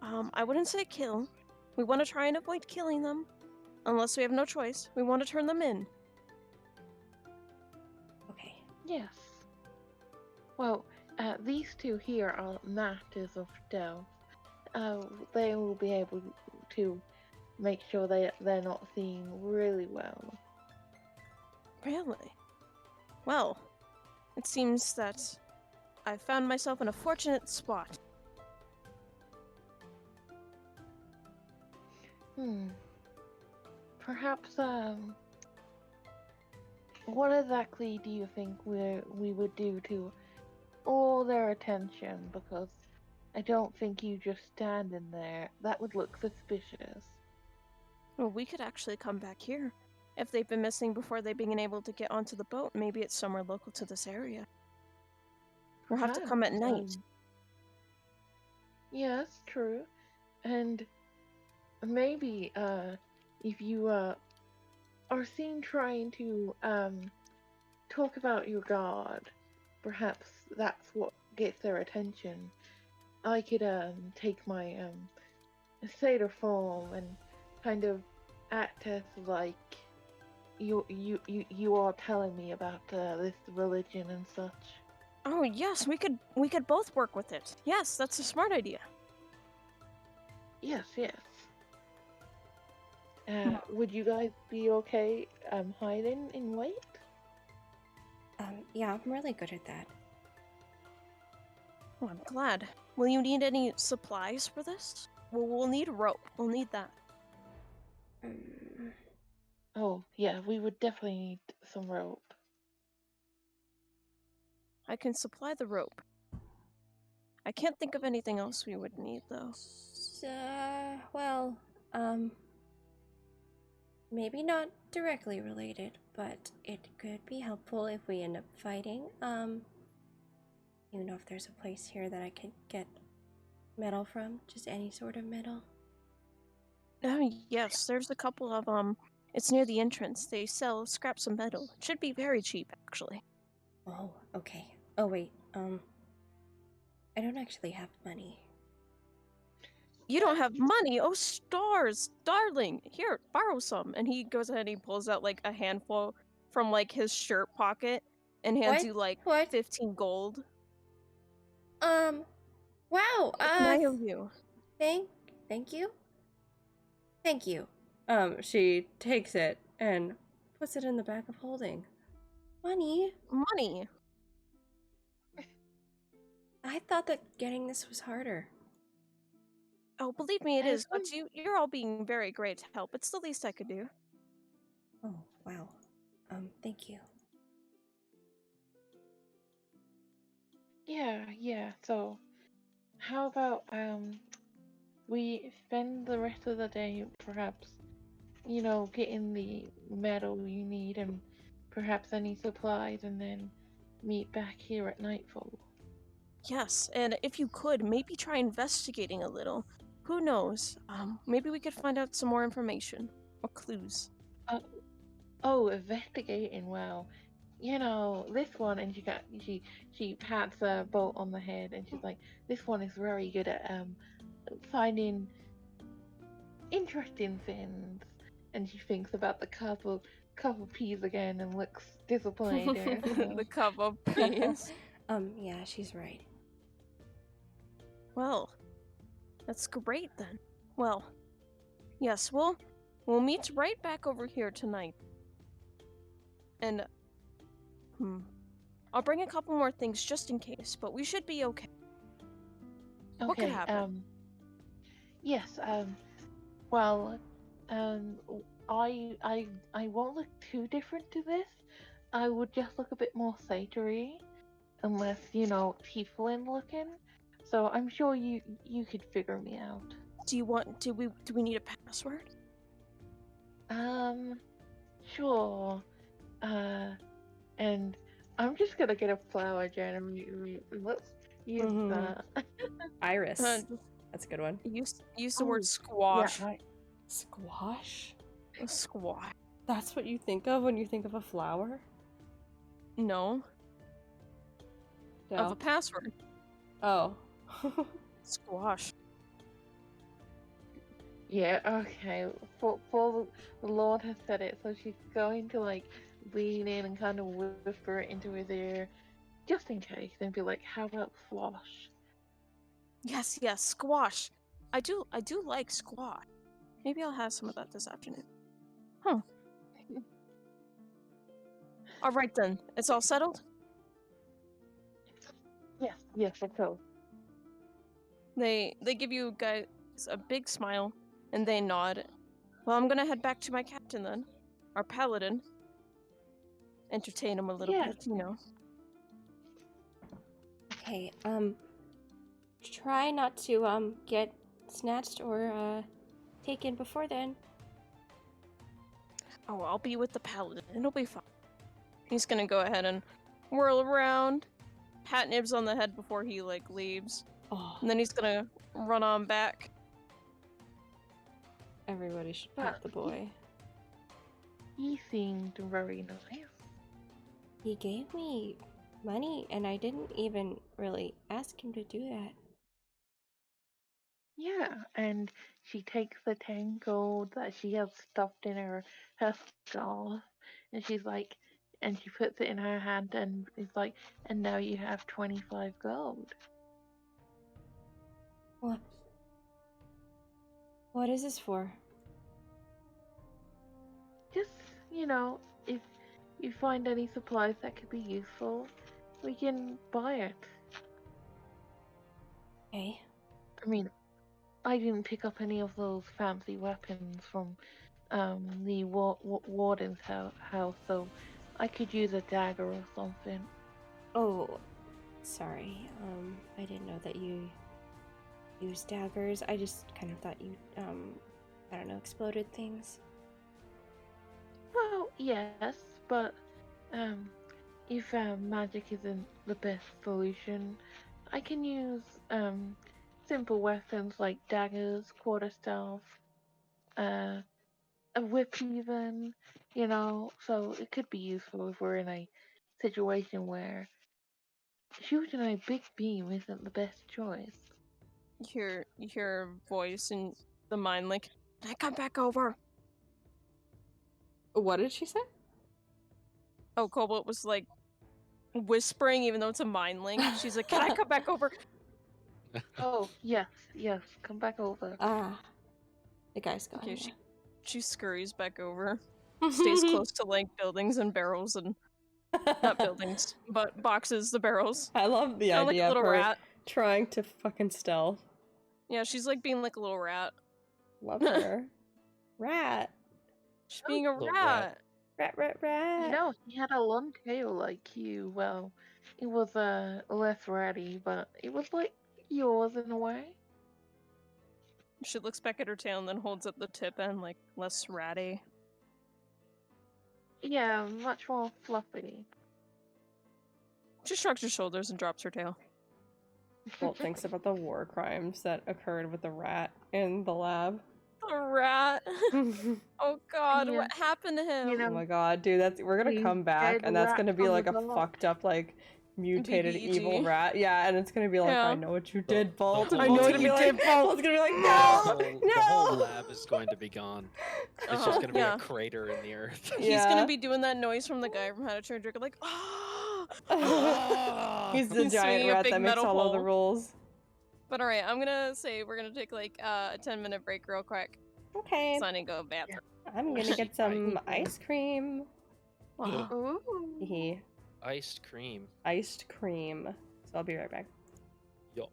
I wouldn't say kill. We want to try and avoid killing them. Unless we have no choice. We want to turn them in. Okay. Yes. Well, these two here are masters of stealth. They will be able to make sure they're not seen really well. Really? Well, it seems that I found myself in a fortunate spot. Perhaps, what exactly do you think we would do to all their attention? Because I don't think you just stand in there. That would look suspicious. Well, we could actually come back here. If they've been missing before they've been able to get onto the boat, maybe it's somewhere local to this area. We'll have to come at night. Yes, true. And maybe, if you, are seen trying to, talk about your god, perhaps that's what gets their attention. I could, take my, satyr form and kind of act as you are telling me about, this religion and such. Oh yes, we could both work with it. Yes, that's a smart idea. Yes. Would you guys be okay, hiding in wait? Yeah, I'm really good at that. Oh, I'm glad. Will you need any supplies for this? Well, we'll need rope. We'll need that. Oh, yeah, we would definitely need some rope. I can supply the rope. I can't think of anything else we would need, though. Well, maybe not directly related, but it could be helpful if we end up fighting. You know if there's a place here that I could get metal from? Just any sort of metal? Oh, yes, there's a couple of, it's near the entrance. They sell scraps of metal. It should be very cheap, actually. Oh, okay. Oh, wait, I don't actually have money. You don't have money? Oh, stars! Darling! Here, borrow some. And he goes ahead and he pulls out, a handful from, his shirt pocket and hands you, What? 15 gold. Wow, What can I owe you? thank you? Thank you. She takes it and puts it in the bag of holding. Money? Money. I thought that getting this was harder. Oh, believe me, it is. Um, But you're all being very great to help. It's the least I could do. Oh, wow. Thank you. yeah. So, how about we spend the rest of the day perhaps, getting the metal you need and perhaps any supplies, and then meet back here at nightfall. Yes, and if you could, maybe try investigating a little. Who knows? Maybe we could find out some more information or clues. Oh, investigating. Well, this one, and she pats Bolt on the head, and she's like, this one is very good at finding interesting things. And she thinks about the cup of peas again and looks disappointed. The cup of peas. Yeah, she's right. Well, that's great then. Well, yes, we'll meet right back over here tonight. And I'll bring a couple more things just in case, but we should be okay. What could Okay. happen? Yes. Well, um, I won't look too different to this. I would just look a bit more satyry, unless tiefling looking. So I'm sure you could figure me out. Do we need a password? Sure. And I'm just gonna get a flower generator. Let's use Mhm. that. Iris. Uh, That's a good one. use the Oh, word squash. Yeah, right. Squash? Squash. That's what you think of when you think of a flower? No. No. Of a password. Oh. Squash. Yeah, okay. For the Lord has said it, so she's going to lean in and kind of whisper it into his ear, just in case, and be like, "How about slosh?" Yes, squash. I do like squash. Maybe I'll have some of that this afternoon. Huh. All right then. It's all settled? Yes, of course. They give you guys a big smile and they nod. Well, I'm going to head back to my captain then. Our paladin. Entertain him a little Yeah. bit, you know. Okay, try not to, get snatched or, taken before then. Oh, I'll be with the paladin. It'll be fine. He's going to go ahead and whirl around, pat Nibs on the head before he leaves. Oh, And then he's going to run on back. everybody should pat the boy. He seemed very nice. He gave me money, and I didn't even really ask him to do that. Yeah, and she takes the 10 gold that she has stuffed in her scarf, and she's like, and she puts it in her hand and is like, and now you have 25 gold. What? What is this for? Just, if you find any supplies that could be useful, we can buy it. Okay. I mean, I didn't pick up any of those fancy weapons from the warden's house, so I could use a dagger or something. Oh, sorry. I didn't know that you use daggers. I just kind of thought you, I don't know, exploded things. Well, yes, but if magic isn't the best solution, I can use simple weapons like daggers, quarterstaff, a whip even, so it could be useful if we're in a situation where shooting a big beam isn't the best choice. You hear a voice in the mind can I come back over? What did she say? Oh, Cobalt was whispering even though it's a mind link. She's like, can I come back over? Oh, yes, come back over. Ah. The guy's gone. Okay, Yeah. she scurries back over, stays close to like buildings and barrels and not buildings, but boxes, the barrels. I love the Kinda like idea a of little her rat. trying to fucking stealth. Yeah, she's like being like a little rat. Love her. Rat. She's being a Little rat. rat. Rat. You know, he had a long tail like you. Well, it was less ratty, but it was like yours in a way. She looks back at her tail and then holds up the tip end like less ratty. Yeah, much more fluffy. She shrugs her shoulders and drops her tail. Bolt thinks about the war crimes that occurred with the rat in the lab. The rat. Oh god, Yeah. what happened to him? You Oh know, my god, dude, we're gonna He's come back dead and that's rat gonna be from like the a block. fucked up, like, mutated BBEG. evil rat. Yeah, and it's gonna be like, Yeah. I know what you did, Bolt. the I know whole- what you did, Bolt. It's gonna be like, The no! whole No! lab is going to be gone. It's Uh-huh, just going to be yeah. a crater in the earth. He's Yeah. gonna be doing that noise from the guy from How to Train Your Dragon, like, He's the He's giant swinging a rat big that makes metal all of the pole. rules. But alright, I'm gonna say we're gonna take like a 10-minute break real quick. Okay. So I need to go bathroom. I'm gonna get some ice cream. Ooh. Hee. Iced cream. Iced cream. So I'll be right back. Yo.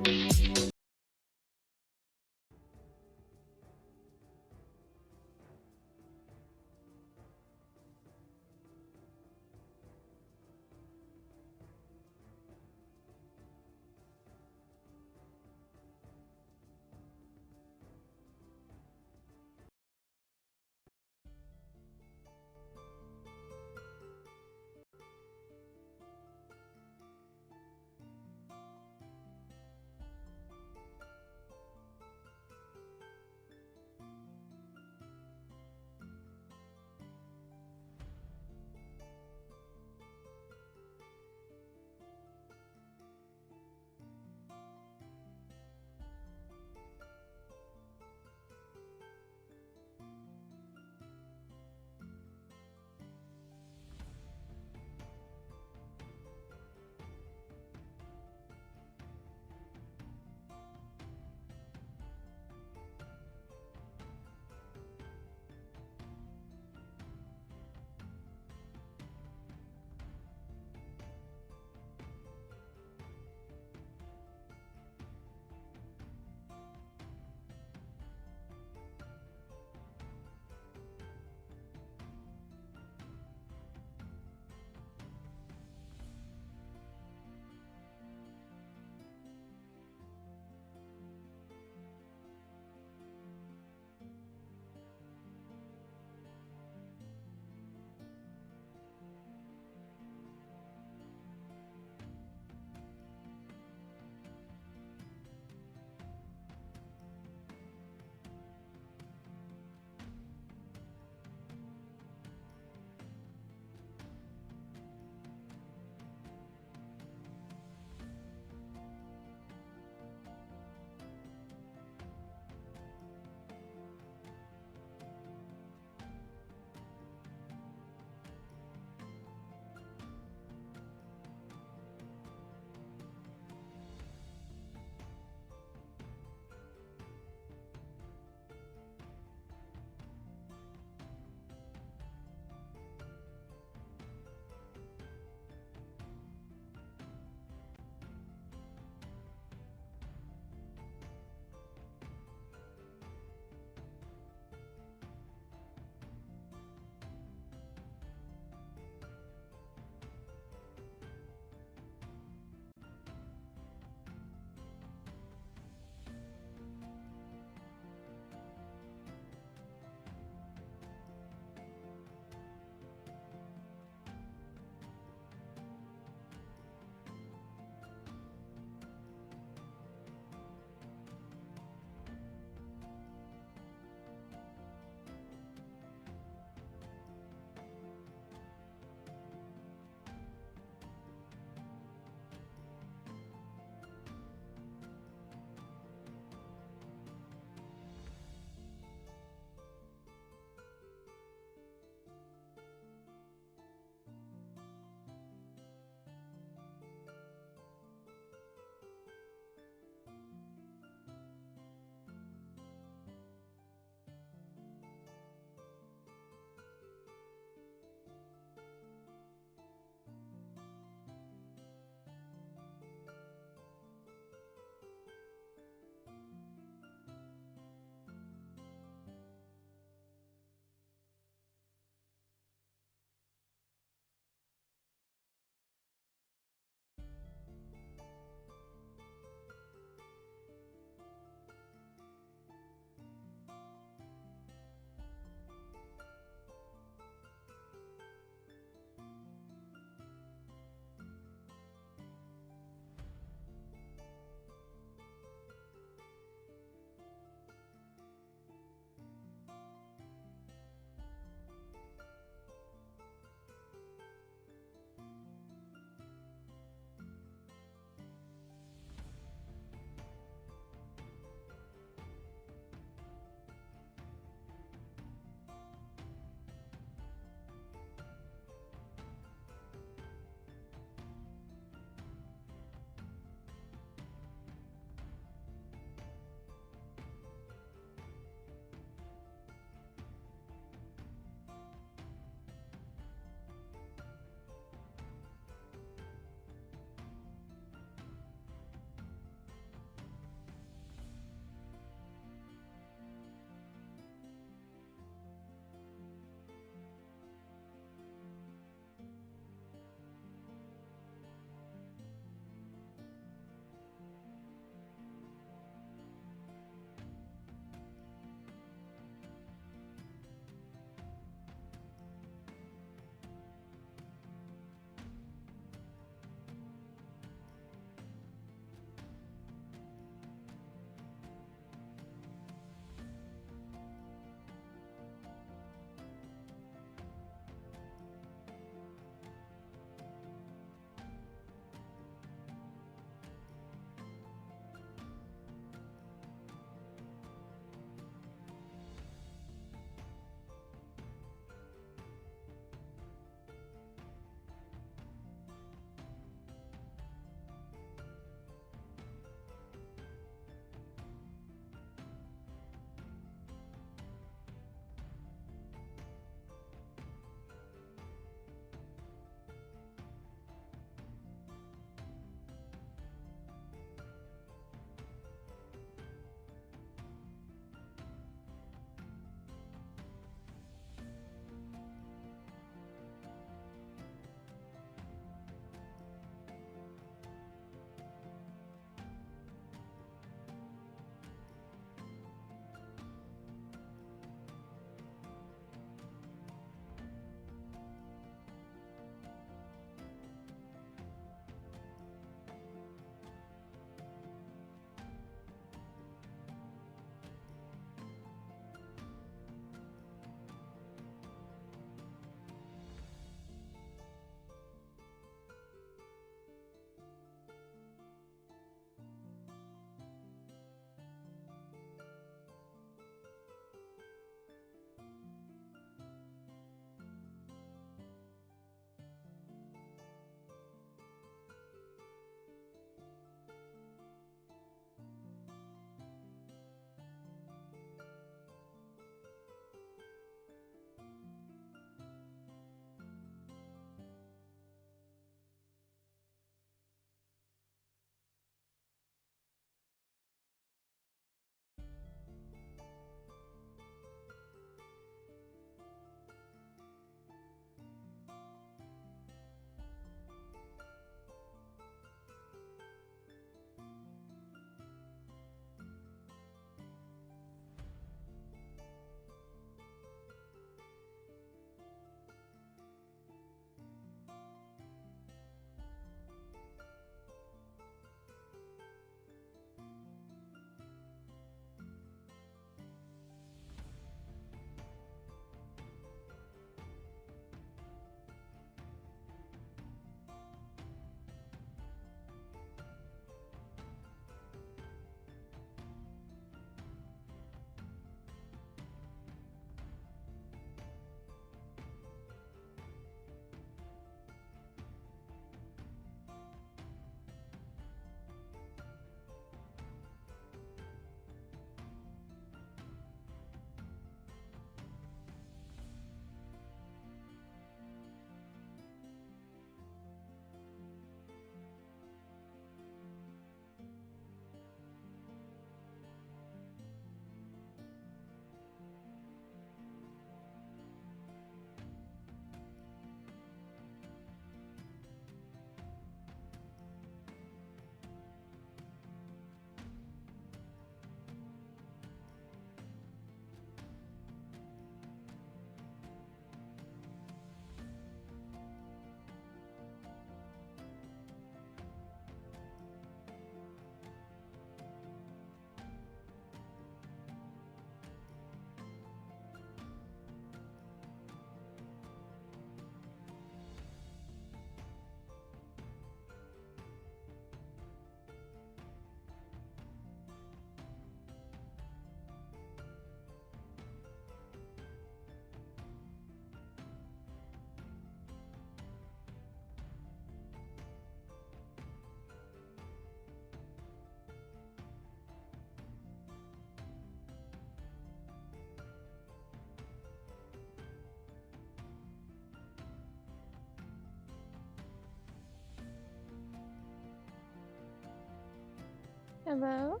Hello?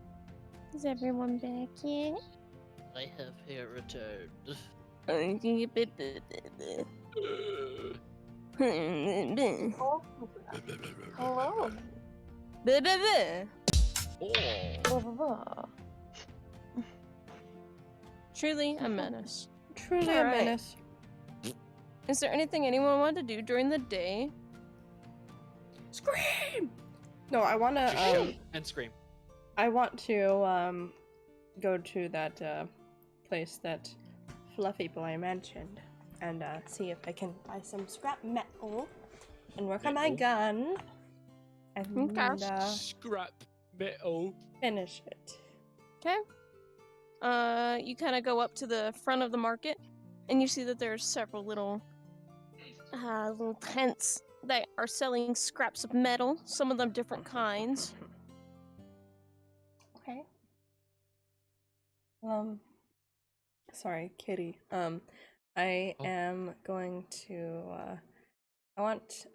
Is everyone back yet? I have here returned. Oh, hello. Oh. Blah, blah, blah. Truly a menace. Truly a Alright. menace. Is there anything anyone wanted to do during the day? Scream! No, I wanna, And scream. I want to, go to that, place that Fluffy Boy mentioned and, see if I can buy some scrap metal and work on my Metal? gun and, Okay. Scrap metal. finish it. Okay. You kind of go up to the front of the market, and you see that there's several little tents that are selling scraps of metal. Some of them different kinds. Okay. Sorry, kitty. I Oh. am going to, I want,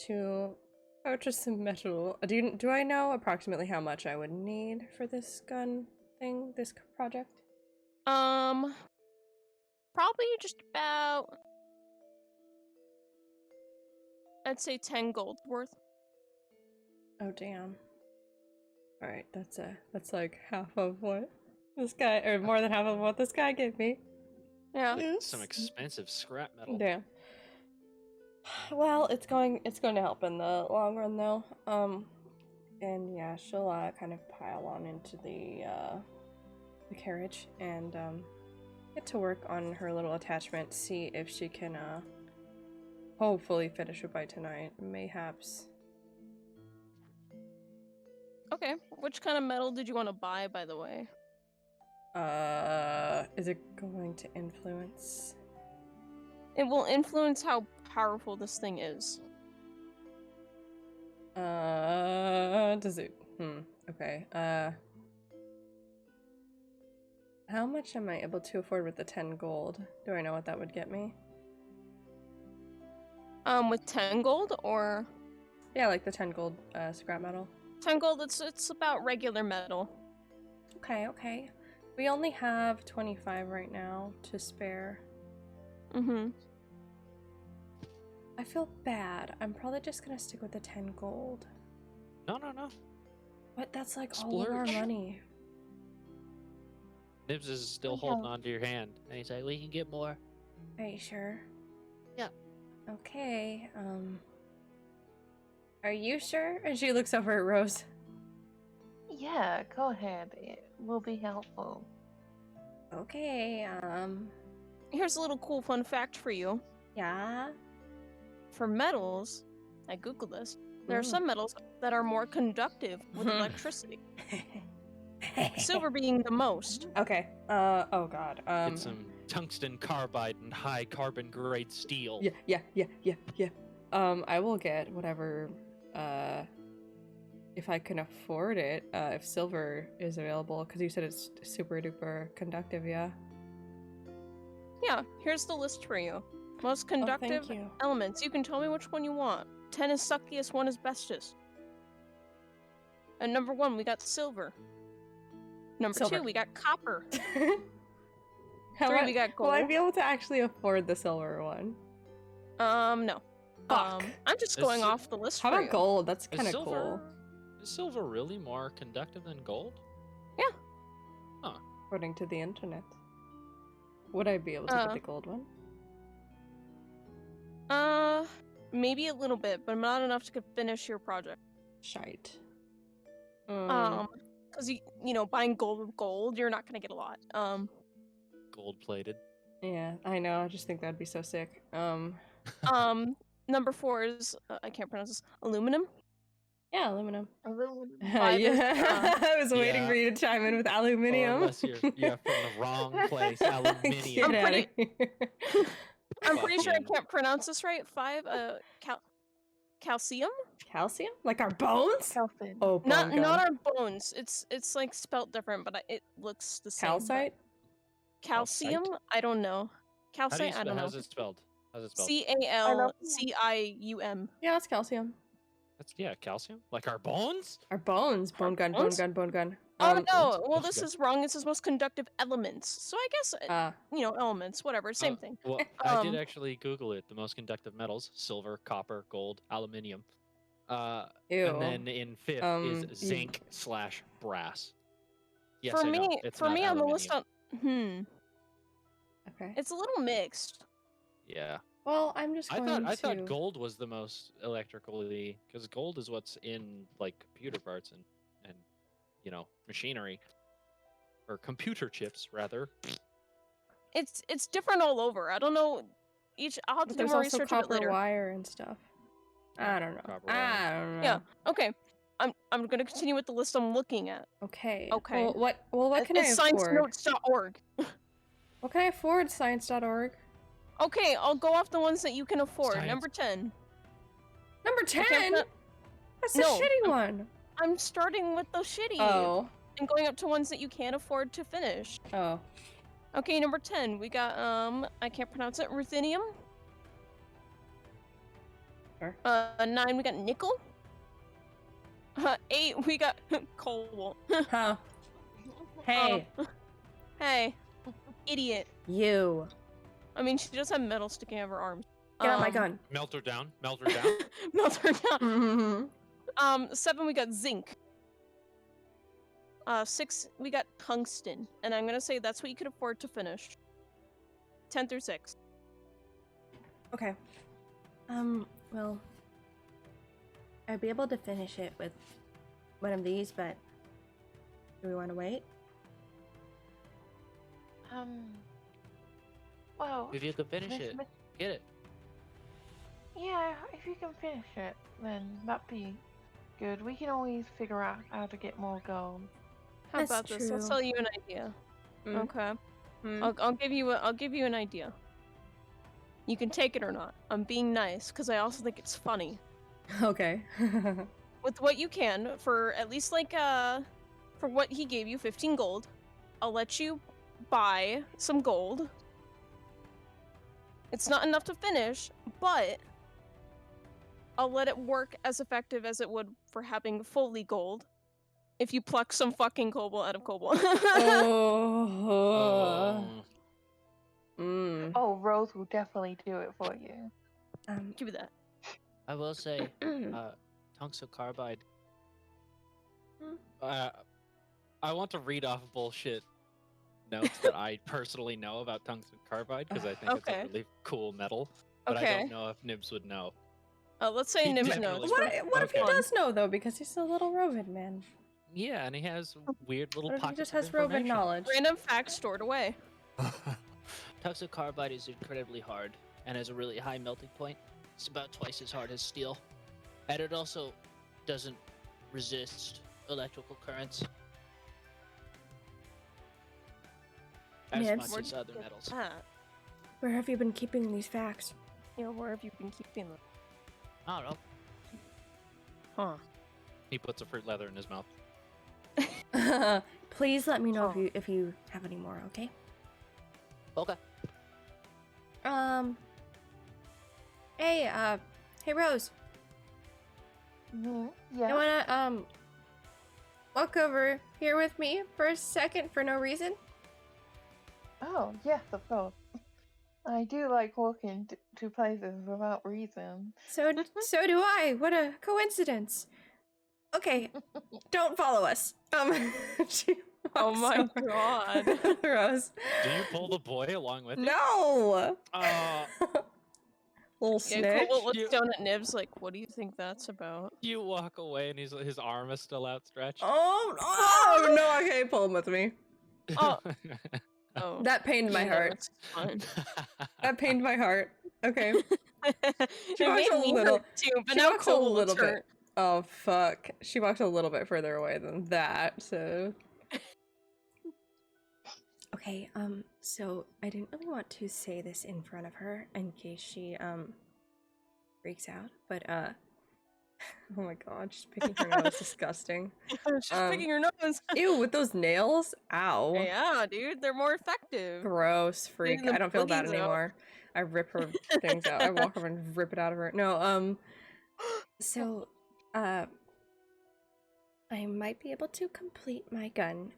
to purchase some metal. Do I know approximately how much I would need for this gun thing, this project? Probably just about, I'd say 10 gold worth. Oh damn. Alright, that's like half of what this guy, or more than half of what this guy gave me. Yeah. Some expensive scrap metal. Damn. Well, it's going to help in the long run though. And yeah, she'll kind of pile on into the carriage and get to work on her little attachment, see if she can hopefully finish it by tonight, mayhaps. Okay. Which kind of metal did you want to buy, by the way? Is it going to influence? It will influence how powerful this thing is. Does it? Okay. How much am I able to afford with the 10 gold? Do I know what that would get me? With 10 gold or Yeah, like the 10 gold scrap metal. 10 gold? It's about regular metal. Okay. We only have 25 right now to spare. Mm-hmm. I feel bad. I'm probably just gonna stick with the 10 gold. No. But that's like all of our Splurge. money. Nibs is still Okay. holding on to your hand. And he's like, we can get more. Are you sure? Yeah. Okay, are you sure? And she looks over at Rose. Yeah, go ahead. It will be helpful. Okay, Here's a little cool fun fact for you. yeah. For metals, I googled this. There are Ooh. some metals that are more conductive with electricity. Silver being the most. Okay, oh god, Get some tungsten carbide and high carbon grade steel. Yeah. I will get whatever, if I can afford it, if silver is available, because you said it's super duper conductive, yeah? Yeah, here's the list for you. Most Oh, conductive thank you. elements. You can tell me which one you want. 10 is suckiest, 1 is bestest. And number 1, we got silver. Number Silver. 2, we got copper. How 3, much- we got Will I gold. be able to actually afford the silver one? No. Fuck. I'm just Is going it- off the list How for about you. gold? That's Is kind of cool. silver really more conductive than gold? According to the internet. Would I be able to get the gold one? Maybe a little bit, but not enough to finish your project. Shite. Because you know, buying gold with gold, you're not gonna get a lot. Gold plated. Yeah, I know. I just think that'd be so sick. Number 4 is I can't pronounce this. Aluminum. Yeah, aluminum. Aluminum. 5 is Yeah, I was waiting Yeah. for you to chime in with Or aluminium. unless you're from the wrong place. Aluminium. Get I'm out of here. I'm pretty sure I Fucking- can't pronounce this right. 5 calcium. Calcium? Like our bones? Calcin. Oh, bone Not gun. our bones. It's like spelt different, but it looks the same. but- Calcite? Calcium? Calcite? I don't know. How do you Calcite? I don't know. how's it spelled? How's it spelled? CALCIUM. Yeah, that's calcium. That's calcium. Like our bones. Our bones. Bone gun, bone bones? gun, bone gun. Oh Um, no! Well, That's this good. is wrong. It says most conductive elements. So I guess elements, whatever, same thing. Well, I did Um, actually Google it. The most conductive metals: silver, copper, gold, aluminium. Ew. And then in fifth is you- zinc/brass. Yes, for I know. me, It's for not me on the list aluminium. Okay. it's a little mixed. Yeah. Well, I'm just going I to. thought gold was the most electrically, because gold is what's in like computer parts and machinery, or computer chips rather. It's different all over. I don't know. I'll have to But do there's more also research a bit copper later. wire and stuff. I don't know. Copper wire. I don't know. Yeah. Okay. I'm gonna continue with the list I'm looking at. Okay. Okay. Well, what can I It's afford? sciencenotes.org. What can I afford? Science.org. Okay, I'll go off the ones that you can afford. Science. Number 10. Number I can't 10. pro- That's the No, shitty one. I'm starting with the shitty Oh. and going up to ones that you can't afford to finish. Oh. Okay, number 10. We got I can't pronounce it. Ruthenium. Sure. 9 we got nickel. 8 we got cobalt. Huh. Hey. Hey. Idiot. You. I mean, she does have metal sticking out of her arms. Get out my gun. Melt her down. Melt her down. Melt her down. Mm-hmm. 7 we got zinc. 6 we got tungsten, and I'm gonna say that's what you could afford to finish. 10 through 6. Okay. Well, I'd be able to finish it with one of these, but do we want to wait? Well, If you can finish Miss- it, Miss- get it. yeah, if you can finish it, then that'd be good. We can always figure out how to get more gold. How That's about this? I'll true. tell you an idea. Mm. Okay. Mm. I'll give you an idea. You can take it or not. I'm being nice because I also think it's funny. Okay. With what you can, for at least for what he gave you, 15 gold, I'll let you buy some gold. It's not enough to finish, but I'll let it work as effective as it would for having fully gold. If you pluck some fucking cobalt out of cobalt. Oh. Mm. Oh, Rose will definitely do it for you. Give me that. I will say, tungsten carbide. I want to read off bullshit notes that I personally know about tungsten carbide because I think it's Okay. a really cool metal, but I Okay. don't know if Nibs would know. Let's say He Nims definitely knows. would. What if he Okay. does know though? Because he's a little Rovid man. Yeah, and he has weird little What if he pockets just of has Rovid information. knowledge? Random facts stored away. Tungsten carbide is incredibly hard and has a really high melting point. It's about twice as hard as steel. And it also doesn't resist electrical currents as Nibs? much as other metals. Where have you been keeping these facts? Yeah, where have you been keeping them? I don't know. Huh. He puts a fruit leather in his mouth. Please let me know Oh. if you have any more, okay? Okay. Hey Rose, Yeah. you wanna walk over here with me for a second for no reason? Oh, yes, of course. I do like walking to places without reason. So do I. What a coincidence. Okay, don't follow us. She Oh walks my over. god. Rose. Do you pull the boy along with you? No. Uh, Little Yeah, snitch. Cobalt looks You- down at Nibs like, what do you think that's about? you walk away and his arm is still outstretched. Oh no! Okay, pull him with me. Oh. Oh. That pained my Yeah, heart. that's fine. That pained my heart. Okay. It She walks made a me little- hurt too, but she now walks a Cobalt little looks bit. hurt. Oh fuck. She walked a little bit further away than that, so Okay, so I didn't really want to say this in front of her in case she freaks out, but oh my god, she's picking her nose. Disgusting. She's picking her nose. Ew, with those nails? Ow. Yeah, dude, they're more effective. Gross, freak. Taking the I don't feel that boogies out. anymore. I rip her things out. I walk over and rip it out of her. No, so I might be able to complete my gun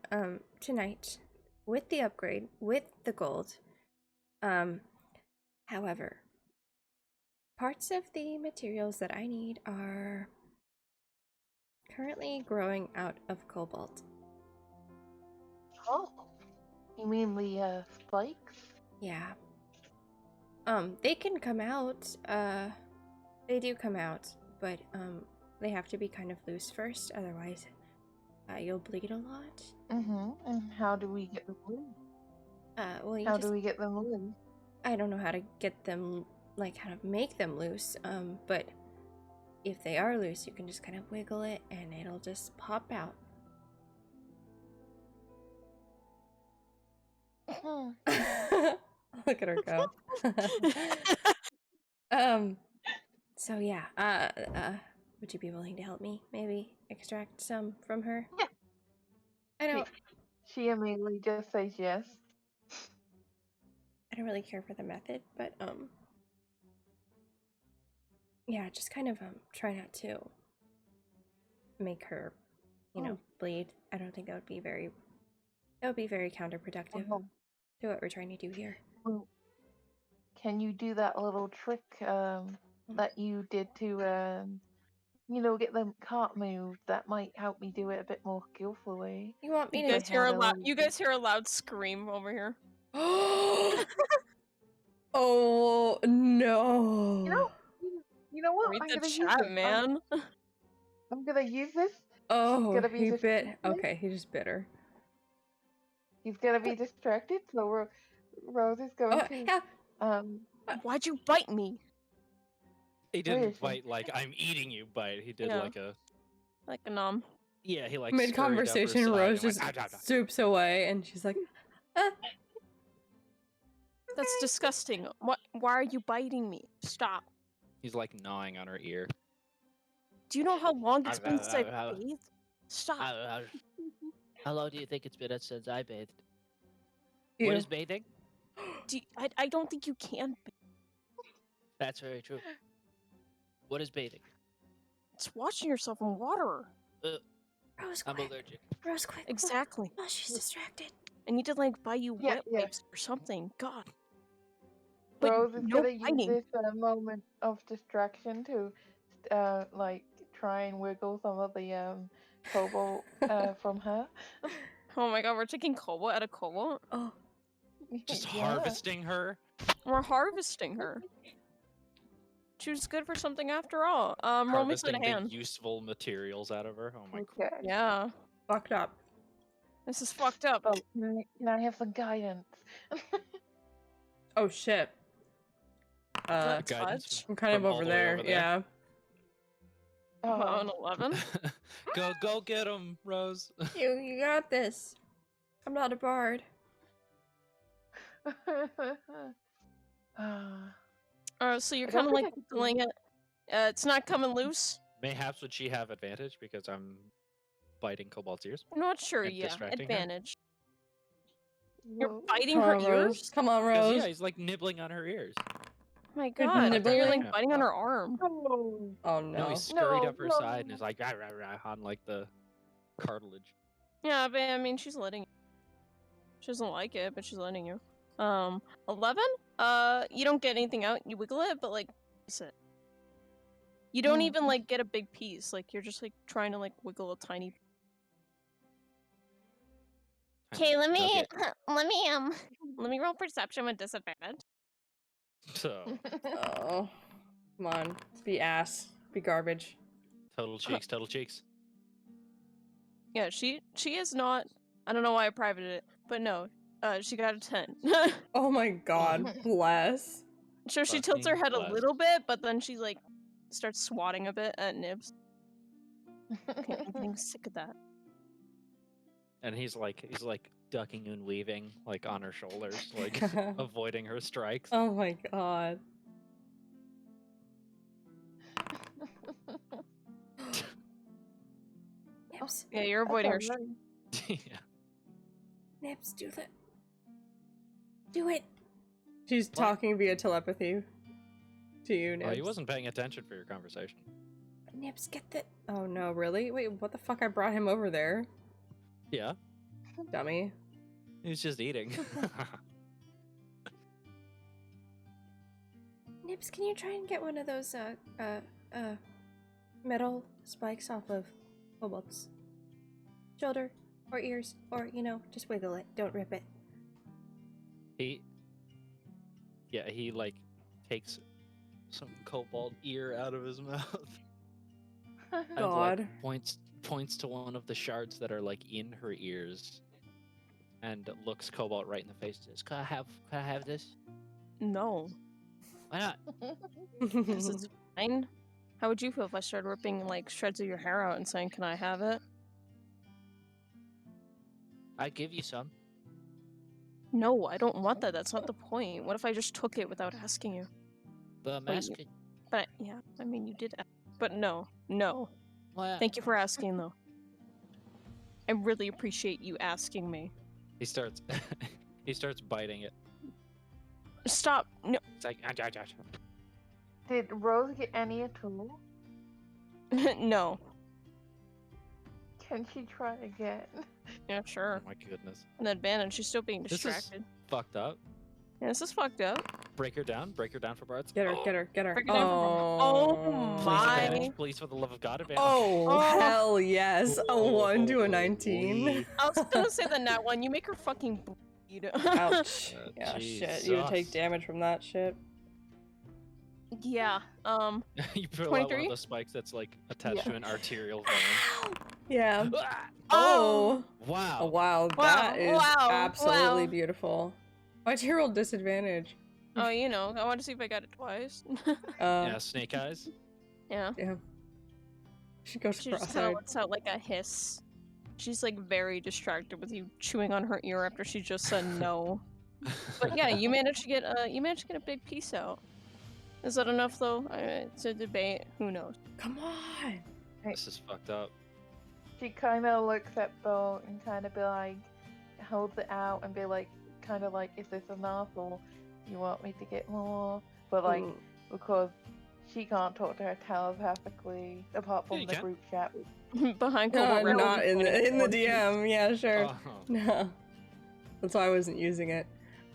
tonight with the upgrade, with the gold. However, parts of the materials that I need are currently growing out of cobalt. Oh, you mean the spikes? Yeah. They can come out. They do come out, but they have to be kind of loose first, otherwise you'll bleed a lot. And how do we get them loose? Well, you How just do we get them loose? I don't know how to get them, like how to make them loose. But if they are loose, you can just kind of wiggle it and it'll just pop out. Look at her go. So yeah, would you be willing to help me maybe extract some from her? Yeah. I don't She immediately just says yes. I don't really care for the method, but yeah, just kind of try not to make her, bleed. I don't think that would be very counterproductive Oh. to what we're trying to do here. Well, can you do that little trick that you did to get them cart moved? That might help me do it a bit more skillfully. You want me You to guys hear a loud. You guys hear a loud scream over here. Oh no! You know what? Read I'm the gonna use chat, this. man. I'm gonna use this. Oh, gonna be he bit. distracted. Okay, he just bit her. He's gonna be distracted, so Rose is going to yeah. Why'd you bite me? He Where is didn't she? bite like I'm eating you bite. He did Yeah. like a Like a nom. yeah. He like Mid scurried up her conversation, side Rose and went, just "Ah, ah, ah." swoops away, and she's like, That's disgusting. What? Why are you biting me? Stop. He's like gnawing on her ear. Do you know how long it's been since I bathed? Stop. How long do you think it's been since I bathed? "Ew." What is bathing? I don't think you can. That's very true. What is bathing? It's washing yourself in water. Rose, I'm quick. allergic. Rose, quick. Exactly. Oh, she's distracted. I need to like buy you Yeah, wet yeah. wipes or something. God. But Rose is no gonna use biting. this moment of distraction to like try and wiggle some of the cobalt from her. Oh my god, we're taking cobalt out of cobalt. Oh, Just Yeah. harvesting her. We're harvesting her. She was good for something after all. Roll me Harvesting sleight of the hand. useful materials out of her. Oh my god. Okay. Yeah, Fucked up. this is fucked up. Oh, can I have some guidance? Oh shit. Not Guidance touch. I'm kind of from all over the way there. over there. Yeah. Wow, an Oh. 11. Go get him, Rose. you got this. I'm not a bard. So you're I kind don't of like think I can- wiggling it. It's not coming loose. Mayhaps would she have advantage because I'm biting Cobalt's ears? I'm not sure. And Yeah, distracting her? advantage. You're Whoa. biting Come her on, Rose. ears. Come on, 'Cause, Rose. yeah, he's like nibbling on her ears. Oh my You're god, I thought you were nibbling? like biting on her arm. Oh. Oh No, no. he scurried No, up her no. side and is like rah, rah, rah, on like the cartilage. Yeah, but I mean, she's letting. She doesn't like it, but she's letting you. 11. You don't get anything out. You wiggle it, but like, that's it. You don't Mm. even like get a big piece. Like you're just like trying to like wiggle a tiny. Okay, let me roll perception with disadvantage. So Oh. Come on. Be ass. Be garbage. total cheeks, total cheeks. Yeah, she is not. I don't know why I privated it, but no, she got a 10. Oh my god. Bless. So she tilts her Fucking head a blessed. little bit, but then she like starts swatting a bit at Nibs. Okay, I'm getting sick of that. And he's like ducking and weaving like on her shoulders, like avoiding her strikes. Oh my god. Nips. Yeah, you're avoiding her. Yeah. Nips, do that. Do it. She's talking via telepathy to you, Well, he Nibs. wasn't paying attention for your conversation. Nips, get the. Oh no, really? Wait, what the fuck? I brought him over there, Yeah, dummy. he was just eating. Nips, can you try and get one of those metal spikes off of Kobold's shoulder or ears, or just wiggle it. Don't rip it. He like takes some cobalt ear out of his mouth. And God. like points to one of the shards that are like in her ears, and looks Cobalt right in the face. Says, "Can I have this? No, Why not? because it's fine. How would you feel if I started ripping like shreds of your hair out and saying, "Can I have it?" I'd give you some. No, I don't want that. That's not the point. What if I just took it without asking you? But I'm Wait, asking. But yeah, I mean, you did ask. But no. Why not? Thank you for asking, though. I really appreciate you asking me. He starts he starts biting it. Stop. No. It's like Did Rose get any at all? No. Can she try again? Yeah, Oh sure. my goodness. An advantage. She's still being This is distracted. fucked up. Yeah, this is fucked up. Break her down for Bards. Get her, get her, get her. Break it down for Oh Please my. advantage, please, for the love of God, advantage. Oh, Oh. hell yes. A 1 to a 19. Holy- I was gonna say the nat one. You make her fucking bleed. Ouch. Yeah, shit. You would take Jesus. damage from that shit. Yeah. You pull out one 23? of the spikes that's like attached to an arterial vein. Yeah. Ah! Oh. Wow. Oh, wow. That is wow, absolutely wow. beautiful. Why'd you roll disadvantage? Oh, I want to see if I got it twice. Yeah, snake eyes. Yeah. Yeah. She goes She just kind cross-eyed. of lets out like a hiss. She's like very distracted with you chewing on her ear after she just said no. But yeah, you managed to get a big piece out. Is that enough though? It's a debate. Who knows? Come on. This is fucked up. She kind of looks at Bo and kind of be like, holds it out and be like, kind of like, is this enough or you want me to get more? But like, Mm. because she can't talk to her telepathically apart from you the can. group chat. Behind Cobalt Rebel, Not in the DM. Yeah, sure. Oh. No. That's why I wasn't using it.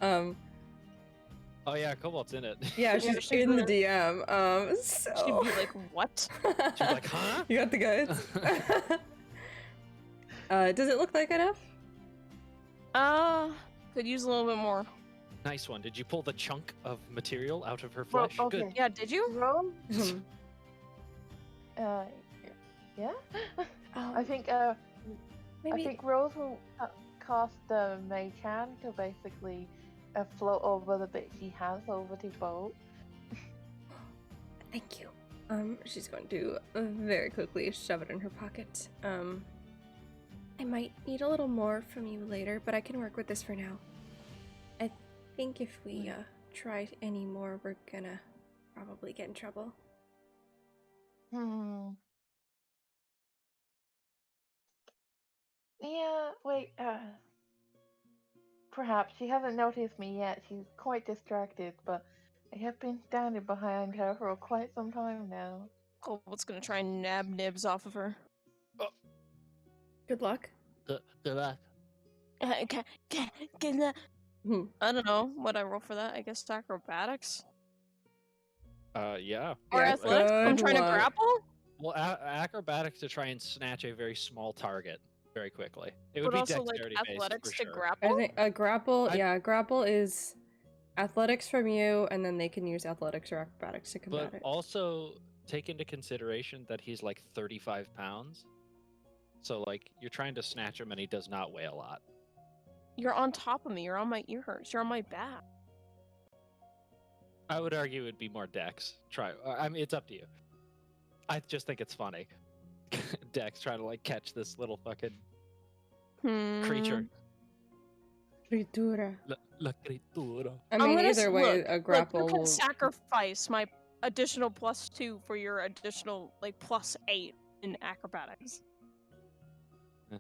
Oh yeah, Cobalt's in it. Yeah, she's she's in the there. DM. She'd So be like, "What?" She's like, huh? you got the goods. Does it look like enough? Could use a little bit more. Nice one. Did you pull the chunk of material out of her Well, flesh? okay. Good. Yeah, did you? Rose? Yeah? I think I Maybe. think Rose will cast the Mage Hand to basically float over the bit she has over to Bo. Thank you. She's going to very quickly shove it in her pocket. I might need a little more from you later, but I can work with this for now. I think if we try any more, we're gonna probably get in trouble. Yeah, wait, perhaps she hasn't noticed me yet. She's quite distracted, but I have been standing behind her for quite some time now. Cobalt's gonna try and nab nibs off of her. Good luck. Good luck. Can I don't know what I roll for that. I guess acrobatics Yeah. or Yeah, athletics. I'm good trying to luck. grapple. Well, acrobatics to try and snatch a very small target very quickly. It would But be also like dexterity athletics based to for sure. grapple. I think a grapple, I- grapple is athletics from you, and then they can use athletics or acrobatics to combat But it. also take into consideration that he's like 35 pounds. So like you're trying to snatch him and he does not weigh a lot. You're on top of me. You're on my ears. You're on my back. I would argue it'd be more dex. Try. I mean, it's up to you. I just think it's funny. Dex trying to like catch this little fucking creature. Critura. La criatura. I I'm mean, gonna either way, look, a grapple Look, you can will. sacrifice my additional +2 for your additional like +8 in acrobatics.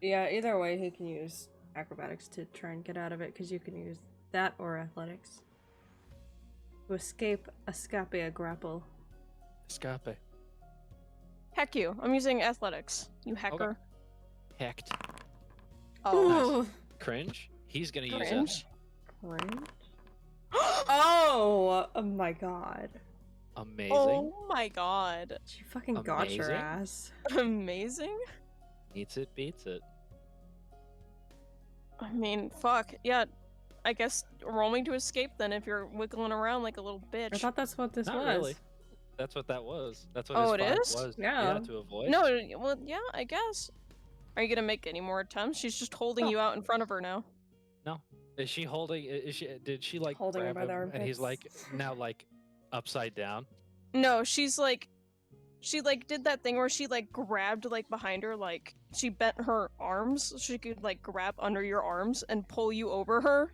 Yeah, either way, he can use acrobatics to try and get out of it, because you can use that or athletics to escape a grapple. Escape. Heck you. I'm using athletics. You hacker. Hecked. Oh, Ooh. Cringe. He's gonna use a cringe. Cringe. Oh my god. amazing. Oh my god. She fucking got your Amazing. ass. Amazing? Eats it, beats it. I mean, fuck. Yeah, I guess roaming to escape then if you're wiggling around like a little bitch. I thought that's what this Not was. really. That's what that was. That's what Oh, his it five is? was. Yeah. To avoid. No, well, yeah, I guess. Are you gonna make any more attempts? She's just holding No. you out in front of her now. No. Is she holding? Is she? Did she like Holding her grab by the him and he's like armpits. now like upside down? No, she did that thing where she like grabbed like behind her, like she bent her arms so she could like grab under your arms and pull you over her.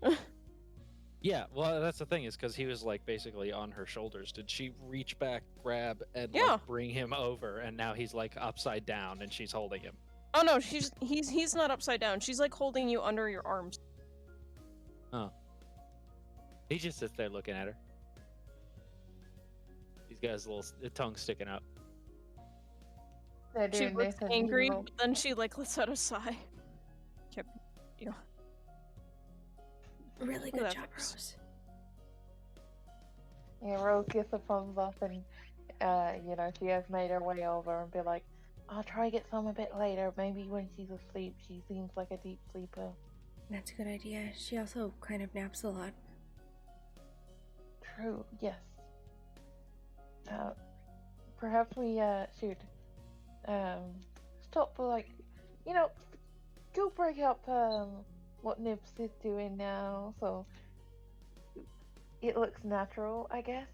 Yeah. Well, that's the thing is because he was like basically on her shoulders. Did she reach back, grab, and Yeah. like bring him over? And now he's like upside down and she's holding him. Oh no, he's not upside down. She's like holding you under your arms. Oh. He just sits there looking at her. He's got his little tongue sticking out. They're She doing looks this and angry, evil. but then she like lets out a sigh. Yep. Really good job, Whatever. Rose. Yeah, Rose gets a thumbs up and, she has made her way over and be like, I'll try to get some a bit later. Maybe when she's asleep, she seems like a deep sleeper. That's a good idea. She also kind of naps a lot. True, yes. Perhaps we, should, stop for, like, go break up, what Nibs is doing now, so it looks natural, I guess.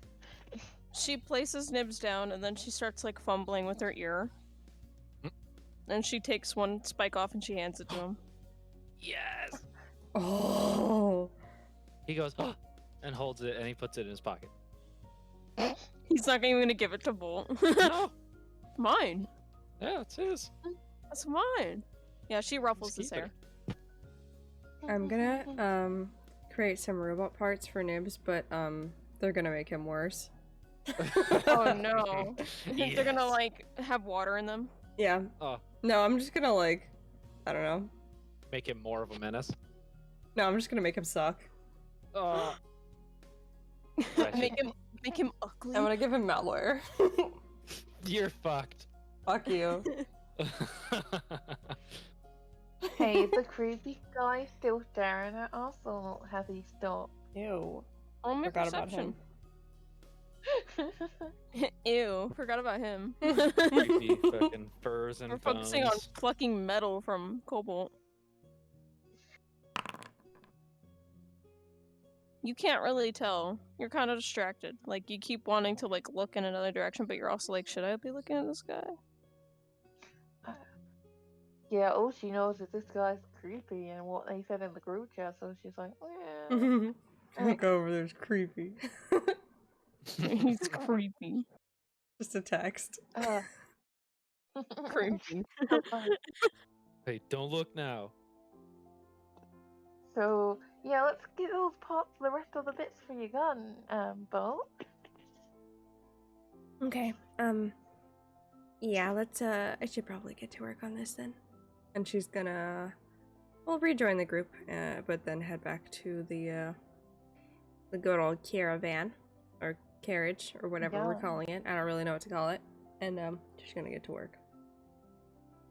She places Nibs down and then she starts like fumbling with her ear. And she takes one spike off and she hands it to him. Yes. Oh. He goes and holds it and he puts it in his pocket. He's not even gonna give it to Bolt. No. Mine. Yeah, it's his. That's mine. Yeah, she ruffles Just his keep hair. I'm gonna create some robot parts for Nibs, but they're gonna make him worse. Oh no. They're gonna Yes. like have water in them. Yeah. Oh, No, I'm just gonna like, I don't know. make him more of a menace. No, I'm just gonna make him suck. Oh. make him ugly. I'm gonna give him malware. You're fucked. Fuck you. Hey, is the creepy guy still staring at us, or has he stopped? Ew. Oh, my Forgot about perception. him. Ew, forgot about him. Creepy fucking furs and We're bones. focusing on plucking metal from Cobalt. You can't really tell. You're kind of distracted. Like, you keep wanting to, like, look in another direction, but you're also like, should I be looking at this guy? Yeah, all she knows is this guy's creepy and what they said in the group chat, so she's like, oh, yeah. Look over there's creepy. He's creepy. Just a text. Creepy. Hey, don't look now. So, yeah, let's get those parts, the rest of the bits for your gun, Bo. Okay. Yeah, let's I should probably get to work on this then. And she's gonna, well, rejoin the group, but then head back to the good old caravan, or carriage, or whatever we're Yeah. calling it. I don't really know what to call it. And she's gonna get to work.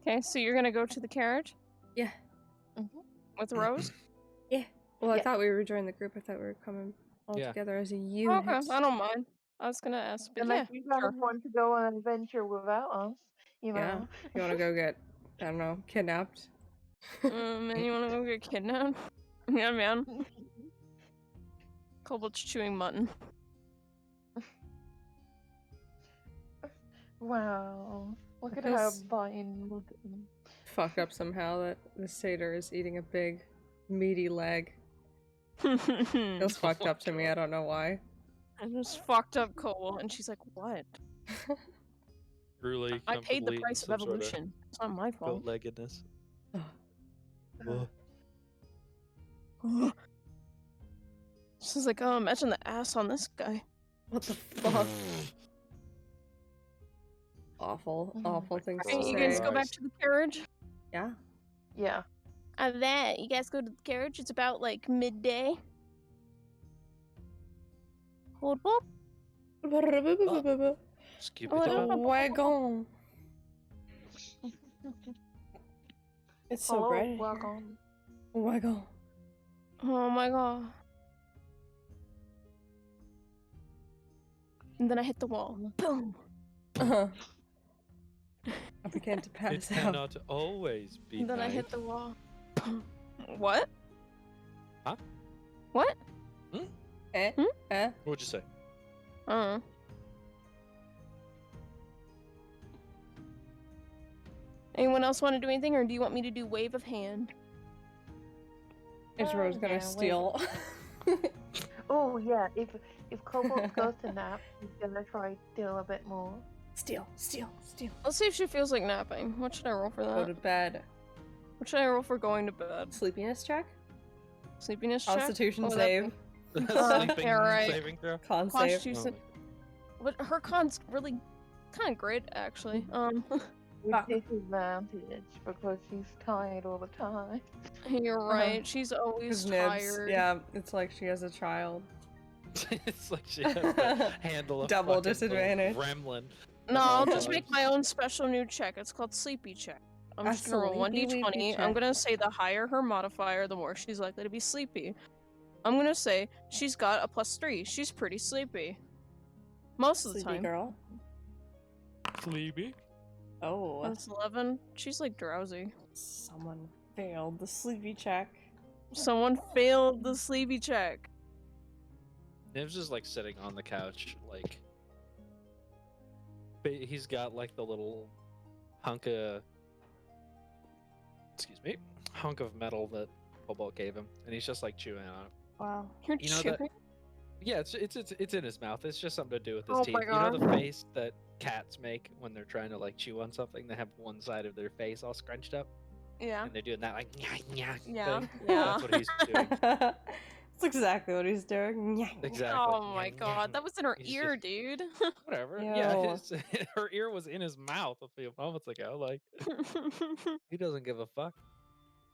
Okay, so you're gonna go to the carriage Yeah. with Rose? Yeah. Well, I Yeah. thought we rejoined the group. I thought we were coming all Yeah. together as a Okay, unit. I don't mind. I was gonna ask, but Unless yeah, you guys sure. want to go on an adventure without us, you know. Yeah. You wanna go get, I don't know, kidnapped? Man, you wanna go get kidnapped? Yeah, man. Cobalt's chewing mutton. Wow. Look at Because- how buying. Fuck up somehow that the satyr is eating a big, meaty leg. Feels fucked up to me. I don't know why. I just fucked up Cobalt, and she's like, what? Truly, I paid the comfortably price of some sort evolution. It's not my fault. Boat-leggedness. She's like, oh, imagine the ass on this guy. What the fuck? Awful, Mhm. awful things to Alright, you say. guys go back to the carriage? Yeah. Yeah. I bet. You guys go to the carriage. It's about like midday. Hold up. Skip What it up? up. Wagon. It's so Hello, bright in here. welcome. Wagon. Oh my god. And then I hit the wall. Boom. I began to It pass out. cannot always be And then I night. hit the wall. Boom. What? Huh? What? Eh? Hmm? Eh? What'd you say? Anyone else want to do anything, or do you want me to do wave of hand? Is Rose gonna Yeah, steal? Oh yeah, if Cobalt goes to nap, he's gonna try to steal a bit more. Steal, steal, steal. Let's see if she feels like napping. What should I roll for Go to that? bed. What should I roll for going to bed? Sleepiness check? Sleepiness check? Constitution What would that save. be? Sleeping yeah, right. saving throw. Con save. Constitution. But her con's really kind of great, actually. We Fuck. take advantage because she's tired all the time. You're right. She's always His nibs. tired. Yeah, it's like she has a child. It's like she has to handle a Double fucking little disadvantage. gremlin. No, I'll Oh, just God. make my own special new check. It's called Sleepy Check. I'm A just gonna roll sleepy weepy 1d20. I'm check. gonna say the higher her modifier, the more she's likely to be sleepy. I'm gonna say she's got a +3. She's pretty sleepy. Most of the Sleepy time. girl. Sleepy. Oh, That's 11. She's like drowsy. someone failed the sleepy check. Someone failed the sleepy check. Niv's just like sitting on the couch, like he's got like the little hunk of hunk of metal that Cobalt gave him, and he's just like chewing on it. Wow. You're You know that- chewing? Yeah, it's in his mouth. It's just something to do with his Oh teeth. my You know the God. face that cats make when they're trying to like chew on something? They have one side of their face all scrunched up, Yeah. and they're doing that like Yeah, thing. yeah. That's what he's doing. That's exactly what he's doing. Exactly. Oh my god, that was in her He's ear, just- dude. Whatever. Ew. Yeah, her ear was in his mouth a few moments ago. Like he doesn't give a fuck.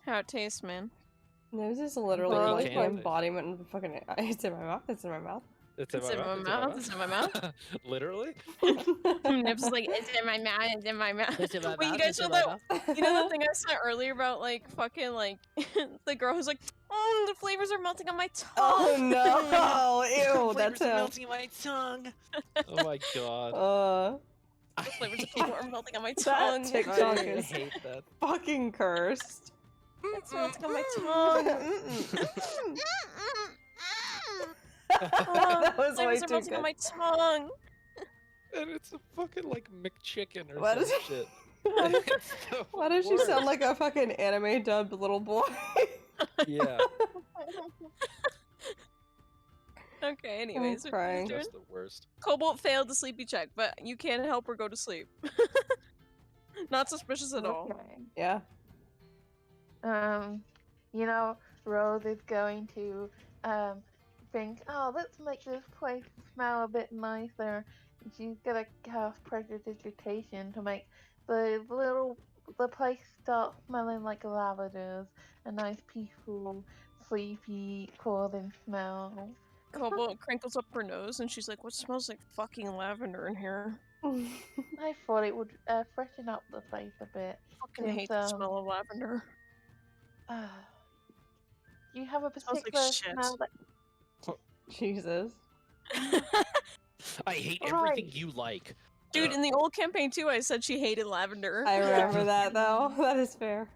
How it tastes, man. This is literally Well, like he the can't. embodiment of the fucking. It's in my mouth. It's in my mouth. It's It's in my mouth. It's in my mouth. Literally. Nibs is like, it's in my mouth. It's in my mouth. It's in my Wait, you mouth, guys it's know in my that? mouth. You know the thing I said earlier about like fucking like the girl who's like, the flavors are melting on my tongue. Oh no! Ew, that's him. melting in my tongue. Oh my god. The flavors of cocoa are melting on my That tongue. TikTok I is hate that. fucking cursed. It's melting on my tongue. That was way Flavors are too melting on good. my tongue. And it's a fucking like McChicken or What some is- shit. It's the Why does she worst. sound like a fucking anime dubbed little boy? Yeah, Okay, anyways, what are you crying. doing? just the worst. Cobalt failed the sleepy check, but you can't help her go to sleep. Not suspicious at all. Okay. Yeah. You know, Rose is going to think, oh, let's make this place smell a bit nicer. And she's gonna cast prestidigitation to make the place start smelling like lavenders, a nice peaceful, sleepy, cooling smell. Cobalt crinkles up her nose and she's like, what smells like fucking lavender in here? I thought it would freshen up the place a bit. Fucking hate the smell of lavender. Do you have a Smells like particular shit. smell that Jesus. I hate Right. everything you like. Dude, in the old campaign too, I said she hated lavender. I remember that though. That is fair.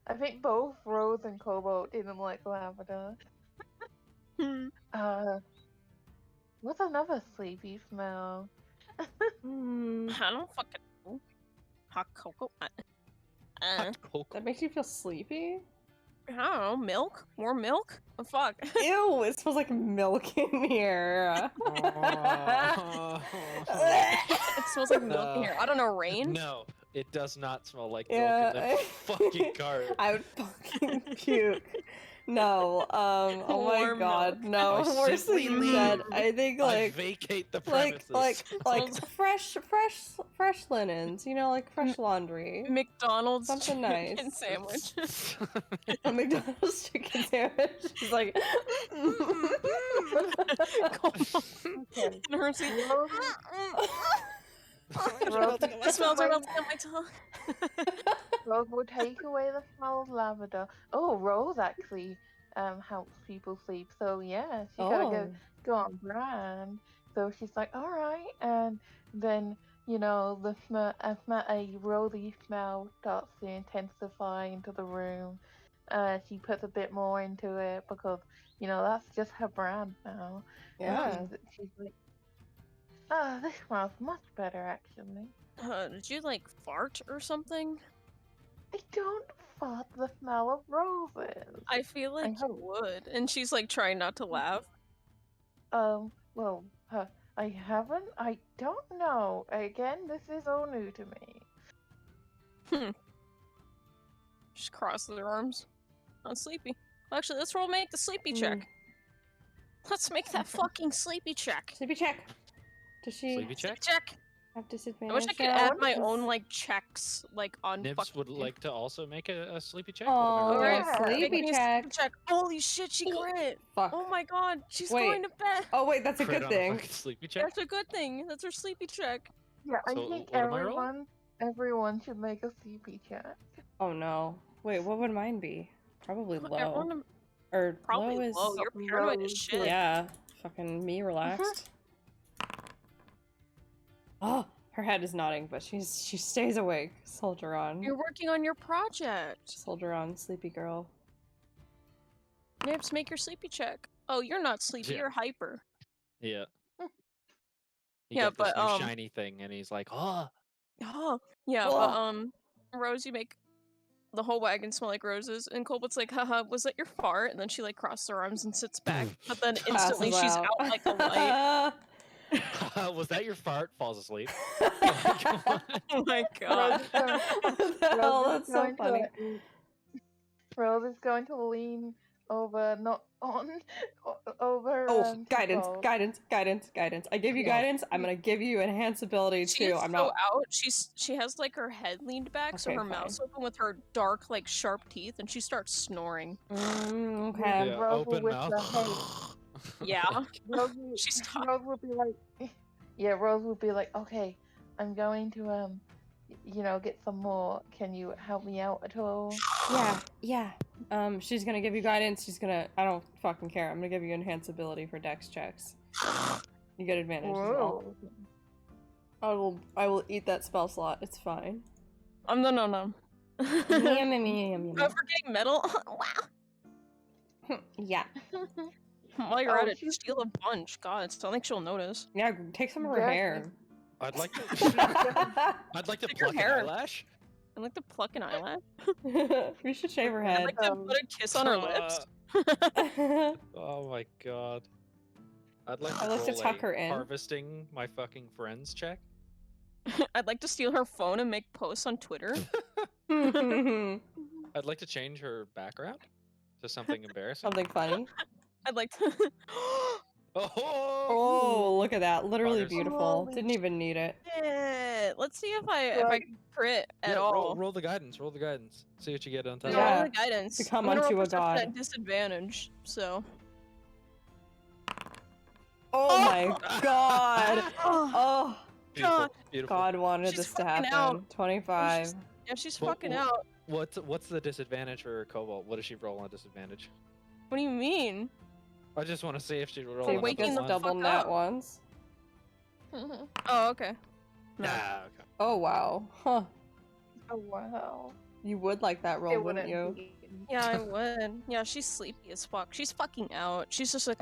I think both Rose and Cobalt didn't like lavender. Hmm. What's another sleepy smell? Hmm. I don't fucking know. Hot cocoa. Hot cocoa. That makes you feel sleepy? I don't know. Milk? More milk? Oh, fuck. Ew, it smells like milk in here. Oh. It smells like milk in here. I don't know. Rain? No, it does not smell like Yeah, milk in that fucking cart. I would fucking puke. No. Oh my Warm god. milk. No. I Worse than simply you said. leave. I think I like vacate the like premises. like fresh linens. You know, like fresh laundry. McDonald's Something chicken nice. sandwich. A McDonald's chicken sandwich. She's like. Okay. In her seat. Rose, The smells are melting on my tongue. Rose will take away the smell of lavender. Oh, Rose actually helps people sleep. So yeah, she gotta go on brand. So she's like, all right, and then the a rosy smell starts to intensify into the room. She puts a bit more into it because that's just her brand now. Yeah. And she's like, oh, this smells much better actually. Did you like fart or something? I don't fart the smell of roses. I feel like you hope. would. And she's like trying not to laugh. Well, I haven't. I don't know. Again, this is all new to me. Just cross their arms. On sleepy. Actually, let's make the sleepy check. Let's make that fucking sleepy check. Sleepy check. Does she Sleepy check? Check. have disadvantage? I wish I could add my own like checks like on Nibs fucking. would like to also make a sleepy check. Oh, Let me roll. yeah. sleepy Make me a check. sleepy check. Holy shit, she crit. Fuck. Oh my god, she's Wait. going to bed. Oh wait, that's a Crit good on thing. fucking sleepy check. That's a good thing. That's her sleepy check. Yeah, I So, think what am I rolling? everyone should make a CP check. Oh no. Wait, what would mine be? Probably low. Everyone, Or probably low is low. You're paranoid as shit. yeah. Fucking me relaxed. Oh, her head is nodding, but she stays awake. Soldier on. You're working on your project. Soldier on, sleepy girl. Nibs, make your sleepy check. Oh, you're not sleepy. Yeah. You're hyper. Yeah. He Yeah, got this but, new shiny thing, and he's like, "Oh, Oh, yeah, Whoa. but Rose, you make the whole wagon smell like roses, and Colbert's like, haha, was that your fart? And then she like crosses her arms and sits back, but then instantly Passes she's out like a light. was that your fart?" Falls asleep. Oh my god. What the hell? That's so funny. Rose is going to lean over, not on, over. Oh, guidance, Cole. guidance. I give you Yeah. guidance. I'm gonna give you enhance ability She too. is I'm so not. out. She has like her head leaned back, so Okay, her fine. mouth's open with her dark, like sharp teeth, and she starts snoring. Okay. Yeah, Rose will open whip mouth. the head. Yeah. Rose, She's Rose will be like, yeah, Rose will be like, okay, I'm going to get some more. Can you help me out at all? Yeah. She's gonna give you guidance. She's gonna. I don't fucking care. I'm gonna give you enhance ability for dex checks. You get advantage as well. Whoa. I will eat that spell slot. It's fine. No. Yum, yum, yum, Oh, we're getting metal? Wow. Yeah. While you're at Oh, it, steal a bunch. God, it's not like she'll notice. Yeah. Take some of her Exactly. hair. I'd like to. I'd like to Stick her pluck an hair. eyelash. I like to pluck an eyelash. We should shave her I head. like to put a kiss on her lips. Oh my god. I'd like I to like to roll tuck a her in. harvesting my fucking friends check. I'd like to steal her phone and make posts on Twitter. I'd like to change her background to something embarrassing. Something funny. I'd like to. Oh! Oh, look at that! Literally Buggers. beautiful. Holy Didn't even need it. Yeah. Let's see if I can crit at Yeah, all. roll the guidance. Roll the guidance. See what you get on top. Yeah, Yeah. roll the guidance. Become I'm gonna unto roll a perception god. at disadvantage. So. Oh my god! Oh, Oh, Beautiful. God. Beautiful. God wanted She's this to fucking happen. out. 25. yeah, she's Well, fucking well- out. What's the disadvantage for Cobalt? What does she roll on disadvantage? What do you mean? I just want to see if she roll They on waking just the one. double fuck nat up. ones. Oh, okay. No. Ah, okay. Oh wow. Huh. Oh wow. You would like that roll, It wouldn't you? be. Yeah, I would. Yeah, she's sleepy as fuck. She's fucking out. She's just like.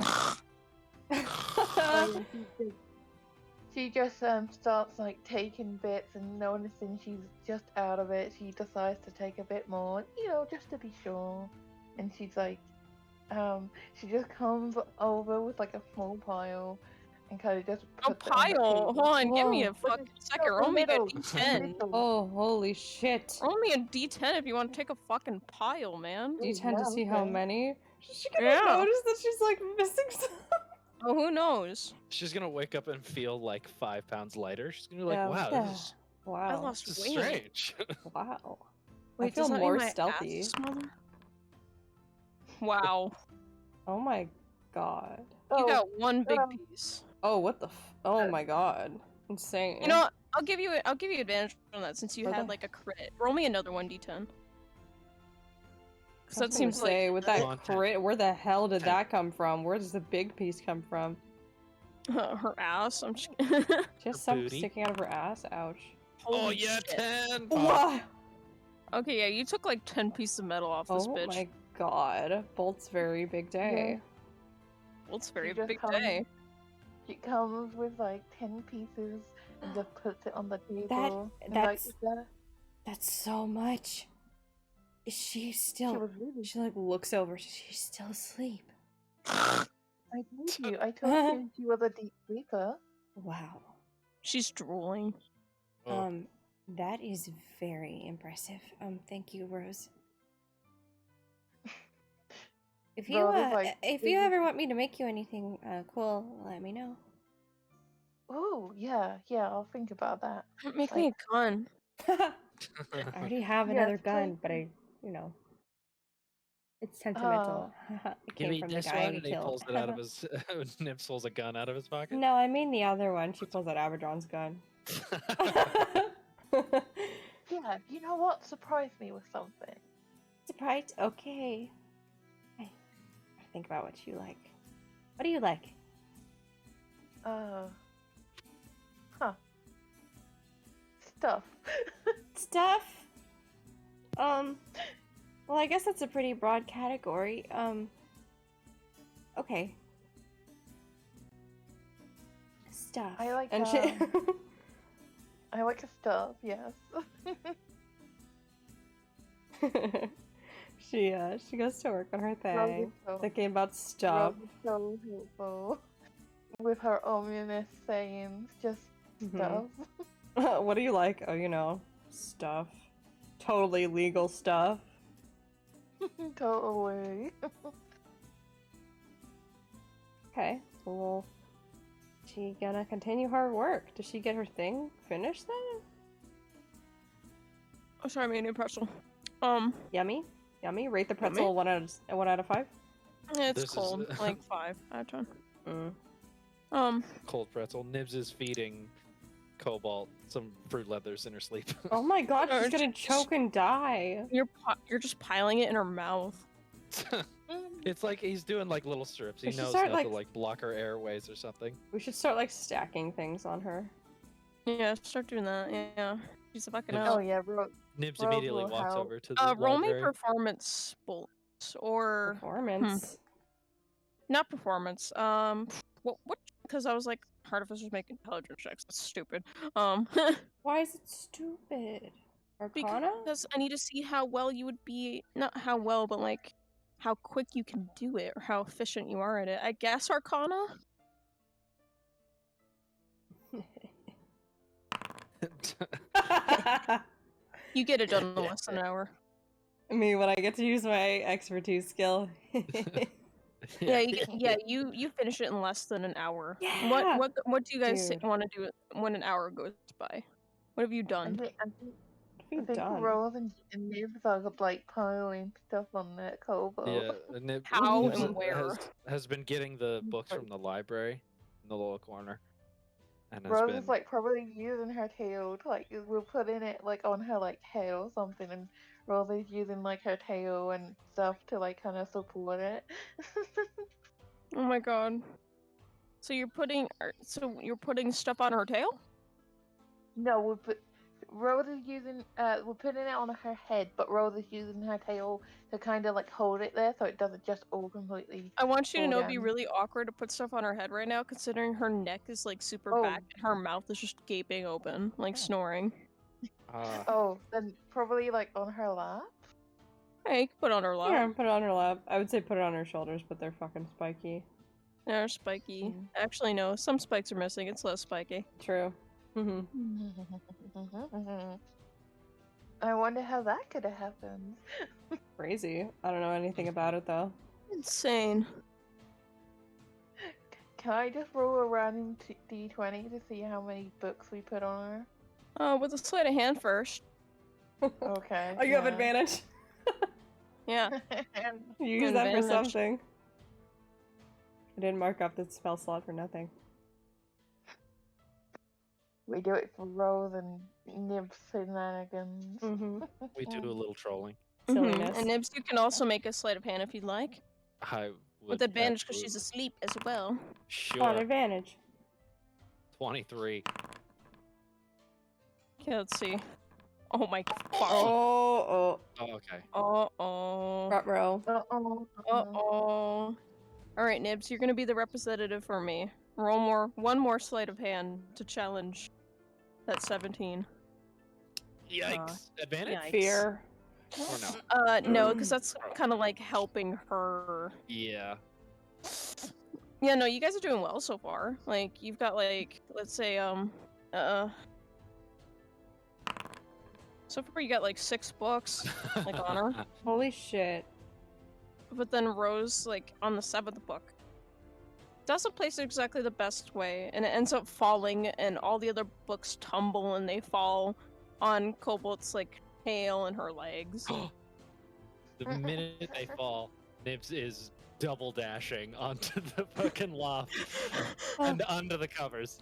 She just starts like taking bits and noticing she's just out of it. She decides to take a bit more, just to be sure. And she's like, she just comes over with like a small pile and kind of just A puts it on the pile. table. Hold on, give me a But fucking it's second. not Roll the me a middle, d10. middle. Oh, holy shit. Roll me a d10 if you want to take a fucking pile, man. D10 to Yeah, see how okay. many? Is she gonna Yeah. notice that she's like missing something? Oh, who knows? She's gonna wake up and feel like 5 pounds lighter. She's gonna be like, Yeah, wow, yeah. this Wow. I lost is weight. strange. Wow. Wait, I feel does that mean more my ass stealthy. is smaller? Wow. Oh my god. You Oh, got one big um, piece. Oh, what the oh my god. Insane. You know what? I'll give you advantage on that since you Where had the- like a crit. Roll me another 1d10. Because I was that gonna seems say, like with that Content. crit, where the hell did 10. that come from? Where does the big piece come from? her ass. I'm just She has something booty. sticking out of her ass. Ouch. Oh Holy yeah, shit. 10. What? Okay, yeah, you took like 10 pieces of metal off this Oh bitch. my god. Bolt's very big day. Well, it's a very just big comes- day. She comes with like 10 pieces and just puts it on the table. and that's- like, that, That's so much. Is she she still? was really. She like looks over. She's still asleep. I told you. I told you she was a deep sleeper. Wow. She's drooling. Oh. That is very impressive. Thank you, Rose. If you Rose is like, if you ever want me to make you anything cool, let me know. Oh, yeah, I'll think about that. Make me a gun. I already have Yes, another gun, please. but it's sentimental. It Give came me from the this guy one, we and he killed. pulls it out of his. Nips pulls a gun out of his pocket. No, I mean the other one. She pulls out Aberdron's gun. Yeah, you know what? Surprise me with something. Surprise? Okay. I think about what you like. What do you like? Huh. Stuff. Stuff. Well, I guess that's a pretty broad category. Okay. Stuff. I like And she I like stuff, yes. she goes to work on her Rose thing, is so, thinking about stuff. Rose is so helpful. With her ominous sayings, just Mhm. stuff. What do you like? Oh, stuff. Totally legal stuff. Totally. Okay, well, she gonna continue her work. Does she get her thing finished then? Oh, sorry, I made a pretzel. Yummy, yummy. Rate the pretzel 1 out of 5. It's This is- cold. Like 5 out of 10. Mm. Cold pretzel. Nibs is feeding Cobalt some fruit leathers in her sleep. Oh my god, Oh, she's gonna choke and die. You're just piling it in her mouth. It's like he's doing like little strips. He We should knows start, how to like- like block her airways or something. We should start like stacking things on her. Yeah, start doing that. Yeah, she's fucking Yeah. Oh out. yeah, Nibs Rose immediately will walks help. over to the Roll me library. performance bolts or Performance. not performance. What? Because I was like, artificers make intelligence checks. That's stupid. Why is it stupid? Arcana? Because I need to see how well you would be. Not how well, but like how quick you can do it or how efficient you are at it. I guess Arcana. You get it done in less than an hour. Me when I get to use my expertise skill. Yeah, you finish it in less than an hour. Yeah! What do you guys Dude. want to do when an hour goes by? What have you I done? think, I think, What I have you think done? Rose and Nibs are like piling stuff on that Cobalt. Yeah, Nibs, How Nibs and where? has been getting the books from the library in the little corner, and has Rose been is like probably using her tail to like we're putting it like on her like head or something, and Rose is using like her tail and stuff to like kind of support it. Oh my god. So you're putting stuff on her tail? No, Rose is using we're putting it on her head, but Rose is using her tail to kind of like hold it there so it doesn't just all completely. I want you to Hold know it'd be on. really awkward to put stuff on her head right now, considering her neck is like super Oh. back and her mouth is just gaping open, like snoring. Oh, then probably like on her lap. Hey, you can put it on her lap. Yeah, put it on her lap. I would say put it on her shoulders, but they're fucking spiky. They're spiky. Mm. Actually, no, some spikes are missing. It's less spiky. True. Mm-hmm. I wonder how that could have happened. Crazy. I don't know anything about it though. Insane. Can I just roll a random d20 to see how many books we put on With a sleight of hand first. her? Okay. Oh, you have advantage. Yeah. You use that for Advantage. something. I didn't mark up the spell slot for nothing. We do it for Rose and Nibs shenanigans. Mm-hmm. We do a little trolling. Silliness. And Nibs, you can also make a sleight of hand if you'd like. I would With advantage because she's absolutely- asleep as well. On Sure. advantage. 23. Okay, let's see. Oh my fuck. Oh, Oh, okay. Uh-oh. front row. Uh-oh. Uh-oh. Alright, Nibs, you're gonna be the representative for me. Roll one more sleight of hand to challenge that 17. Yikes. Advantage? Yikes. Fear. Or no? No, because that's kind of like helping her. Yeah. Yeah, no, you guys are doing well so far. Like, you've got like, let's say, so far you got like 6 books, like, on her. Holy shit. But then Rose, like, on the 7th book, doesn't place it exactly the best way, and it ends up falling, and all the other books tumble, and they fall on Cobalt's, like, tail and her legs. The minute they fall, Nibs is double dashing onto the fucking loft and under the covers.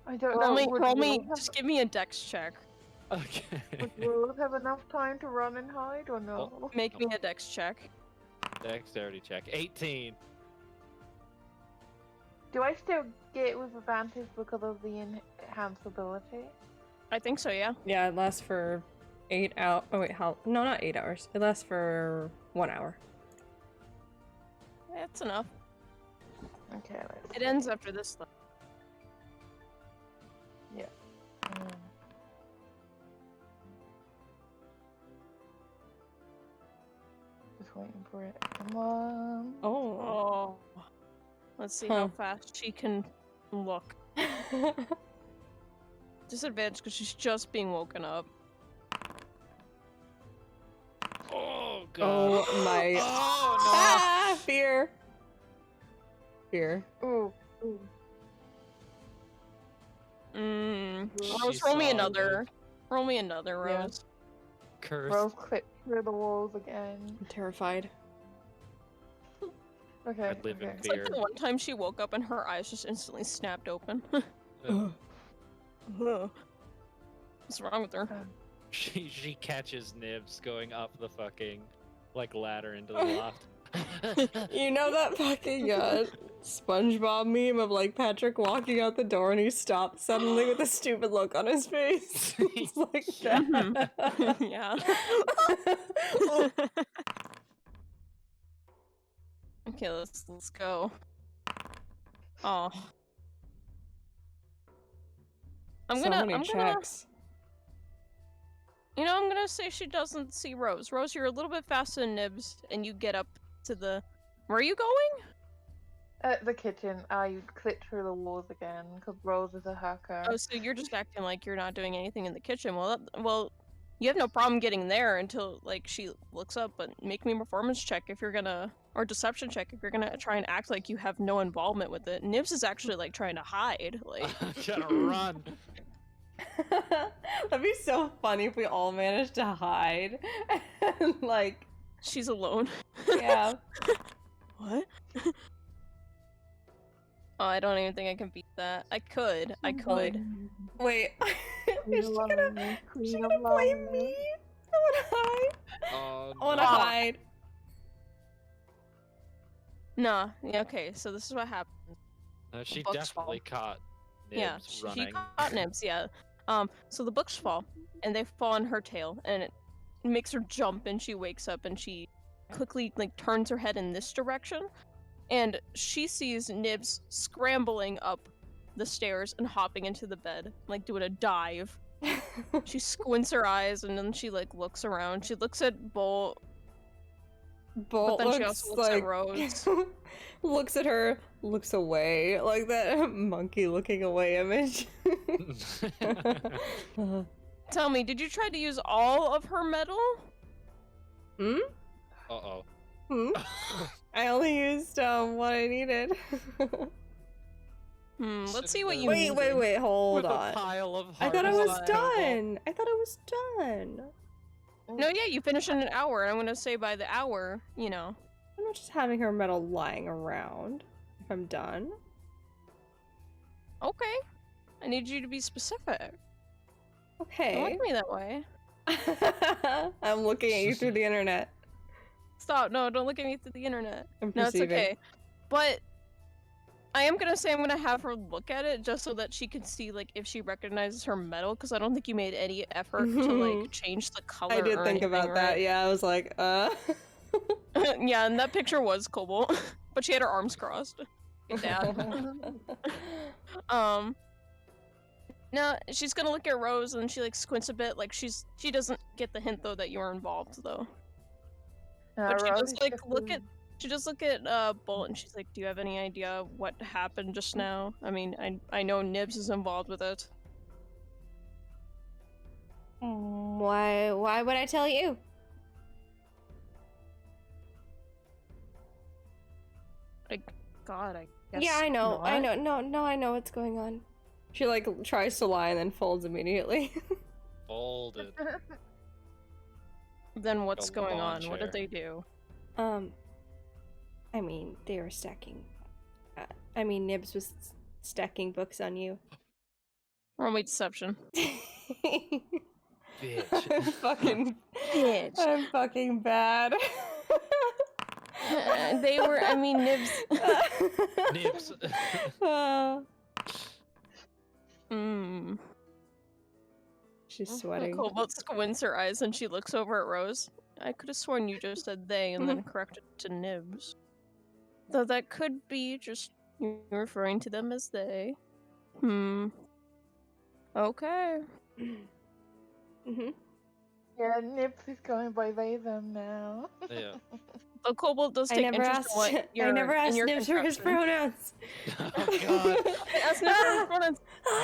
I don't know. Would Just give me a dex check. Okay. Would Rose have enough time to run and hide or no? Make me a dex check. Dexterity check. 18. Do I still get with advantage because of the enhanced ability? I think so, yeah. Yeah, it lasts for 8 hours. Oh wait, how? No, not 8 hours. It lasts for 1 hour. That's enough. Okay, let's It ends after this, though. um, just waiting for it. Come on. Oh. Oh. Let's see how Huh. fast she can look. Disadvantage because she's just being woken up. Oh, God. Oh my. Oh, no. Ah, fear. Fear. Ooh. Ooh. Rose, She roll me saw another. Roll me another, Yeah. Rose. Curse. Rose clipped through the walls again. I'm terrified. Okay. I'd live in okay. It's like fear. the one time she woke up and her eyes just instantly snapped open. What's wrong with her? She catches Nibs going up the fucking like ladder into the loft. You know that fucking SpongeBob meme of like Patrick walking out the door and he stops suddenly with a stupid look on his face? It's like that. Yeah. Okay, let's go. Oh. I'm So gonna many checks. I'm gonna say she doesn't see Rose. Rose, you're a little bit faster than Nibs, and you get up to the. Where are you going? At the kitchen, I clipped through the walls again because Rose is a hacker. Oh, so you're just acting like you're not doing anything in the kitchen. Well, you have no problem getting there until like she looks up. But make me a performance check if you're gonna, or deception check if you're gonna try and act like you have no involvement with it. Nibs is actually like trying to hide. Like, Gotta run. That'd be so funny if we all managed to hide. And, like, she's alone. yeah. What? Oh, I don't even think I can beat that. I could. Wait. Is she Queen gonna, of Lions, she Queen gonna of blame Lions. me? I wanna hide. Oh, I wanna no. hide. Nah. Yeah, okay, so this is what happened. She books definitely caught Nibs Yeah, running. she caught Nibs, yeah. So the books fall, and they fall on her tail, and it makes her jump, and she wakes up, and she quickly, like, turns her head in this direction, and she sees Nibs scrambling up the stairs and hopping into the bed, like, doing a dive. She squints her eyes, and then she, like, looks around. She looks at Bolt, Bolt but then she looks also looks like at Rose. looks at her, looks away, like that monkey looking away image. Tell me, did you try to use all of her metal? Hmm? Uh-oh. I only used what I needed. Let's see Sitting what there you wait, needed. wait, hold with on. a pile of I thought it hardest was cobalt. done. I thought it was done. No, yeah, you finish in an hour. I'm gonna say by the hour, you know. I'm not just having her metal lying around. If I'm done. Okay. I need you to be specific. Don't Okay. look at me that way. I'm looking at you through the internet. Stop. No, don't look at me through the internet. I'm No, it's perceiving. okay. But I am gonna say I'm gonna have her look at it just so that she can see like if she recognizes her metal, because I don't think you made any effort to like change the color. I did or think anything, about that. right? Yeah, I was like, Yeah, and that picture was Cobalt, but she had her arms crossed. Good dad. Now she's gonna look at Rose and she like squints a bit, like she doesn't get the hint though that you're involved though. But she Rose does like just look at Bolt and she's like, "Do you have any idea what happened just now? I mean, I know Nibs is involved with it." Why would I tell you? Like, God, I guess. Yeah, I know. not. I know. No, I know what's going on. she like tries to lie and then folds immediately. Folded. Then what's A going lawn on? What did chair. they do? I mean, they were stacking. Nibs was stacking books on you. Roll me deception. Bitch. I'm fucking. Bitch. I'm fucking bad. They were. I mean, Nibs. Nibs. She's sweating. Cobalt squints her eyes and she looks over at Rose. I could have sworn you just said they and then corrected to Nibs. Though that could be just you referring to them as they. Okay. Mm-hmm. Yeah, Nips is going by they them now. Yeah. The Cobalt does take interest in what I never asked your Nibs for his contraption. pronouns. Oh god. Ask Nibs for his pronouns.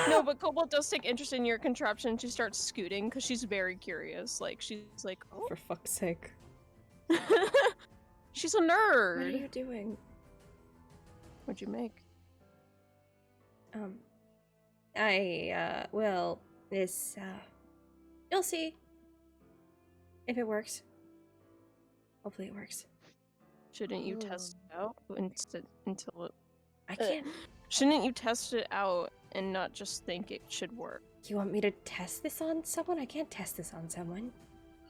No, but Cobalt does take interest in your contraption. She starts scooting because she's very curious. Like, she's like, oh. For fuck's sake. She's a What are nerd. you doing? What'd you make? Well, this, you'll see. If it works. Hopefully it works. Shouldn't you test it out until it... I can't. Shouldn't you test it out and not just think it should work? You want me to test this on someone? I can't test this on someone.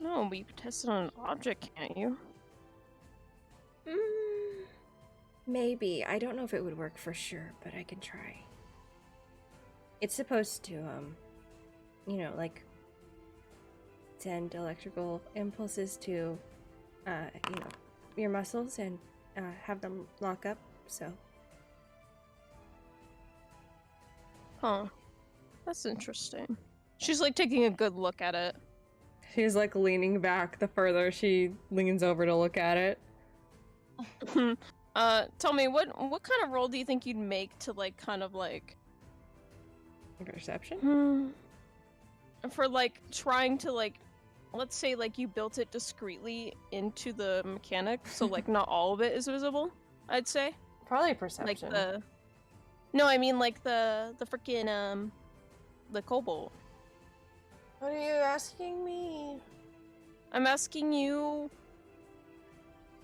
No, but you can test it on an object, can't you? Maybe. I don't know if it would work for sure, but I can try. It's supposed to, like, send electrical impulses to, your muscles and, have them lock up, so. Huh. That's interesting. She's like taking a good look at it. She's like leaning back the further she leans over to look at it. Tell me, what kind of roll do you think you'd make to like kind of like Perception? for like trying to like, let's say like you built it discreetly into the mechanic, so like not all of it is visible, I'd say. Probably perception. Like no, I mean like the freaking the Cobalt. What are you asking me? I'm asking you,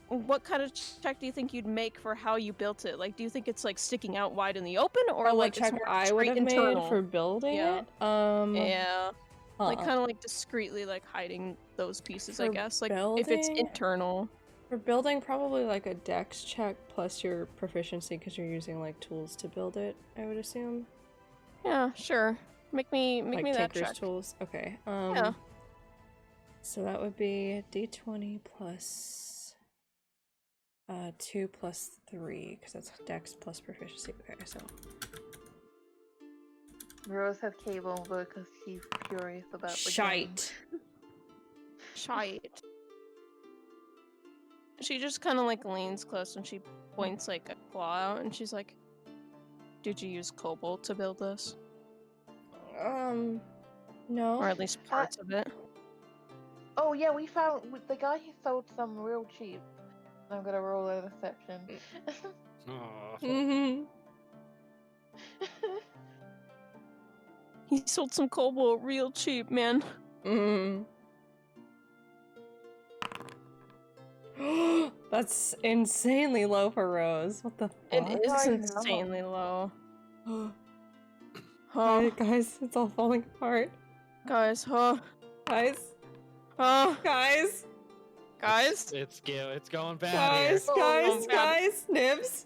what kind of check do you think you'd make for how you built it? Like, do you think it's like sticking out wide in the open, or What like it's check more I would straight have internal? made for building Yeah. it? Yeah, like uh-uh. kind of like discreetly like hiding those pieces, I For guess. Like if it's building? internal. For building, probably like a dex check plus your proficiency because you're using like tools to build it, I would assume. Yeah, sure. Make me Like that Tinker's check. tools. Okay. Yeah. So that would be d20 plus 2 plus 3 because that's dex plus proficiency. Okay, so Rose has cable because she's curious about the shite. Shite. She just kind of like leans close and she points like a claw out and she's like, "Did you use Cobalt to build this, No. or at least parts of it?" Oh yeah, we found the guy who sold some real cheap. I'm gonna roll a deception. Oh, Mm-hmm. He sold some cobalt real cheap, man. Mm. That's insanely low for Rose. What the It fuck? is I know. insanely low. Huh. Guys, it's all falling apart. Guys, huh? Guys, Huh? guys, it's going bad here. guys, Oh, guys, Nibs,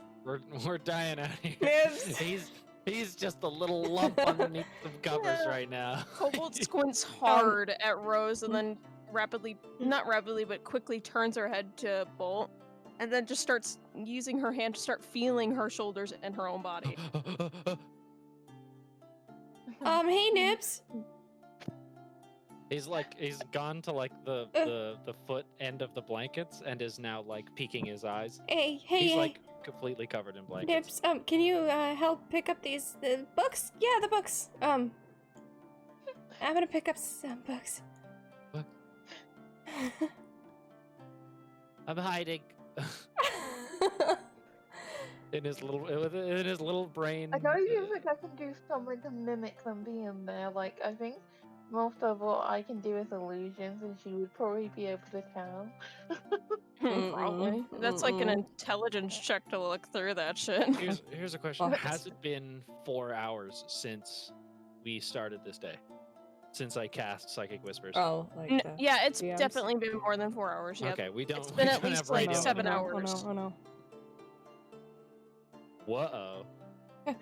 We're dying out here. Nibs. He's just a little lump underneath the covers Yeah. right now. Cobalt squints hard at Rose and then not rapidly, but quickly turns her head to Bolt and then just starts using her hand to start feeling her shoulders and her own body. Hey, Nibs. He's gone to like the foot end of the blankets and is now like peeking his eyes. Hey, He's like completely covered in blankets. Nibs. Can you help pick up the books? Yeah, the books. I'm gonna pick up some books. What? I'm hiding. in his little brain. I don't even think I can do something to mimic them being there. Like, I think most of what I can do is illusions, and she would probably be able to tell. Probably. That's like an intelligence check to look through that shit. Here's a question. Fuck. Has it been 4 hours since we started this day? Since I cast Psychic Whispers? Oh, like Yeah, it's DMs? definitely been more than 4 hours. Yep. Okay, we don't. It's been we at don't least have like radio. 7 Oh hours. no. Whoa. I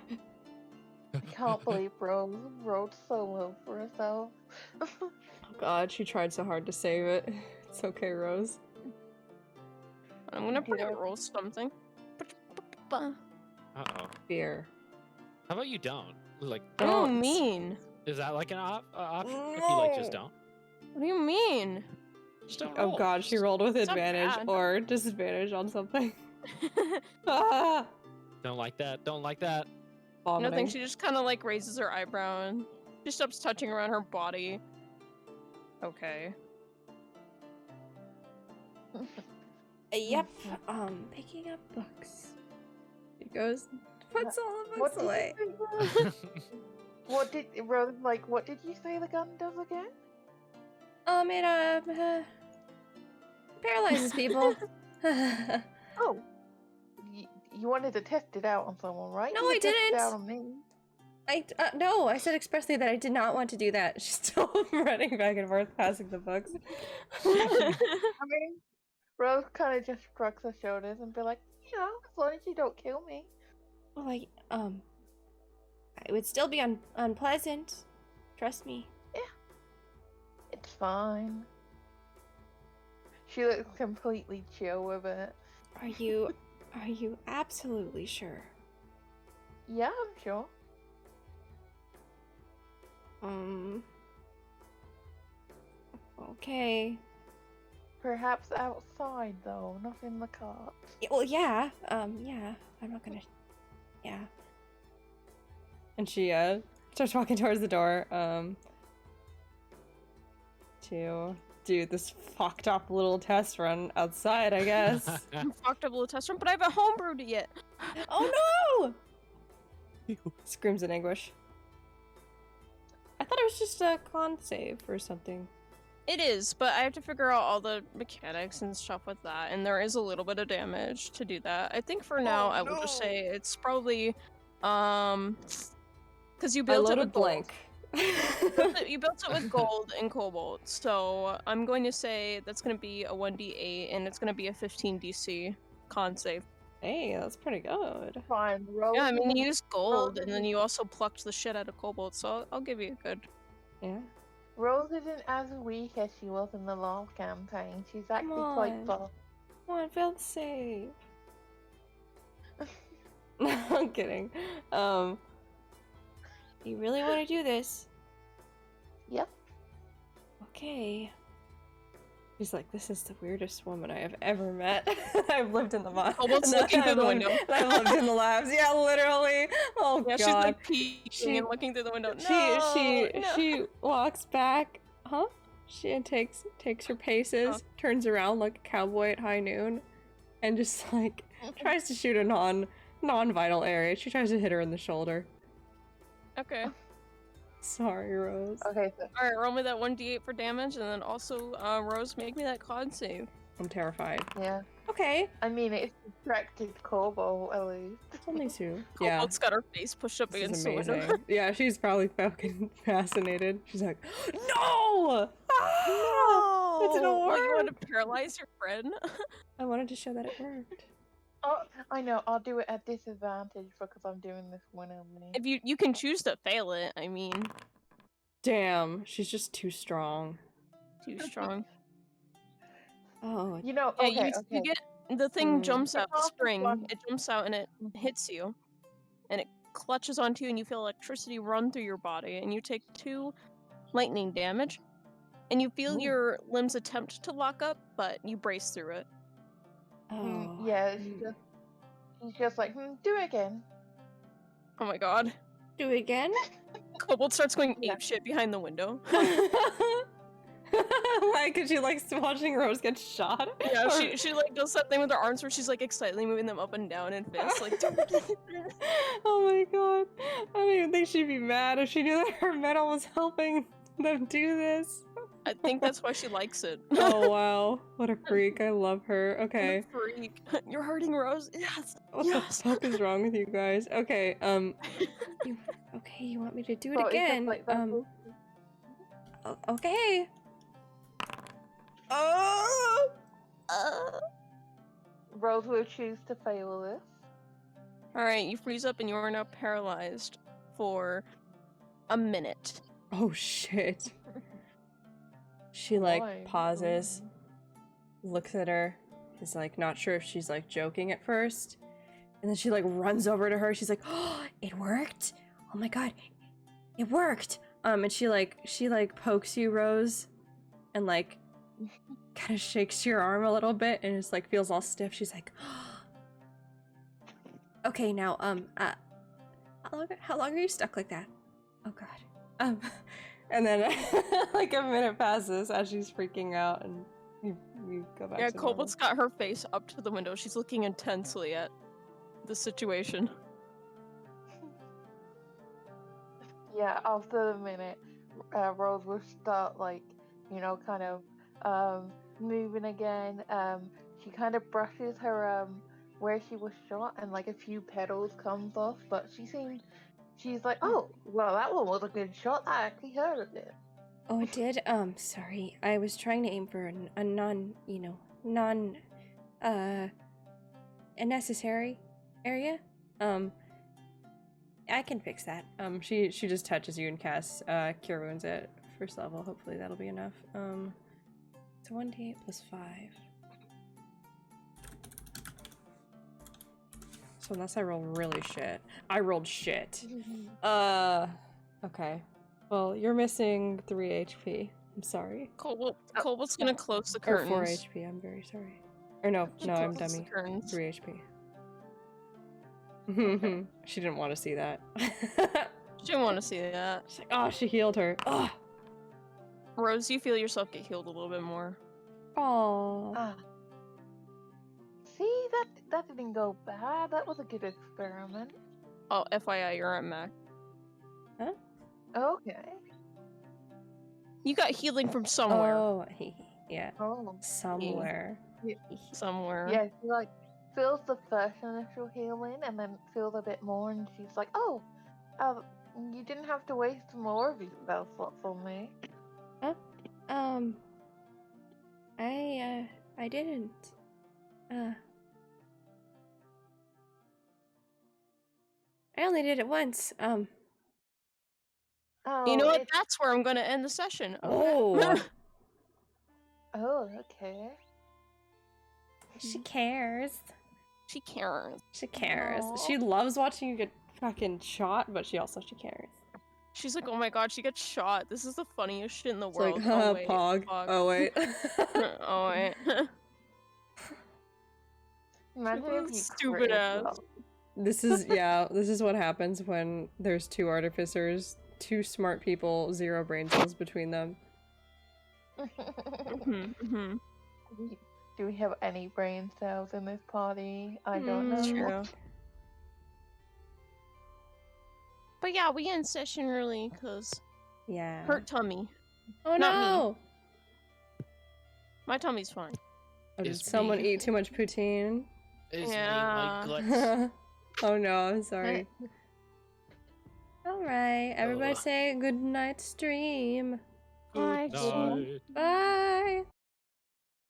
can't believe Rose wrote so low for herself. Oh god, she tried so hard to save it. It's okay, Rose. I'm gonna put Yeah. it roll something. Uh-oh. Fear. How about you don't? Like, What do you Don't. mean? is that like an option? If you like, just don't. What do you mean? Just don't Oh roll. god, she rolled with It's not advantage bad. or disadvantage on something. Ah! Don't like that. Don't like that. Vomiting. Nothing. She just kind of like raises her eyebrow and she stops touching around her body. Okay. Yep. Picking up books. She goes, puts all the What books did away. you say? What did Rose like? What did you say the gun does again? It paralyzes people. Oh, you wanted to test it out on someone, right? No, You I could test it didn't. out on me. No, I said expressly that I did not want to do that. She's still running back and forth, passing the books. I mean, Rose kind of just shrugs her shoulders and be like, as long as you don't kill me. Well, it would still be unpleasant. Trust me. It's fine. She looks completely chill with it. Are you absolutely sure? Yeah, I'm sure. Okay. Perhaps outside, though, not in the cart. Well, yeah. Yeah. I'm not gonna. Yeah. And she starts walking towards the door. To do this fucked up little test run outside, I guess. I'm fucked up a little test run, but I haven't homebrewed it yet. Oh no! Screams in anguish. I thought it was just a con save or something. It is, but I have to figure out all the mechanics and stuff with that, and there is a little bit of damage to do that. I think for now, I will just say it's probably, because you I built it loaded with gold. blank. You built it with gold and cobalt, so I'm going to say that's going to be a 1d8, and it's going to be a 15 DC con save. Hey, that's pretty good. Fine, Rose. Yeah, I mean, you used gold, and then isn't- you also plucked the shit out of cobalt, so I'll give you a good. Yeah. Rose isn't as weak as she was in the last campaign. She's actually quite on. fast. Come on, failed the save. No, I'm kidding. You really want to do this? Yep. Okay. She's like, this is the weirdest woman I have ever met. I've lived in the mine. Almost looking through the window. I've lived in the labs. Yeah, literally. Oh Yeah, god. she's like peeking She- and looking through the window. She walks back. Huh? She takes her paces, turns around like a cowboy at high noon. and just like tries to shoot a non-vital area. She tries to hit her in the shoulder. Okay. Sorry, Rose. Okay, so Alright, roll me that 1d8 for damage, and then also, Rose, make me that con save. I'm terrified. yeah, Okay. I mean it's distracted Kobo at least. It's only Sue. Yeah. Kobold's got her face pushed up This is against the window. amazing. Yeah, she's probably fucking fascinated. She's like, no! Ah! It didn't Oh, you want work! to paralyze your friend? I wanted to show that it worked. Oh, I know. I'll do it at disadvantage because I'm doing this one only. If you can choose to fail it, I mean, Damn, she's just too strong. too strong. Oh, You know, Yeah, okay, you get the thing jumps out, the Off the spring. one. It jumps out and it hits you, and it clutches onto you, and you feel electricity run through your body, and you take 2 lightning damage, and you feel Ooh. your limbs attempt to lock up, but you brace through it. oh. Yeah, she's just like, do it again. Oh my god. Do it again? Kobold starts going Yeah. apeshit behind the window. Why? Because she likes watching Rose get shot? Yeah, Or- she like does that thing with her arms where she's like excitedly moving them up and down in fists, like. Oh my god. I don't even think she'd be mad if she knew that her medal was helping them do this. I think that's why she likes it. Oh wow. What a freak. I love her. Okay. Freak. You're hurting Rose. Yes. What Yes. the fuck is wrong with you guys? Okay, okay, you want me to do it So it's just again? like that. Okay. Rose will choose to fail this. All right, you freeze up and you are now paralyzed for a minute. Oh shit. She like Why? pauses, looks at her, is like not sure if she's like joking at first, and then she like runs over to her. She's like, "Oh, it worked! Oh my god, it worked!" And she like pokes you, Rose, and like kind of shakes your arm a little bit, and just like feels all stiff. She's like, "Okay, now how long are you stuck like that? Oh god." And then like a minute passes as she's freaking out, and you go back Yeah, to normal. Kobold's got her face up to the window. She's looking intensely at the situation. Yeah, after a minute, Rose will start like, kind of moving again. She kind of brushes her where she was shot, and like a few petals comes off, but she's like, oh, well, that one was a good shot. I actually heard of it. Oh, it did? Sorry. I was trying to aim for a unnecessary area. I can fix that. She just touches you and casts Cure Wounds at first level. Hopefully that'll be enough. It's 1d8 plus 5. So unless I roll really shit. I rolled shit. Okay. Well, you're missing 3 HP. I'm sorry. Kobold's gonna close the Or curtains. 4 HP, I'm very sorry. Or no, She I'm closes the dummy. curtains. 3 HP. She didn't want to see that. She didn't want to see that. She's like, oh, she healed her. Oh. Rose, you feel yourself get healed a little bit more. Aww. Ah. See, that didn't go bad. That was a good experiment. Oh, FYI, you're at Mac. Okay. You got healing from somewhere. Oh, yeah. Oh. Somewhere. Somewhere. Yeah, she like feels the first initial healing and then feels a bit more, and she's like, "Oh, you didn't have to waste more of these spell slots on me." I didn't. I only did it once. Oh, You know what? it's- That's where I'm gonna end the session. Oh. Oh, okay. She cares. She cares. She cares. Aw. She loves watching you get fucking shot, but she cares. She's like, oh my god, she gets shot. This is the funniest shit in the It's world. like, Oh wait, Pog. Pog. Oh wait. Oh wait. Imagine if you Stupid crit ass. as well. This is what happens when there's 2 artificers, 2 smart people, 0 brain cells between them. Mhm, mhm. Do Do we have any brain cells in this party? I don't know. True. But yeah, we end session early because Yeah. hurt tummy. Oh Not me. no! My tummy's fine. Oh, did It's someone me. eat too much poutine? It's me, Yeah. my guts. Oh no, I'm sorry. Alright, everybody Oh. say good night stream. Bye, Good Jim. night. Bye!